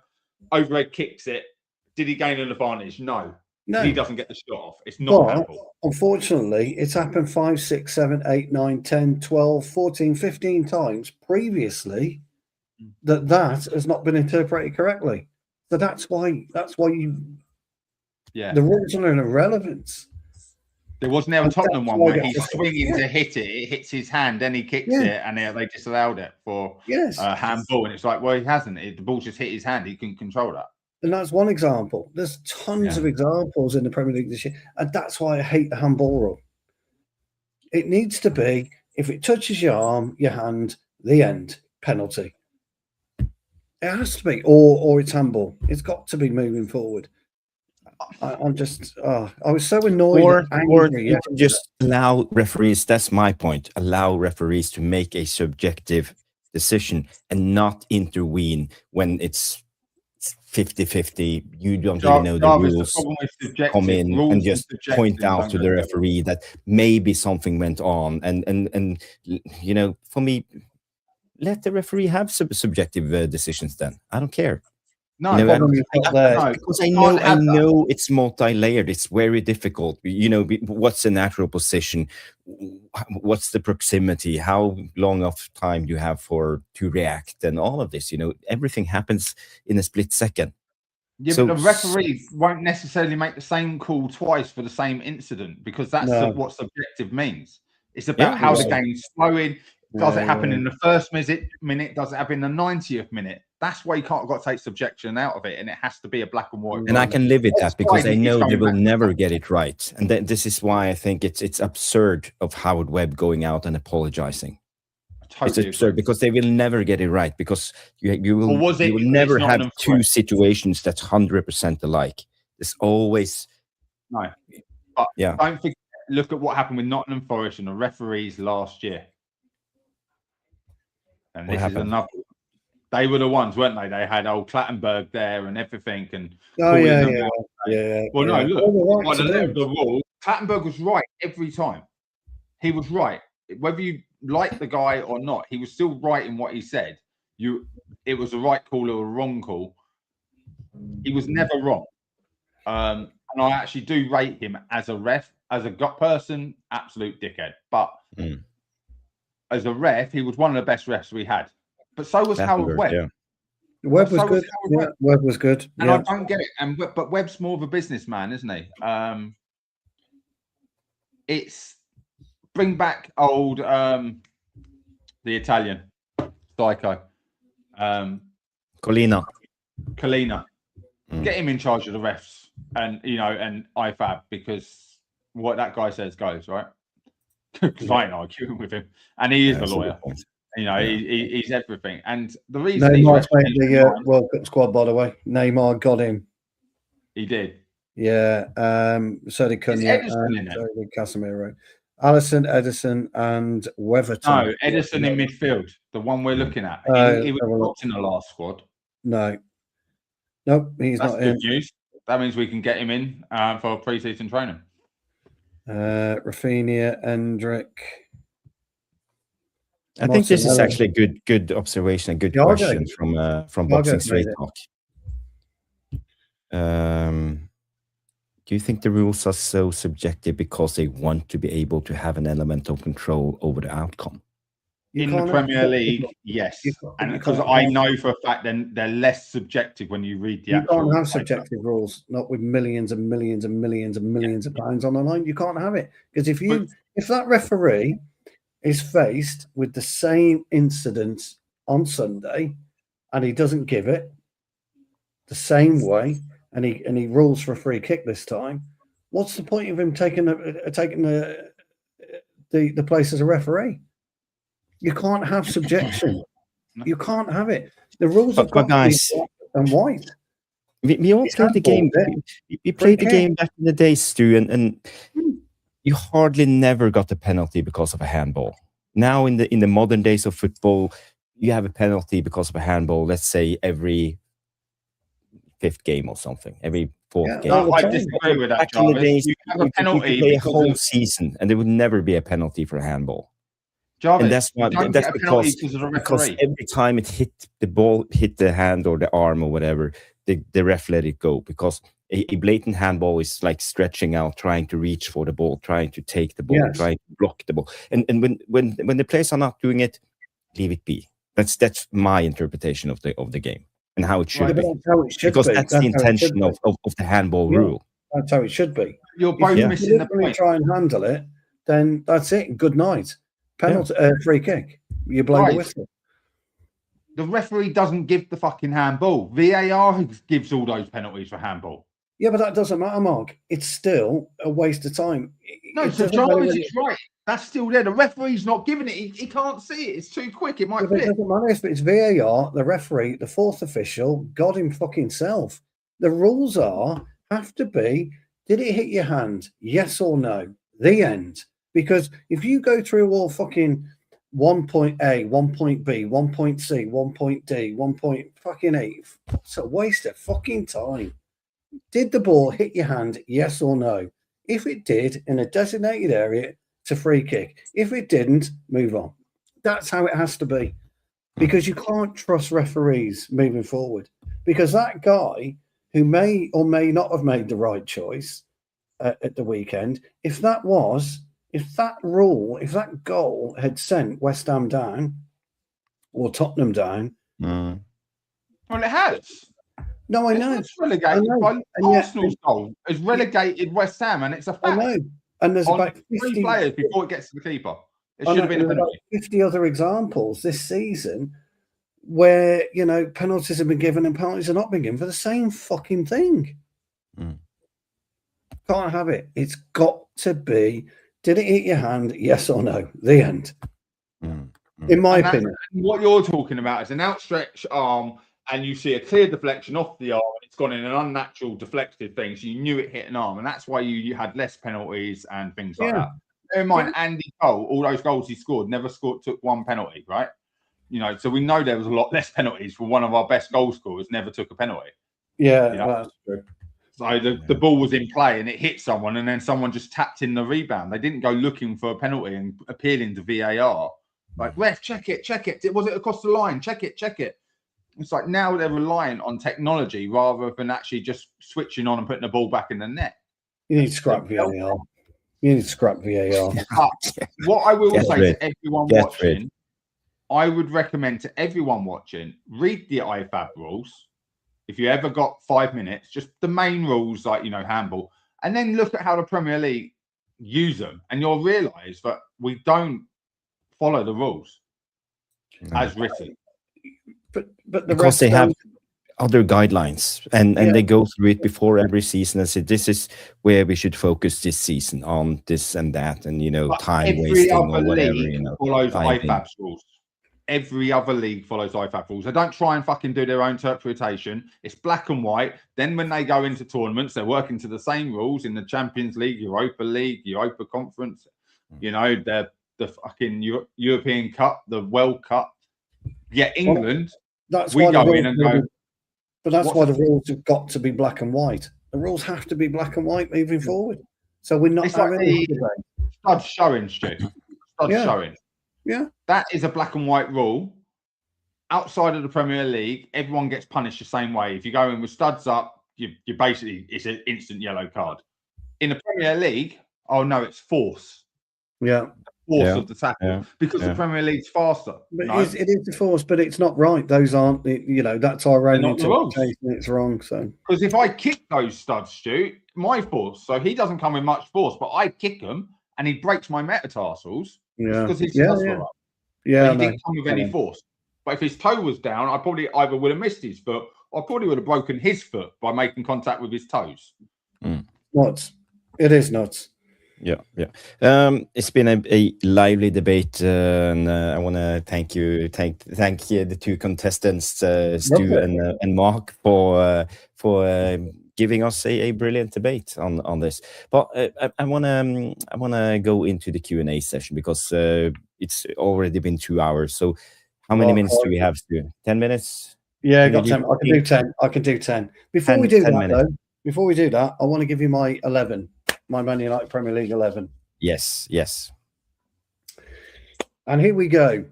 overhead kicks it, did he gain an advantage? No. No. He doesn't get the shot off. It's not handball. Unfortunately, it's happened 5, 6, 7, 8, 9, 10, 12, 14, 15 times previously that has not been interpreted correctly. So that's why the rules are an irrelevance. There was never a Tottenham one where he's swinging to hit it. It hits his hand, then he kicks it, and they disallowed it for handball. And it's like, well, he hasn't. The ball's just hit his hand. He can control that. And that's one example. There's tons of examples in the Premier League this year. And that's why I hate the handball rule. It needs to be, if it touches your arm, your hand, the end, penalty. It has to be. Or it's handball. It's got to be moving forward. I'm just, I was so annoyed. Or you can just allow referees, that's my point, allow referees to make a subjective decision and not intervene when it's 50-50. You don't really know the rules. Come in and just point out to the referee that maybe something went on. And you know, for me, let the referee have subjective decisions then. I don't care. No, you know, because I know it's multi-layered. It's very difficult. You know, what's the natural position? What's the proximity? How long of time do you have to react? And all of this, you know, everything happens in a split second. Yeah, but the referee won't necessarily make the same call twice for the same incident, because that's what subjective means. It's about how the game's flowing. Does it happen in the first minute? Does it happen in the 90th minute? That's why you can't got to take subjection out of it, and it has to be a black and white. And I can live with that because I know they will never get it right. And this is why I think it's absurd of Howard Webb going out and apologizing. It's absurd because they will never get it right, because you will never have two situations that's 100% alike. There's always but don't forget, look at what happened with Nottingham Forest and the referees last year. And this is another. They were the ones, weren't they? They had old Clattenburg there and everything, and Well, no, look, the rule. Clattenburg was right every time. He was right, whether you like the guy or not. He was still right in what he said. It was a right call or a wrong call. He was never wrong. And I actually do rate him as a ref, as a person, absolute dickhead. But as a ref, he was one of the best refs we had. But so was Howard Webb. Yeah. Webb was good. Yeah, Webb was good. And I don't get it. But Webb's more of a businessman, isn't he? It's bring back old the Italian psycho. Collina. Get him in charge of the refs and and IFAB, because what that guy says goes, right? Because I ain't arguing with him, and he is the lawyer. You know, he's everything. And the reason Neymar's made the World Cup squad, by the way. Neymar got him. He did. Yeah. So did Cunha. So did Casemiro. Alisson, Edison, and Weatherton. No, Edison in midfield. The one we're looking at. He was not in the last squad. No. Nope, he's not in. That's good news. That means we can get him in for pre-season training. Rafinha, Endrick. I think this is actually a good observation, a good question from Boxing Straight Talk. Do you think the rules are so subjective because they want to be able to have an element of control over the outcome? In the Premier League, yes. And because I know for a fact then they're less subjective when you read the actual. You can't have subjective rules, not with millions and millions and millions and millions of pounds on the line. You can't have it. Because if that referee is faced with the same incident on Sunday and he doesn't give it the same way, and he rules for a free kick this time, what's the point of him taking the place as a referee? You can't have subjection. You can't have it. The rules have got to be black and white. We all played the game. We played the game back in the days, Stu, and you hardly never got a penalty because of a handball. Now in the modern days of football, you have a penalty because of a handball, let's say every 5th game or something, every 4th game. No, I disagree with that. Back in the days, you have a penalty, you could play a whole season and there would never be a penalty for a handball. Jarvis, And that's why. you don't That's get a penalty because of the because referee. every time the ball hit the hand or the arm or whatever, the ref let it go, because a blatant handball is like stretching out, trying to reach for the ball, trying to take the ball, Yes. trying to block the ball. And when the players are not doing it, leave it be. That's my interpretation of the game and how it should Right. be. That's how it should Because be. that's That's the how it should intention be. of the handball Yeah. rule. That's how it should be. You're If both you missing the deliberately point. try and handle it, then that's it. Good night. Penalty, free kick. You blow the Right. whistle. The referee doesn't give the fucking handball. VAR gives all those penalties for handball. Yeah, but that doesn't matter, Mark. It's still a waste of time. No, so Jarvis is right. That's still there. The referee's not giving it. He can't see it. It's too quick. It might It flip. doesn't matter if it's VAR, the referee, the fourth official, God him fucking self. The rules have to be, did it hit your hand? Yes or no? The end. Because if you go through all fucking 1 point A, 1 point B, 1 point C, 1 point D, 1 point fucking 8, it's a waste of fucking time. Did the ball hit your hand? Yes or no? If it did, in a designated area, it's a free kick. If it didn't, move on. That's how it has to be. Because you can't trust referees moving forward. Because that guy who may or may not have made the right choice at the weekend, if that goal had sent West Ham down or Tottenham down. Mm. Well, it has. No, I know. It's relegated. I know. Arsenal's goal has relegated West Ham, and it's a fact. I know. And there's about 3 players before it gets to the keeper. It I should have been a know, there's penalty. about 50 other examples this season where, penalties have been given and penalties have not been given for the same fucking thing. Mm. Can't have it. It's got to be, did it hit your hand? Yes or no? The end. Mm. In my opinion. What you're talking about is an outstretched arm, and you see a clear deflection off the arm, and it's gone in an unnatural deflected thing, so you knew it hit an arm, and that's why you had less penalties and things like that. Bear in mind, Andy Cole, all those goals he scored, took 1 penalty, right? So we know there was a lot less penalties for one of our best goal scorers, never took a penalty. Yeah, that's true. So the ball was in play and it hit someone, and then someone just tapped in the rebound. They didn't go looking for a penalty and appealing to VAR. Like, ref, check it. Was it across the line? Check it. It's like now they're reliant on technology rather than actually just switching on and putting the ball back in the net. You need to scrap VAR. What I will say to everyone watching, I would recommend to everyone watching, read the IFAB rules. If you ever got 5 minutes, just the main rules like, handball, and then look at how the Premier League use them, and you'll realise that we don't follow the rules as written. But the because they have other guidelines and they go through it before every season and say, this is where we should focus this season on this and that, and time wasting or whatever. Follows IFAB's rules. Every other league follows IFAB rules. They don't try and fucking do their own interpretation. It's black and white. Then when they go into tournaments, they're working to the same rules in the Champions League, Europa Conference, the fucking European Cup, the World Cup. Yeah, England. That's we why go in and go. But that's why the rules have got to be black and white. The rules have to be black and white moving forward. So we're not having a debate. Stud showing, Stu. Showing. Yeah. That is a black and white rule. Outside of the Premier League, everyone gets punished the same way. If you go in with studs up, you basically, it's an instant yellow card. In the Premier League, it's force. Yeah. Force of the tackle because the Premier League's faster. But it is the force, but it's not right. Those aren't, that's our own interpretation. It's wrong. So because if I kick those studs, Stu, my force, so he doesn't come with much force, but I kick him and he breaks my metatarsals. Because his studs were up. He didn't come with any force. But if his toe was down, I probably either would have missed his foot or I probably would have broken his foot by making contact with his toes. Nuts. It is nuts. Yeah. It's been a lively debate, and I want to thank the two contestants, Stu and Mark, for giving us a brilliant debate on this. But I wanna go into the Q&A session because it's already been 2 hours. So how many minutes do we have, Stu? 10 minutes? Yeah, I got 10. I can do 10. Before we do that, I want to give you my 11. My Man United Premier League 11. Yes. And here we go.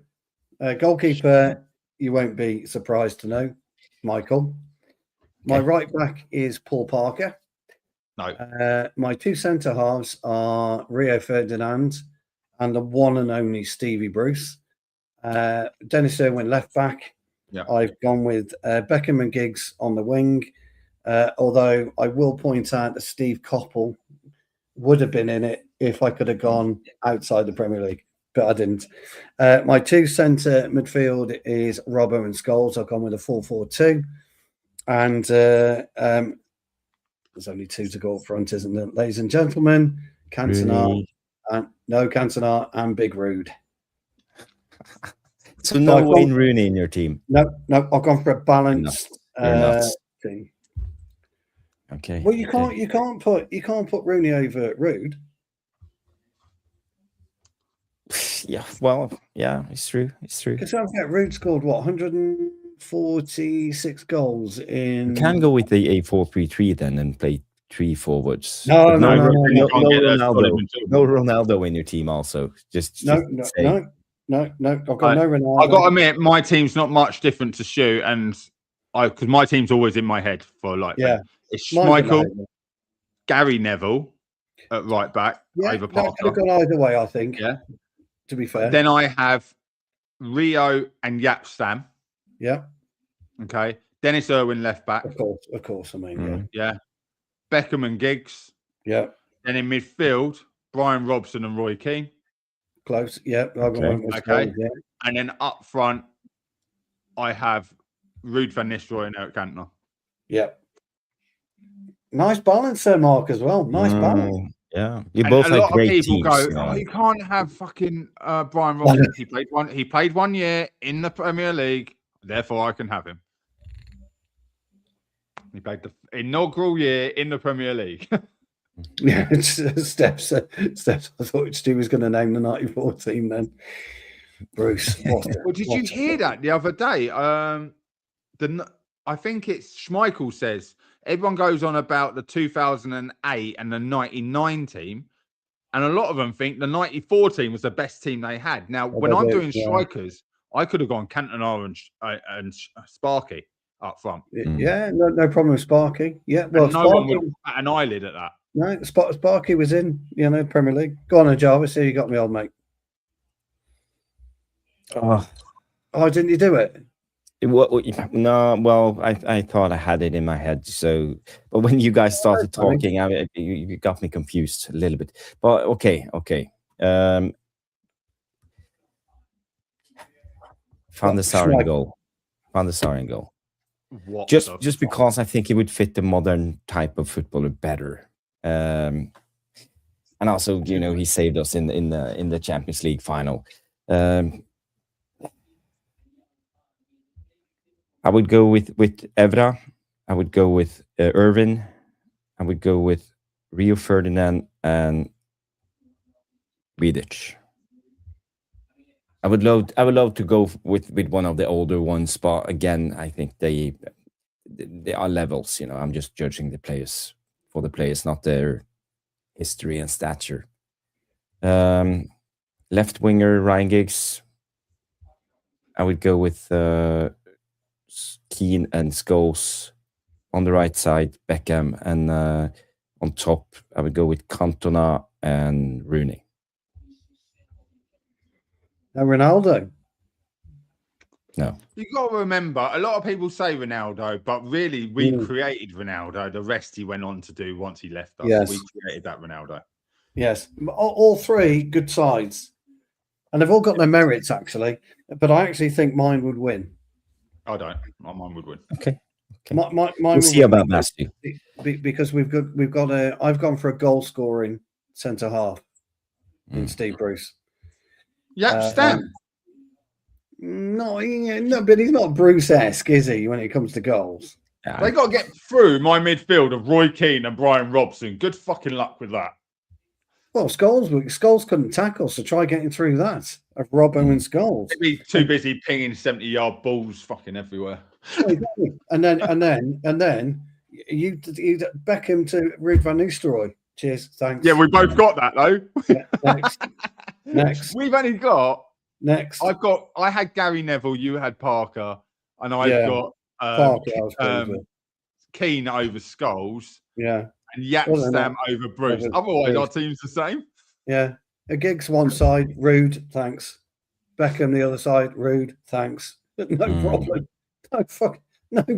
Goalkeeper, you won't be surprised to know, Michael. My right back is Paul Parker. No. My two centre halves are Rio Ferdinand and the one and only Stevie Bruce. Dennis Irwin left back. Yeah. I've gone with Beckham and Giggs on the wing. Although I will point out that Steve Coppell would have been in it if I could have gone outside the Premier League, but I didn't. My two centre midfield is Robbo and Scholes. I've gone with a 4-4-2. And there's only two to go up front, isn't there? Ladies and gentlemen, Cantona and Big Rude. So no Wayne Rooney in your team? No, I've gone for a balanced team. Okay. Well, you can't put Rooney over Rude. Yeah, well, yeah, it's true. Because don't forget, Rude scored what 146 goals in. You can go with the 8-4-3-3 then and play 3 forwards. No, Ronaldo. No Ronaldo in your team. Also, no. I've got no Ronaldo. I got to admit, my team's not much different to Stu, and because my team's always in my head for it's Schmeichel, Gary Neville at right back over Parker. That could have gone either way, I think. Yeah. To be fair. Then I have Rio and Yapstam. Yeah. Okay. Dennis Irwin left back. Of course. I mean, yeah. Beckham and Giggs. Yeah. Then in midfield, Brian Robson and Roy Keane. Close. Yeah. Okay. And then up front, I have Ruud van Nistelrooy and Eric Cantona. Yeah. Nice balance there, Mark, as well. Nice balance. Yeah, you both have great teams. A lot of people go, you can't have fucking Brian Robson. He played 1 year in the Premier League, therefore I can have him. He played the inaugural year in the Premier League. Yeah, Steps. I thought Stu was going to name the 94 team then. Bruce. Well, did you hear that the other day? I think it's Schmeichel says everyone goes on about the 2008 and the 99 team, and a lot of them think the 94 team was the best team they had. Now, when I'm doing strikers, I could have gone Cantona and Sparky up front. Yeah, no problem with Sparky. Yeah, well, no one would bat an eyelid at that. No, Sparky was in, Premier League. Go on, Jarvis. Here you got me, old mate. Oh, didn't you do it? No, well, I thought I had it in my head. So, but when you guys started talking, you got me confused a little bit. But okay. Van der Sar in goal. Van der Sar in goal. Just because I think he would fit the modern type of footballer better. And also, he saved us in the Champions League final. I would go with Evra. I would go with Irvin. I would go with Rio Ferdinand and Vidic. I would love to go with one of the older ones, but again, I think they are levels. I'm just judging the players for the players, not their history and stature. Left winger Ryan Giggs. I would go with Keane and Scholes. On the right side, Beckham, and on top, I would go with Cantona and Rooney. And Ronaldo? No. You got to remember, a lot of people say Ronaldo, but really, we created Ronaldo. The rest he went on to do once he left us. Yes. We created that Ronaldo. Yes. All three good sides. And they've all got their merits, actually. But I actually think mine would win. I don't. Mine would win. Okay. Mine we'll see about that, Stu. Because I've gone for a goal scoring centre half in Steve Bruce. Yeah, Stan. No, but he's not Bruce-esque, is he, when it comes to goals? They got to get through my midfield of Roy Keane and Brian Robson. Good fucking luck with that. Well, Scholes couldn't tackle, so try getting through that of Robbo and Scholes. They'd be too busy pinging 70-yard balls fucking everywhere. and then you Beckham to Ruud van Nistelrooy. Cheers, thanks. Yeah, we both got that though. Yeah, next. We've only got Next. I had Gary Neville, you had Parker, and I've Yeah. got Parker, I was pleased with. Keane over Scholes Yeah. and Yatstam over Bruce. Otherwise, our team's the same. Yeah. A Giggs one side, rude, thanks. Beckham the other side, rude, thanks. No problem. No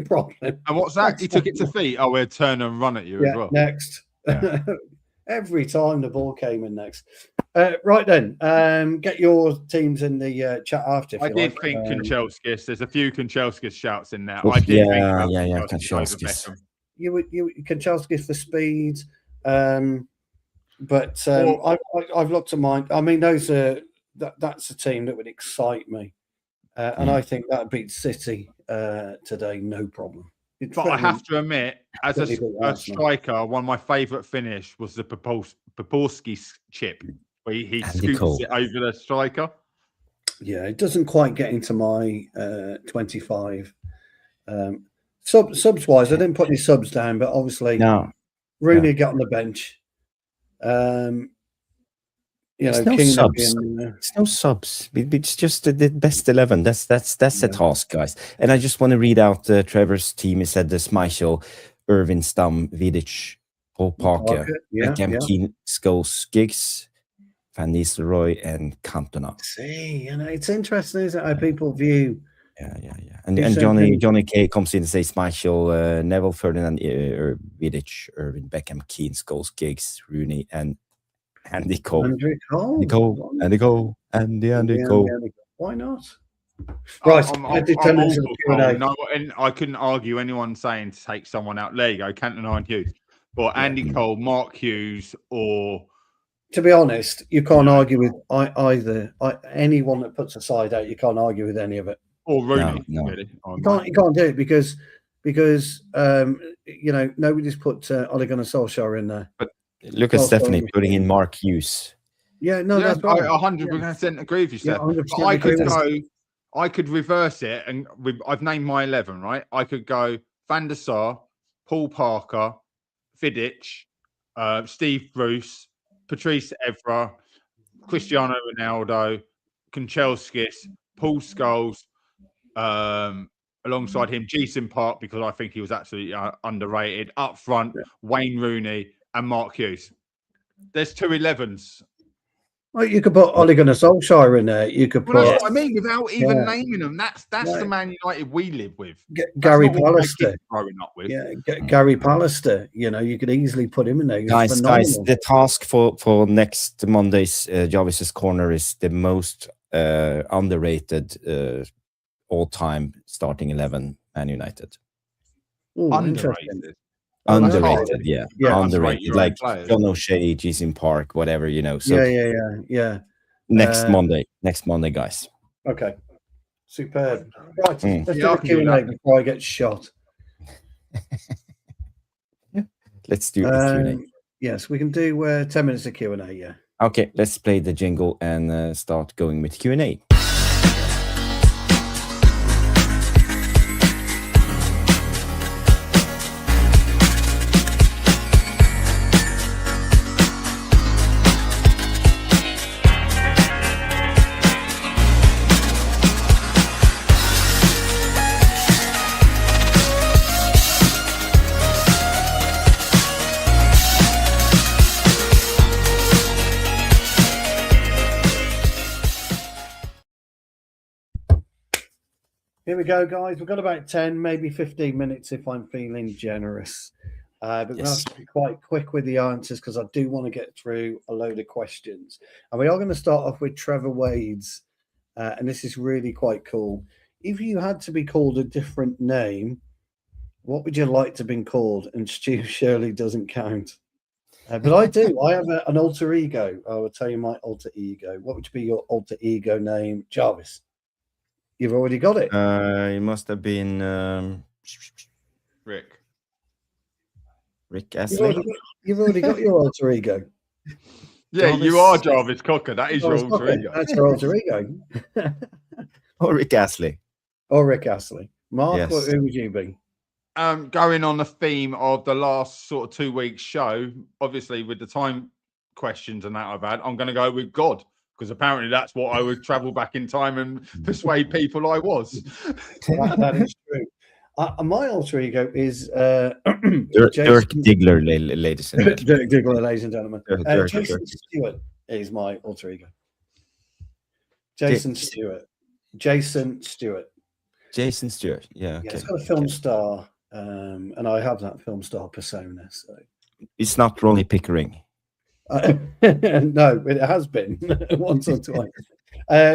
problem. And what's that? He took it to feet. Oh, we'll turn and run at you as well. Next. Yeah. Every time the ball came in next. Right then, get your teams in the chat after. I did think Kanchelskis. There's a few Kanchelskis shouts in there. Oof, I did think Kanchelskis. You Kanchelskis for speed, but I've looked at mine. I mean, those are that's a team that would excite me, and I think that beat City today, no problem. But I have to admit, as a striker, one of my favourite finish was the Poporski chip, where he scoops it over the striker. Yeah, it doesn't quite get into my 25. Subs wise, I didn't put any subs down, but obviously Rooney got on the bench. There's no subs. It's no subs. It's just the best 11. That's the task, guys. And I just want to read out Trevor's team. He said the Schmeichel, Irvin, Stam, Vidic, Paul Parker, Beckham, Keane, Scholes, Giggs, Van Nistelrooy, and Cantona. See, it's interesting, isn't it, how people view. Yeah. And Johnny K comes in and says Schmeichel, Neville, Ferdinand, Vidic, Irvin, Beckham, Keane, Scholes, Giggs, Rooney, and Andy Cole. Andy Cole. Why not? Right. And I couldn't argue anyone saying to take someone out. There you go, Cantona and Hughes. But Andy Cole, Mark Hughes, or... To be honest, you can't argue with either. Anyone that puts a side out, you can't argue with any of it. Or Rooney, really. You can't do it because nobody's put Ole Gunnar Solskjaer in there. But look at Stephanie putting in Mark Hughes. Yeah, no, that's right. I 100% agree with you, Steph. I could reverse it, and I've named my 11, right? I could go Van der Sar, Paul Parker, Vidic, Steve Bruce, Patrice Evra, Cristiano Ronaldo, Kanchelskis, Paul Scholes, alongside him, Jason Park, because I think he was absolutely underrated. Up front, Wayne Rooney and Mark Hughes. There's 2 11s. Well, you could put Ole Gunnar Solskjaer in there. You could put. That's what I mean, without even naming them. That's the Man United we live with. Gary Pallister. Growing up with. Yeah, Gary Pallister. You could easily put him in there. Guys, the task for next Monday's Jarvis's Corner is the most underrated all-time starting 11 Man United. Ooh, underrated. Underrated, yeah. Underrated. Like John O'Shea, Jason Park, whatever, So yeah. Next Monday, guys. Okay. Superb. Right, let's do a Q&A before I get shot. Let's do the Q&A. Yes, we can do 10 minutes of Q&A, yeah. Okay, let's play the jingle and start going with Q&A. Here we go, guys. We've got about 10, maybe 15 minutes if I'm feeling generous. But we're going to have to be quite quick with the answers because I do want to get through a load of questions. And we are going to start off with Trevor Wade's. And this is really quite cool. If you had to be called a different name, what would you like to have been called? And Stu Shirley doesn't count. But I do. I have an alter ego. I will tell you my alter ego. What would be your alter ego name? Jarvis. You've already got it. It must have been Rick Astley. You've already got your alter ego. Yeah, Jarvis. You are Jarvis Cocker. That is your alter ego. That's your alter ego. Or Rick Astley. Mark, yes. Who would you be? Going on the theme of the last sort of 2 weeks show, obviously with the time questions and that I've had, I'm going to go with God. because apparently that's what I would travel back in time and persuade people I was. That is true. My alter ego is Dirk Jason Diggler, ladies and gentlemen. Dirk Diggler, ladies and gentlemen. Dirk. Jason Stewart is my alter ego. Jason Stewart. Jason Stewart. Yeah, okay. Yeah, it's got a film star, and I have that film star persona. So it's not Ronnie Pickering. no, it has been once or twice.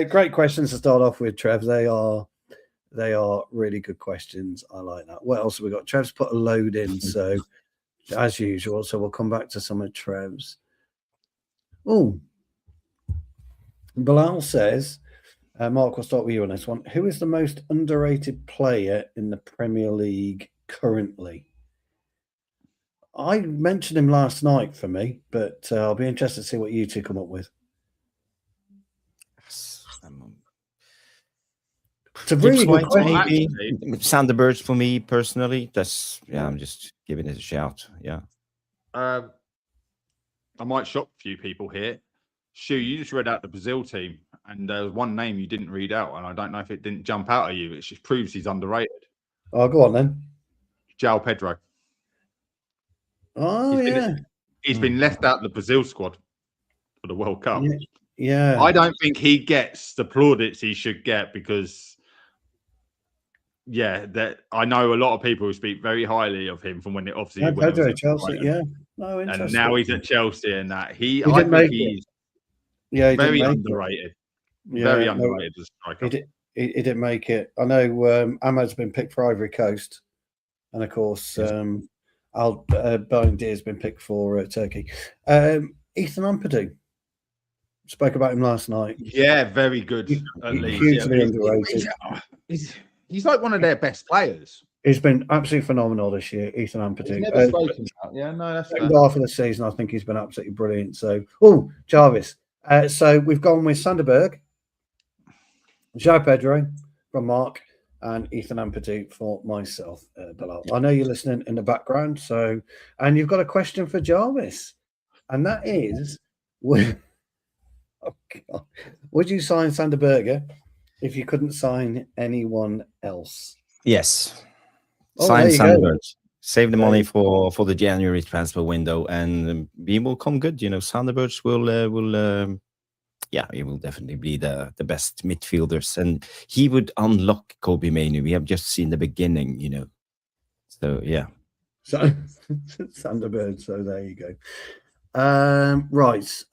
Great questions to start off with, Trev. They are really good questions. I like that. What else have we got? Trev's put a load in, so as usual. So we'll come back to some of Trev's. Oh, Bilal says, Mark, we'll start with you on this one. Who is the most underrated player in the Premier League currently? I mentioned him last night for me, but I'll be interested to see what you two come up with. It's a really good question. Maybe Sander Birch for me personally. I'm just giving it a shout. Yeah. I might shock a few people here. Shu, you just read out the Brazil team, and there was one name you didn't read out, and I don't know if it didn't jump out at you. It just proves he's underrated. Oh, go on then. João Pedro. Oh, He's been left out of the Brazil squad for the World Cup. Yeah. I don't think he gets the plaudits he should get because, that I know a lot of people who speak very highly of him from when it obviously when Pedro it was Chelsea, Brighton. No, interesting. And now he's at Chelsea, and that he I didn't make think it. he's very underrated. Very underrated as a striker. He didn't make it. I know Ahmad's been picked for Ivory Coast, and of course, Bowen has been picked for Turkey. Ethan Ampadu. Spoke about him last night. Yeah, very good. At least. Hugely underrated. He's like one of their best players. He's been absolutely phenomenal this year, Ethan Ampadu. He's never spoken about. Yeah, no, that's second half of the season. I think he's been absolutely brilliant. So, Jarvis. So we've gone with Sanderberg, João Pedro from Mark, and Ethan Ampadu for myself, Bilal. I know you're listening in the background, and you've got a question for Jarvis, and that is, would you sign Sanderberger if you couldn't sign anyone else? Yes. Sign Sanderberg. Save the money for the January transfer window, and we will come good. Sanderberg will he will definitely be the best midfielders, and he would unlock Kobe Mainoo. We have just seen the beginning, So yeah. So Sanderberg. So there you go. Right.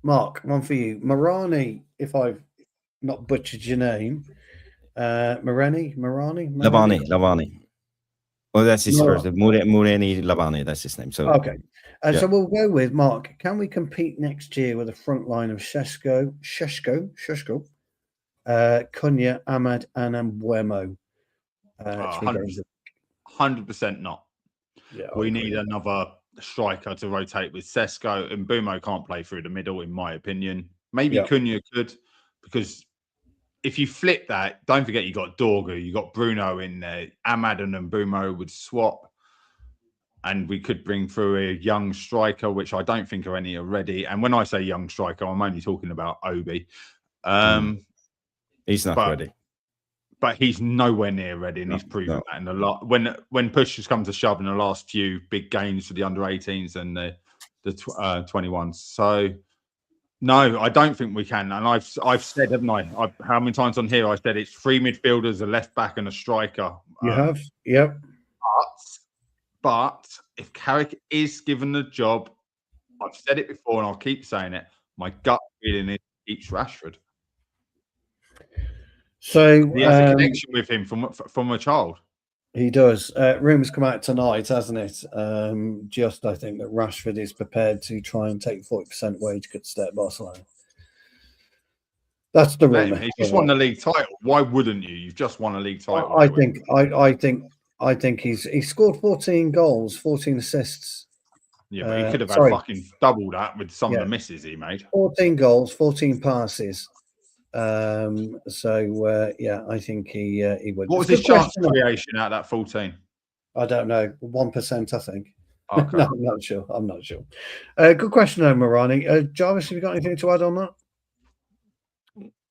Mark, one for you. Marani, if I've not butchered your name. Marani? Lavani. Well, that's his first. Mureni Lavani, that's his name. So okay. So we'll go with Mark. Can we compete next year with a front line of Sheshko, Cunha, Ahmad, and Mbuemo? 100% not. Yeah, we need another striker to rotate with Sesko, and Mbuemo can't play through the middle, in my opinion. Maybe Cunha could, because if you flip that, don't forget you got Dorgu, you got Bruno in there. Ahmad and Mbuemo would swap. And we could bring through a young striker, which I don't think are any already. And when I say young striker, I'm only talking about Obi. He's not ready. But he's nowhere near ready, and he's proven that in the when push has come to shove in the last few big games for the under-18s and the 21s. So no, I don't think we can. And I've said, haven't I? How many times on here I said it's 3 midfielders, a left back, and a striker. You have, yep. But if Carrick is given the job, I've said it before and I'll keep saying it, my gut feeling is he keeps Rashford. So he has a connection with him from a child. He does. Rumours come out tonight, hasn't it? Just I think that Rashford is prepared to try and take 40% wage cut to stay at Barcelona. That's the rumour. He's just won the league title. Why wouldn't you? You've just won a league title. I think he scored 14 goals, 14 assists. Yeah, but he could have had fucking double that with some of the misses he made. 14 goals, 14 passes. I think he would. What was his chance creation out of that 14? I don't know. 1%, I think. Okay. No, I'm not sure. I'm not sure. Good question, though, Marani. Jarvis, have you got anything to add on that?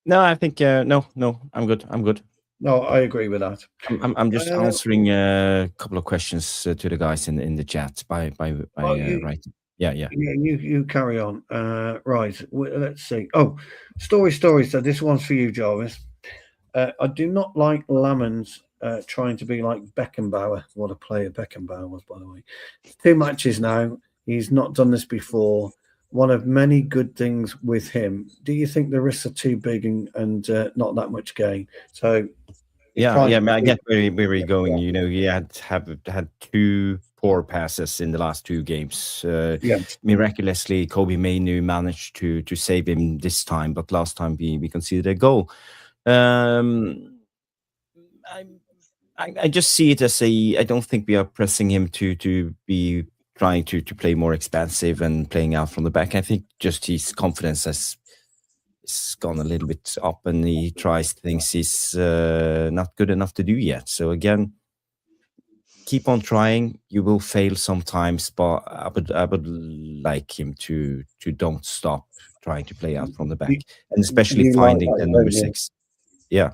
No, I think no. I'm good. No, I agree with that. I'm just answering a couple of questions to the guys in the chat by writing. Yeah. You carry on. Right. Let's see. Oh, story. So this one's for you, Jarvis. I do not like Lamans trying to be like Beckenbauer. What a player Beckenbauer was, by the way. 2 matches now. He's not done this before. One of many good things with him. Do you think the risks are too big and not that much gain? So, I get where you're going. You know, he had 2 poor passes in the last 2 games. Miraculously, Kobe Mainu managed to save him this time, but last time we conceded a goal. I just see it as I don't think we are pressing him to be trying to play more expansive and playing out from the back. I think just his confidence has gone a little bit up, and he tries things he's not good enough to do yet. So again, keep on trying. You will fail sometimes, but I would like him to don't stop trying to play out from the back, and especially finding the number 6. Yeah.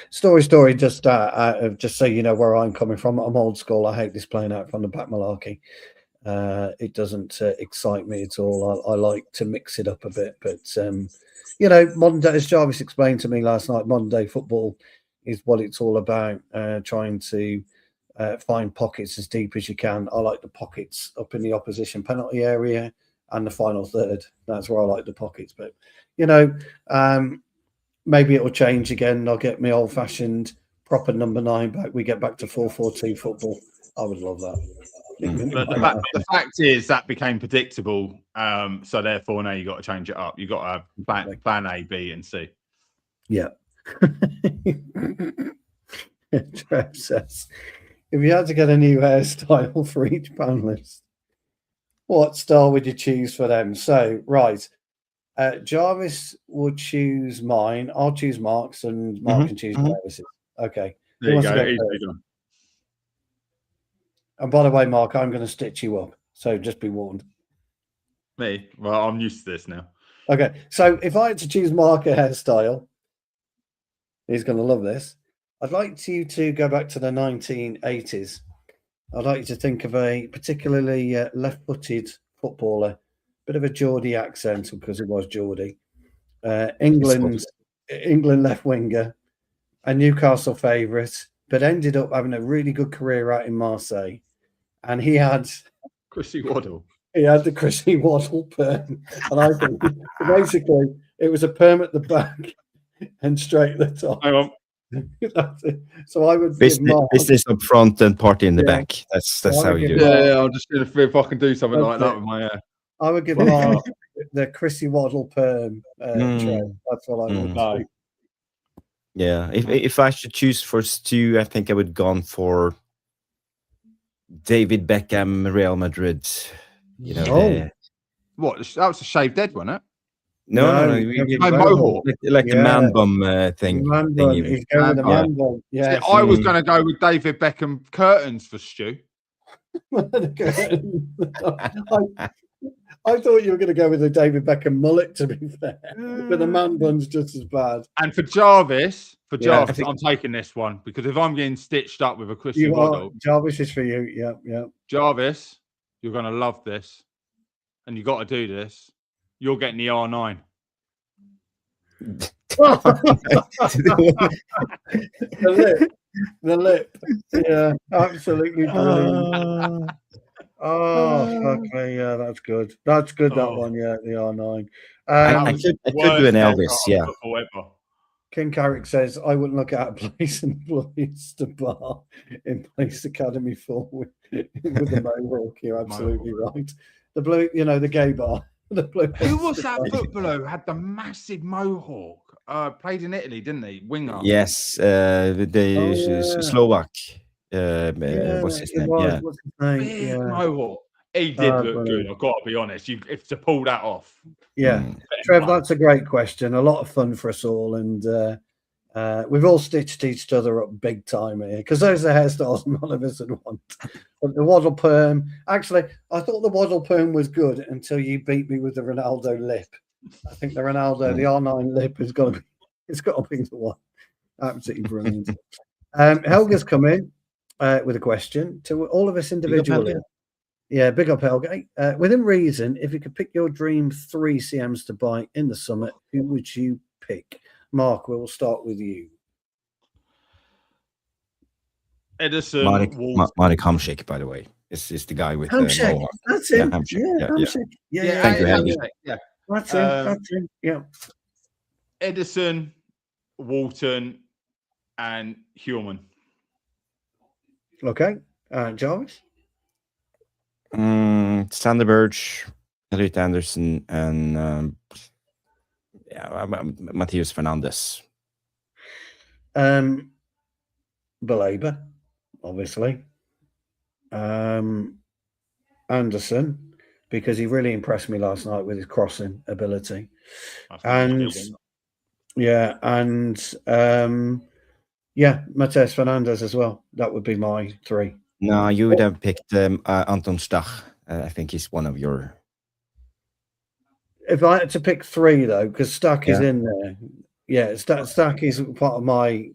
Story. Just so you know where I'm coming from. I'm old school. I hate this playing out from the back malarkey. It doesn't excite me at all. I like to mix it up a bit, but modern day, as Jarvis explained to me last night, modern day football is what it's all about. Trying to find pockets as deep as you can. I like the pockets up in the opposition penalty area and the final third. That's where I like the pockets. But maybe it'll change again. I'll get my old-fashioned proper number 9 back. We get back to 4-4-2 football. I would love that. But the fact is that became predictable. So therefore, now you got to change it up. You got to plan A, B, and C. Yeah. Trev says, if you had to get a new hairstyle for each panelist, what style would you choose for them? So, right. Jarvis would choose mine. I'll choose Mark's, and Mark can choose Jarvis's. Okay. There you go. And by the way, Mark, I'm going to stitch you up. So just be warned. Me? Well, I'm used to this now. Okay. So if I had to choose Mark a hairstyle, he's going to love this. I'd like you to go back to the 1980s. I'd like you to think of a particularly left-footed footballer. Bit of a Geordie accent because it was Geordie. England left winger, a Newcastle favourite, but ended up having a really good career out in Marseille. And he had Chrissy Waddle. He had the Chrissy Waddle perm, and I think basically it was a perm at the back and straight at the top. Hang on. So I would business up front and party in the back. That's how you do it. Yeah, I'm just going to see if I can do something like that with my hair. I would give Mark the Chrissy Waddle perm. That's what I would do. Yeah, if I should choose for Stu, I think I would gone for David Beckham, Real Madrid. What? That was a shaved head, wasn't it? No. Mohawk. Like the man bum thing. He's going with the man bum. Yeah. I was going to go with David Beckham curtains for Stu. I thought you were going to go with the David Beckham mullet, to be fair, but the man bun's just as bad. And for Jarvis, I'm taking this one because if I'm getting stitched up with a Chrissy Waddle, Jarvis is for you. Yeah. Jarvis, you're going to love this, and you got to do this. You're getting the R9. The lip. Yeah, absolutely brilliant. Fuck me. Yeah, that's good. That's good, that one. Yeah, the R9. I could do an Elvis, yeah. King Carrick says, I wouldn't look at a place employees to bar in place Academy 4 with the Mohawk. You're absolutely right. The blue, the gay bar. The blue. Who was that footballer who had the massive Mohawk? Played in Italy, didn't he? Winger. Yes, Slovak. What's his name? What's his name? Big Mohawk. He did look good. I've got to be honest. If to pull that off. Yeah, Trev, that's a great question. A lot of fun for us all, and We've all stitched each other up big time here because those are hairstyles none of us would want. But the waddle perm, actually, I thought the waddle perm was good until you beat me with the Ronaldo lip. I think the Ronaldo, the R9 lip has got to be, it's got to be the one. Absolutely brilliant. Helga's come in with a question to all of us individually. Yeah, big up Helga. Within reason, if you could pick your dream 3 CMs to buy in the summer, who would you pick? Mark, we'll start with you. Edison. Marek Hamšík, by the way, is the guy with Hamšík. Mohawk. That's him. Yeah, Hamšík. Yeah. Thank you, Helga. Yeah. That's him. Yeah. Edison, Walton, and Heumann. Okay. Jarvis? Sander Berge, Elliot Anderson, and Matheus Fernandes. Baleba, obviously. Anderson, because he really impressed me last night with his crossing ability. Matheus Fernandes as well. That would be my 3. No, you would have picked Anton Stach. I think he's one of your. If I had to pick 3 though, because Stach is in there. Yeah, Stach is part of my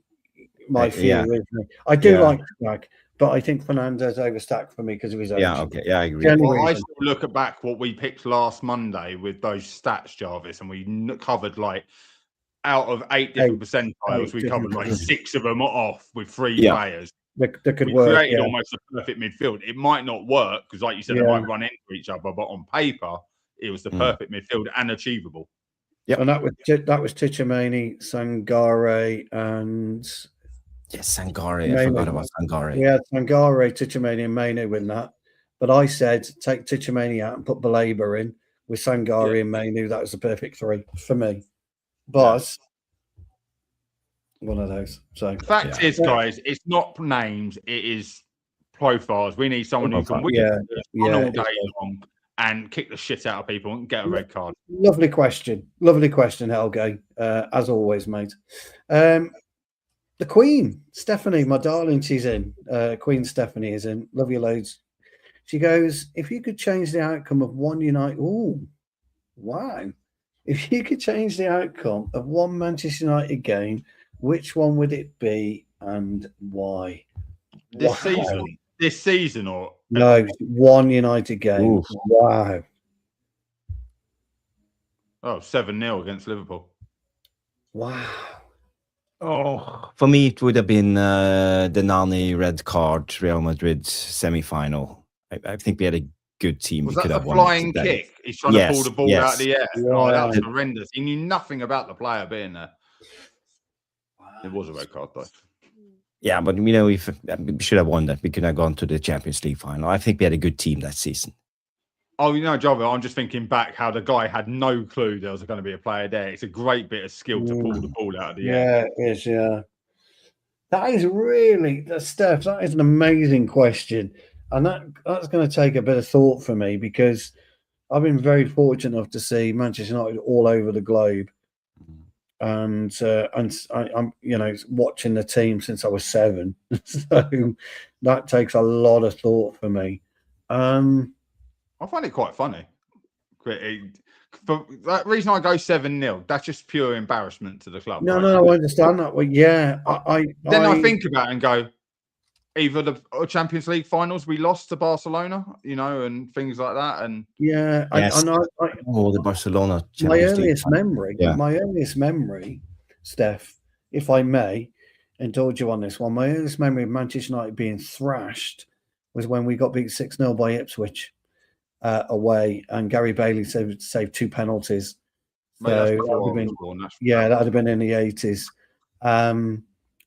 fear. I do like Stach, but I think Fernandes over Stach for me because of his age. Yeah, okay, yeah, I agree. Well, I still look back what we picked last Monday with those stats, Jarvis, and we covered like out of 8 different percentiles, we covered like 6 of them off with 3 players. That could we work. Created almost a perfect midfield. It might not work because, like you said, they might run into each other, but on paper, it was the perfect midfield and achievable. Yeah, and that was Tchouaméni, Sangare, and Sangare. I forgot about Sangare. Yeah, Sangare, Tchouaméni, and Mainu in that. But I said take Tchouaméni out and put Baleba in with Sangare and Mainu. That was the perfect 3 for me. But one of those. So the fact is, guys, it's not names; it is profiles. We need someone who can win all day long and kick the shit out of people and get a red card. Lovely question, Helge. As always, mate. The Queen, Stephanie, my darling, she's in. Queen Stephanie is in. Love you loads. She goes, if you could change the outcome of one United, wow. If you could change the outcome of one Manchester United game, which one would it be and why? This season or no, one United game. Ooh. Wow. 7-0 against Liverpool. Wow. Oh, for me, it would have been the Nani red card Real Madrid semi-final. I think we had a good team. Was that the flying kick? He's trying to pull the ball out of the air. Yeah. Oh, that was horrendous. He knew nothing about the player being there. It was a red card, though. Yeah, but if we should have won that, we could have gone to the Champions League final. I think we had a good team that season. Oh, Java, I'm just thinking back how the guy had no clue there was going to be a player there. It's a great bit of skill to pull the ball out of the air. Yeah, it is, yeah. That is really, Steph, that is an amazing question. And that's going to take a bit of thought for me because I've been very fortunate enough to see Manchester United all over the globe. And I'm watching the team since I was 7, so that takes a lot of thought for me. I find it quite funny. For that reason, I go 7-0. That's just pure embarrassment to the club. No, I understand that. Well, yeah, I think about it and go, either the Champions League finals we lost to Barcelona, and things like that, and the Barcelona. My earliest memory, Steph, if I may indulge you on this one, my earliest memory of Manchester United being thrashed was when we got beat 6-0 by Ipswich away, and Gary Bailey saved 2 penalties. So that would have been in the 80s.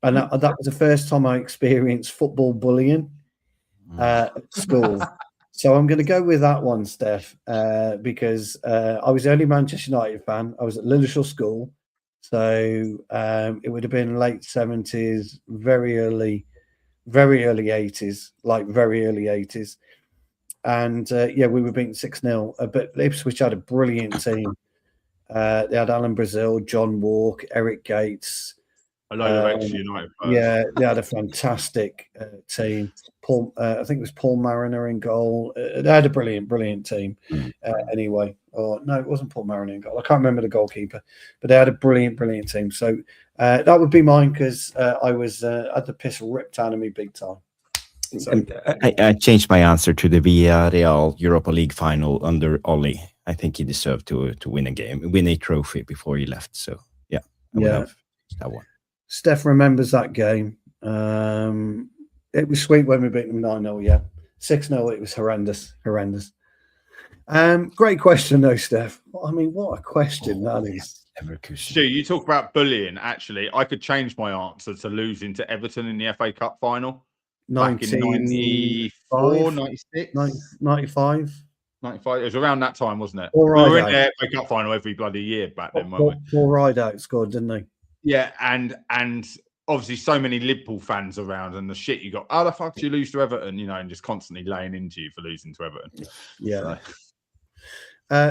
And that was the first time I experienced football bullying at school. So I'm going to go with that one, Steph, because I was the only Manchester United fan. I was at Lilleshall School. So it would have been late 70s, very early 80s, like very early 80s. And we were beaten 6-0. But Ipswich had a brilliant team. They had Alan Brazil, John Walk, Eric Gates, A load of extra United players. Yeah, they had a fantastic team. Paul, I think it was Paul Mariner in goal. They had a brilliant team. Anyway, or no, it wasn't Paul Mariner in goal. I can't remember the goalkeeper, but they had a brilliant team. So that would be mine because I was had the piss ripped out of me big time. So, I changed my answer to the Villarreal Europa League final under Ollie. I think he deserved to win a trophy before he left. So yeah, I would have that one. Steph remembers that game. It was sweet when we beat them 9-0, yeah. 6-0, it was horrendous. Great question, though, Steph. I mean, what a question that is. Stu, you talk about bullying. Actually, I could change my answer to losing to Everton in the FA Cup final back in 94, 96? 95. 95. It was around that time, wasn't it? We were in the FA Cup final every bloody year back then, weren't we? Paul Rideout scored, didn't he? Yeah, and obviously so many Liverpool fans around, and the shit you got. How the fuck do you lose to Everton? You know, and just constantly laying into you for losing to Everton. Yeah.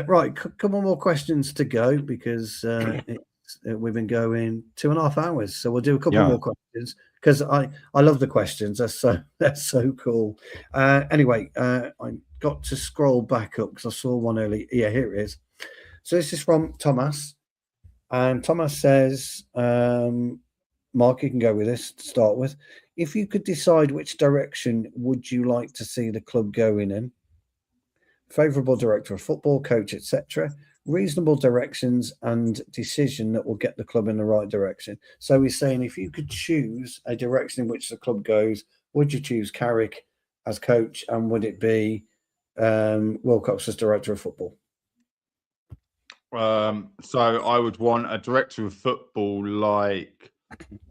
Right, couple more questions to go because we've been going 2.5 hours, so we'll do a couple more questions because I love the questions. That's so cool. Anyway, I got to scroll back up because I saw one early. Yeah, here it is. So this is from Thomas. And Thomas says, Mark, you can go with this to start with. If you could decide which direction would you like to see the club going in? Favourable director of football, coach, etc. Reasonable directions and decision that will get the club in the right direction. So he's saying if you could choose a direction in which the club goes, would you choose Carrick as coach and would it be Wilcox as director of football? So I would want a director of football like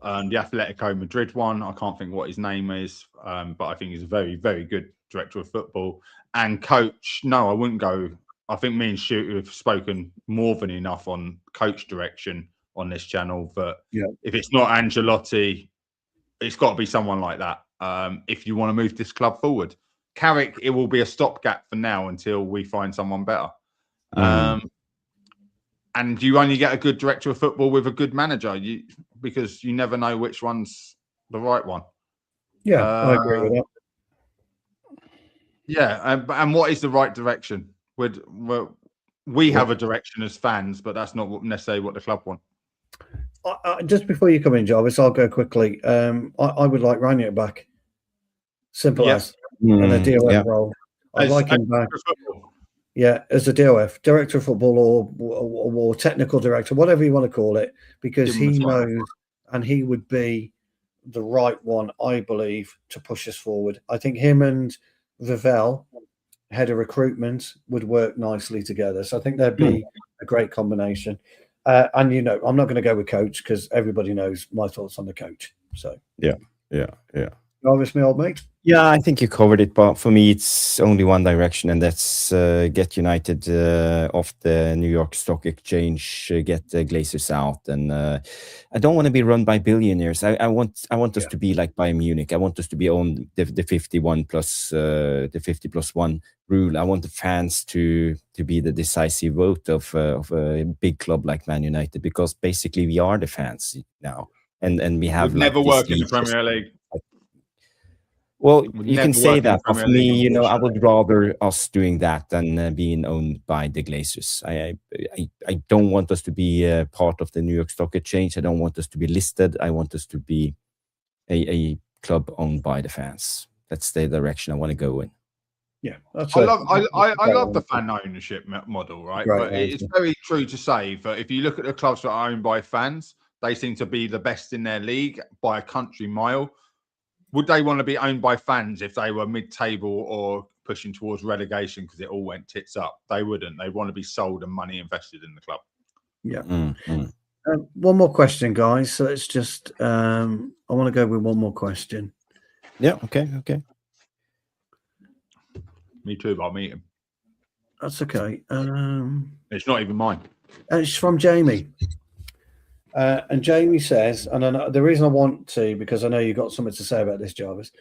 the Atletico Madrid one. I can't think what his name is, but I think he's a very, very good director of football. And coach, no, I wouldn't go. I think me and Stu have spoken more than enough on coach direction on this channel. But if it's not Ancelotti, it's got to be someone like that. If you want to move this club forward, Carrick, it will be a stopgap for now until we find someone better. And you only get a good director of football with a good manager, because you never know which one's the right one. Yeah, I agree with that. Yeah, and what is the right direction? We have a direction as fans, but that's not necessarily what the club want. Just before you come in, Jarvis, I'll go quickly. I would like Ranier back. Simple as. And a DOF role. I'd like him back. Yeah, as a DOF, director of football or technical director, whatever you want to call it, because he knows and he would be the right one, I believe, to push us forward. I think him and Vivell, head of recruitment, would work nicely together. So I think that'd be a great combination. And, you know, I'm not going to go with coach because everybody knows my thoughts on the coach. So, yeah. Jarvis, my old mate. Yeah, I think you covered it, but for me, it's only one direction, and that's get United off the New York Stock Exchange, get the Glazers out, and I don't want to be run by billionaires. I want us to be like Bayern Munich. I want us to be on the 51 plus the 50 plus 1 rule. I want the fans to be the decisive vote of a big club like Man United, because basically we are the fans now, and we have never worked in the Premier League. Well, you can say that, but for me, you know, I would rather us doing that than being owned by the Glazers. I don't want us to be part of the New York Stock Exchange. I don't want us to be listed. I want us to be a club owned by the fans. That's the direction I want to go in. Yeah, I love the fan ownership model, right? But it's very true to say that if you look at the clubs that are owned by fans, they seem to be the best in their league by a country mile. Would they want to be owned by fans if they were mid-table or pushing towards relegation because it all went tits up? They wouldn't. They want to be sold and money invested in the club. Yeah. One more question, guys. So it's just, I want to go with one more question. Yeah. Okay. Me too, but I'll meet him. That's okay. It's not even mine. It's from Jamie. And Jamie says, and the reason I want to, because I know you've got something to say about this, Jarvis,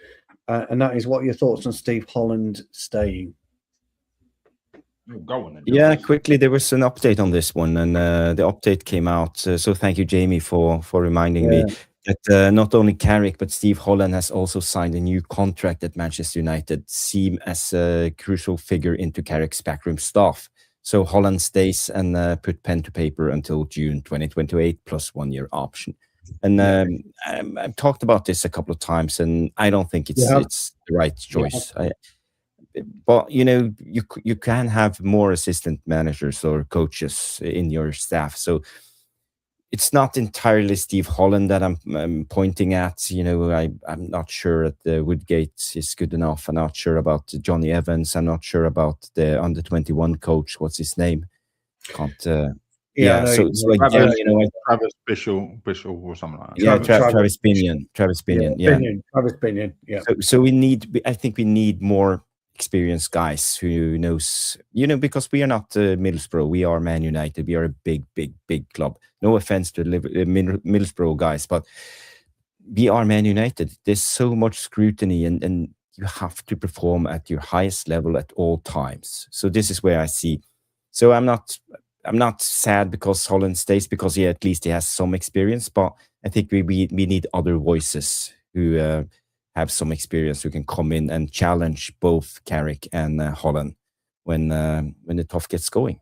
and that is, what are your thoughts on Steve Holland staying? Go on then, yeah, quickly, there was an update on this one, and the update came out. So thank you, Jamie, for reminding me. that not only Carrick but Steve Holland has also signed a new contract at Manchester United, seem as a crucial figure into Carrick's backroom staff. So Holland stays and put pen to paper until June 2028 plus 1 year option. And I've talked about this a couple of times, and I don't think it's the right choice. But you can have more assistant managers or coaches in your staff, so it's not entirely Steve Holland that I'm pointing at. I'm not that Woodgate is good enough. I'm not sure about Johnny Evans. I'm not sure about the under 21 coach. What's his name? Can't. Travis Bishop or something like that. Yeah, Travis Binion. Travis Binion. Travis Binion. Yeah. So I think we need more experienced guys who knows, because we are not Middlesbrough, we are Man United, we are a big club. No offense to Middlesbrough guys, but we are Man United. There's so much scrutiny, and you have to perform at your highest level at all times. So this is where I see. So I'm not sad because Holland stays, because at least he has some experience, but I think we need other voices who have some experience, who can come in and challenge both Carrick and Holland when the tough gets going.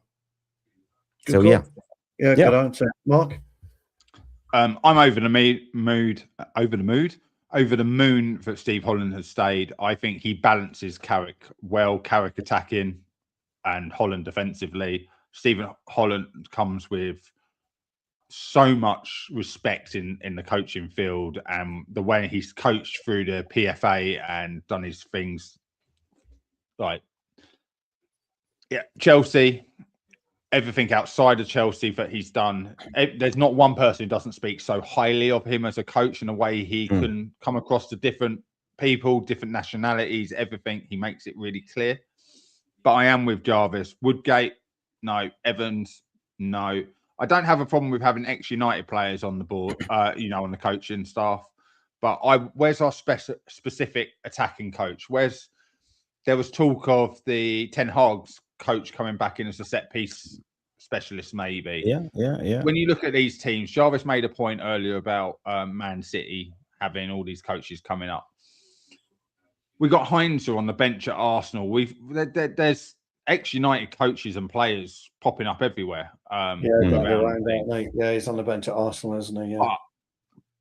Good call. Good answer, Mark. I'm over the moon that Steve Holland has stayed. I think he balances Carrick well. Carrick attacking and Holland defensively. Stephen Holland comes with so much respect in the coaching field, and the way he's coached through the PFA and done his things. Chelsea, everything outside of Chelsea that he's done, there's not one person who doesn't speak so highly of him as a coach, and the way he can come across to different people, different nationalities, everything. He makes it really clear. But I am with Jarvis. Woodgate, no. Evans, no. I don't have a problem with having ex-United players on the board, on the coaching staff. But where's our specific attacking coach? There was talk of the Ten Hag's coach coming back in as a set-piece specialist, maybe. Yeah. When you look at these teams, Jarvis made a point earlier about Man City having all these coaches coming up. We got Heinzer on the bench at Arsenal. There's ex-United coaches and players popping up everywhere. He's on the bench at Arsenal, isn't he? Yeah.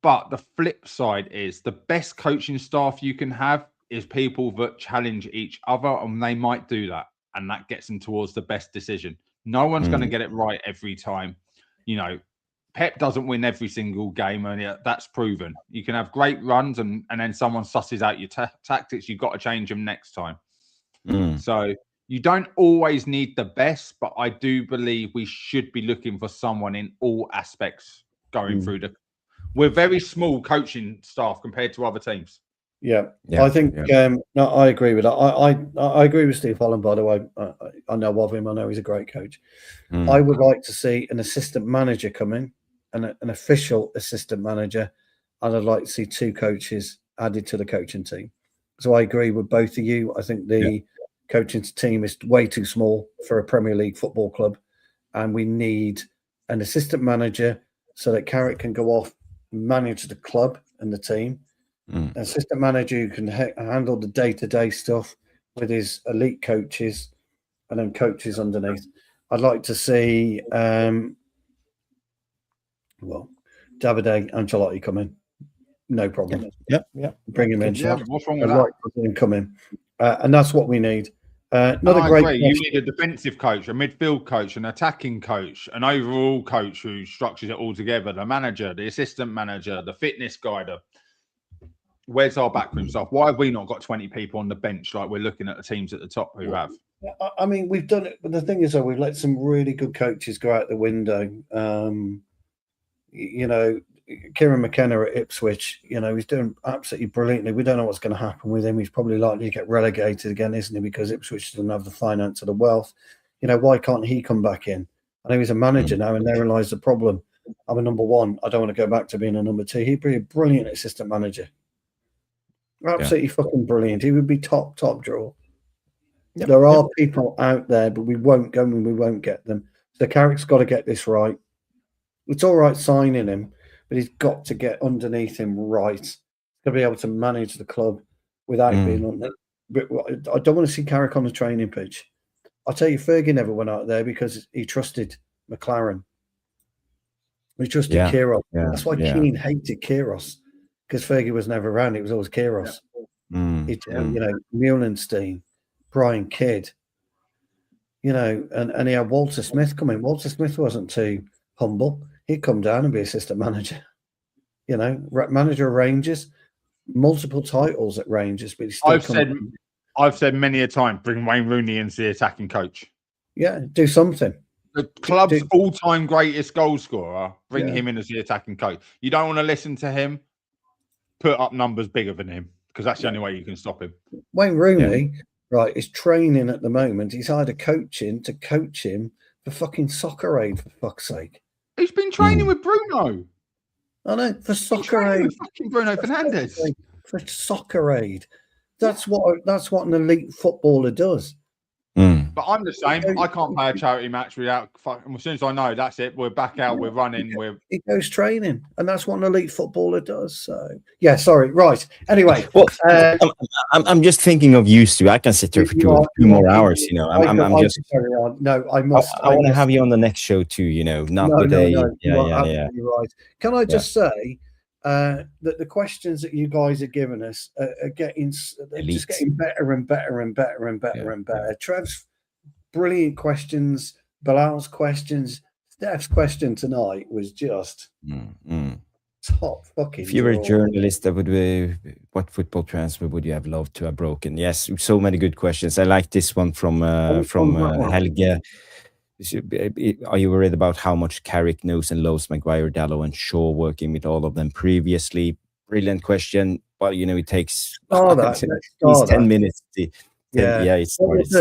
But the flip side is the best coaching staff you can have is people that challenge each other, and they might do that, and that gets them towards the best decision. No one's going to get it right every time. Pep doesn't win every single game, and that's proven. You can have great runs, and then someone susses out your tactics. You've got to change them next time. So you don't always need the best, but I do believe we should be looking for someone in all aspects going through We're very small coaching staff compared to other teams. Yeah. I think no, I agree with that. I agree with Steve Holland, by the way. I know of him. I know he's a great coach. I would like to see an assistant manager come in, and an official assistant manager, and I'd like to see 2 coaches added to the coaching team. So I agree with both of you. I think the coaching team is way too small for a Premier League football club, and we need an assistant manager so that Carrick can go off and manage the club and the team. An assistant manager who can handle the day-to-day stuff with his elite coaches, and then coaches underneath. I'd like to see Davide Ancelotti come in. No problem. Yep. Bring him in. What's wrong with that? I'd like to see him come in. And that's what we need. I agree. You need a defensive coach, a midfield coach, an attacking coach, an overall coach who structures it all together, the manager, the assistant manager, the fitness guide. Where's our backroom staff? Why have we not got 20 people on the bench like we're looking at the teams at the top who have? I mean, we've done it, but the thing is, though, we've let some really good coaches go out the window. Kieran McKenna at Ipswich, he's doing absolutely brilliantly. We don't know what's going to happen with him. He's probably likely to get relegated again, isn't he? Because Ipswich doesn't have the finance or the wealth. Why can't he come back in? I know he's a manager now, and therein lies the problem. I'm a number 1. I don't want to go back to being a number 2. He'd be a brilliant assistant manager. Absolutely fucking brilliant. He would be top draw. There are people out there, but we won't get them. So Carrick's got to get this right. It's all right signing him, but he's got to get underneath him right. He's got to be able to manage the club without being on. But I don't want to see Carrick on the training pitch. I'll tell you, Fergie never went out there because he trusted McLaren. He trusted Kyrgios. That's why Keane hated Kyrgios, because Fergie was never around. It was always Kyrgios. You know, Mullenstein, Brian Kidd, you know, and he had Walter Smith come in. Walter Smith wasn't too humble. He'd come down and be assistant manager, you know, manager of Rangers, multiple titles at Rangers. But I've said many a time, bring Wayne Rooney in as the attacking coach. Yeah, do something. The club's all-time greatest goal scorer, bring him in as the attacking coach. You don't want to listen to him, put up numbers bigger than him, because that's the only way you can stop him. Wayne Rooney, right, is training at the moment. He's hired a coaching to coach him for fucking Soccer Aid, for fuck's sake. He's been training with Bruno. I know, for Soccer Aid. Fucking Bruno Fernandes. For Soccer Aid. That's what an elite footballer does. But I'm the same. I can't play a charity match without fucking. As soon as I know, that's it. We're back out. We're running. He goes training, and that's what an elite footballer does. So yeah, sorry. Right. Anyway, well, I'm just thinking of you, Stu. I can sit there for two more hours. You know, I'm just. No, I must. I want to have you on the next show too. You know, not with yeah. Right. Can I just say? That the questions that you guys are giving us are getting better and better and better and better and better. Trev's brilliant questions, Bilal's questions, Steph's question tonight was just top fucking. If you were a journalist, that would be what football transfer would you have loved to have broken? Yes, so many good questions. I like this one from Helge. Are you worried about how much Carrick knows and loves Maguire, Dalot, and Shaw, working with all of them previously? Brilliant question. But you know, it takes at least 10 minutes. It starts.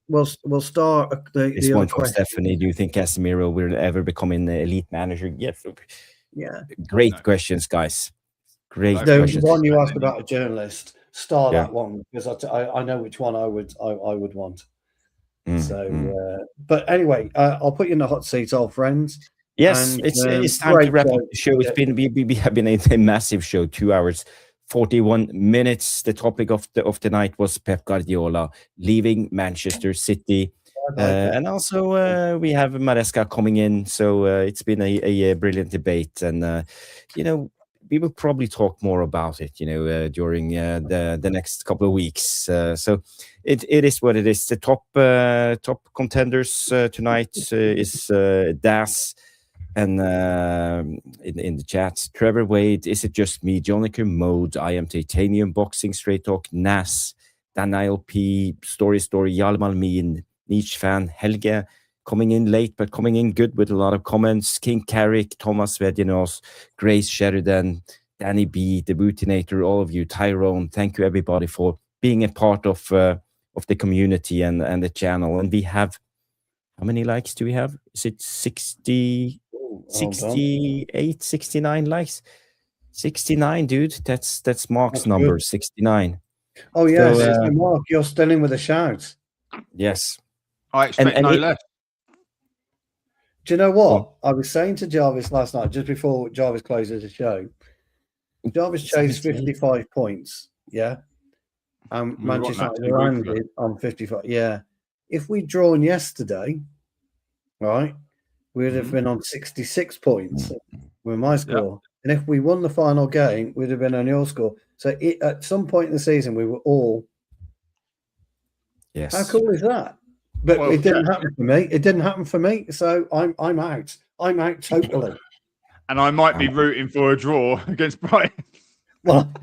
We'll start. This one from Stephanie. Do you think Casemiro will ever become an elite manager? Yes. Yeah. Great questions, guys. Great the questions. One you asked about a journalist. Start that one, because I know which one I would want. So, but anyway, I'll put you in the hot seat, old friends. Yes, and, it's time to wrap up the show. It's been we have been a massive show, 2 hours, 41 minutes. The topic of the night was Pep Guardiola leaving Manchester City, and also we have Maresca coming in. So it's been a brilliant debate, and you know, we will probably talk more about it, you know, during the next couple of weeks. So it is what it is. The top contenders tonight is Das, and in the chat, Trevor Wade, Is It Just Me, Joniker Mode, I Am Titanium, Boxing, Straight Talk, Nas, Dan ILP, Story, Yalmal Mean, Niche Fan, Helge, coming in late, but coming in good with a lot of comments. King Carrick, Thomas Vedinos, Grace Sheridan, Danny B, The Bootinator, all of you, Tyrone. Thank you, everybody, for being a part of the community and the channel. And we have, how many likes do we have? Is it 68, 69 likes? 69, dude. That's Mark's number, good. 69. Oh, yes. So, Mark, you're still in with a shout. Yes. I expect no less. Do you know what? I was saying to Jarvis last night, just before Jarvis closes the show, Jarvis chased 55 points, yeah? Manchester United landed on 55. Yeah. If we'd drawn yesterday, right, we'd have been on 66 points with my score. Yeah. And if we won the final game, we'd have been on your score. So at some point in the season, we were all... Yes. How cool is that? But it didn't happen for me. It didn't happen for me. So I'm out. I'm out totally. And I might be rooting for a draw against Brighton. Well,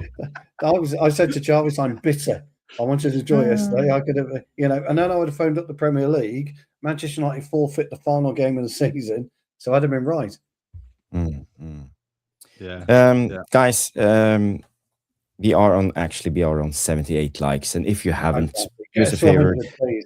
I said to Jarvis, I'm bitter. I wanted a draw yesterday. I could have, you know, and then I would have phoned up the Premier League. Manchester United forfeit the final game of the season. So I'd have been right. Guys, we are on 78 likes, and if you haven't, do us a favor,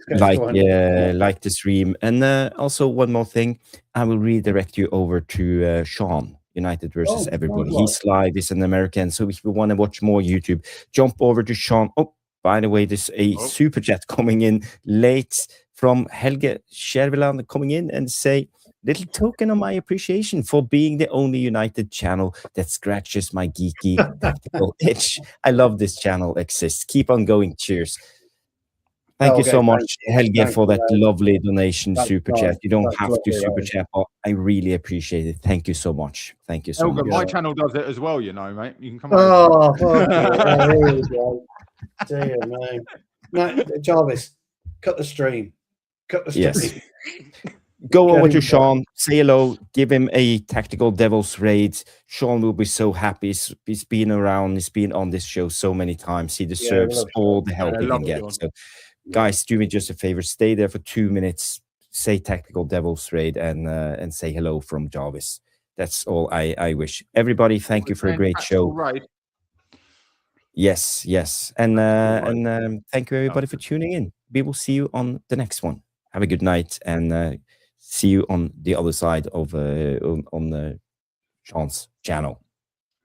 like the stream. And also one more thing, I will redirect you over to Sean, United versus everybody. He's live, he's an American, so if you want to watch more YouTube, jump over to Sean. Oh, by the way, there's a super chat coming in late from Helge Skjerveland coming in and say, little token of my appreciation for being the only United channel that scratches my geeky tactical itch. I love this channel exists. Keep on going. Cheers. Thank you so much, Helge, for that lovely donation super chat. You don't have to super chat, but I really appreciate it. Thank you so much. Thank you so much. My channel does it as well, you know, mate. You can come over. Here we go. Dear me. No, Jarvis, cut the stream. Cut the stream. Yes. Go over to Sean, say hello, give him a Tactical Devils raid. Sean will be so happy. He's been around, he's been on this show so many times. He deserves all the help he can get. So, guys, do me just a favor, stay there for 2 minutes, say Tactical Devils raid, and say hello from Jarvis. That's all I wish. Everybody, thank you for a great show. Right. Yes. And thank you everybody for tuning in. We will see you on the next one. Have a good night, and see you on the other side of on Sean's channel.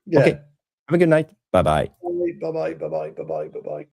Yeah. Okay. Have a good night. Bye-bye. Bye-bye.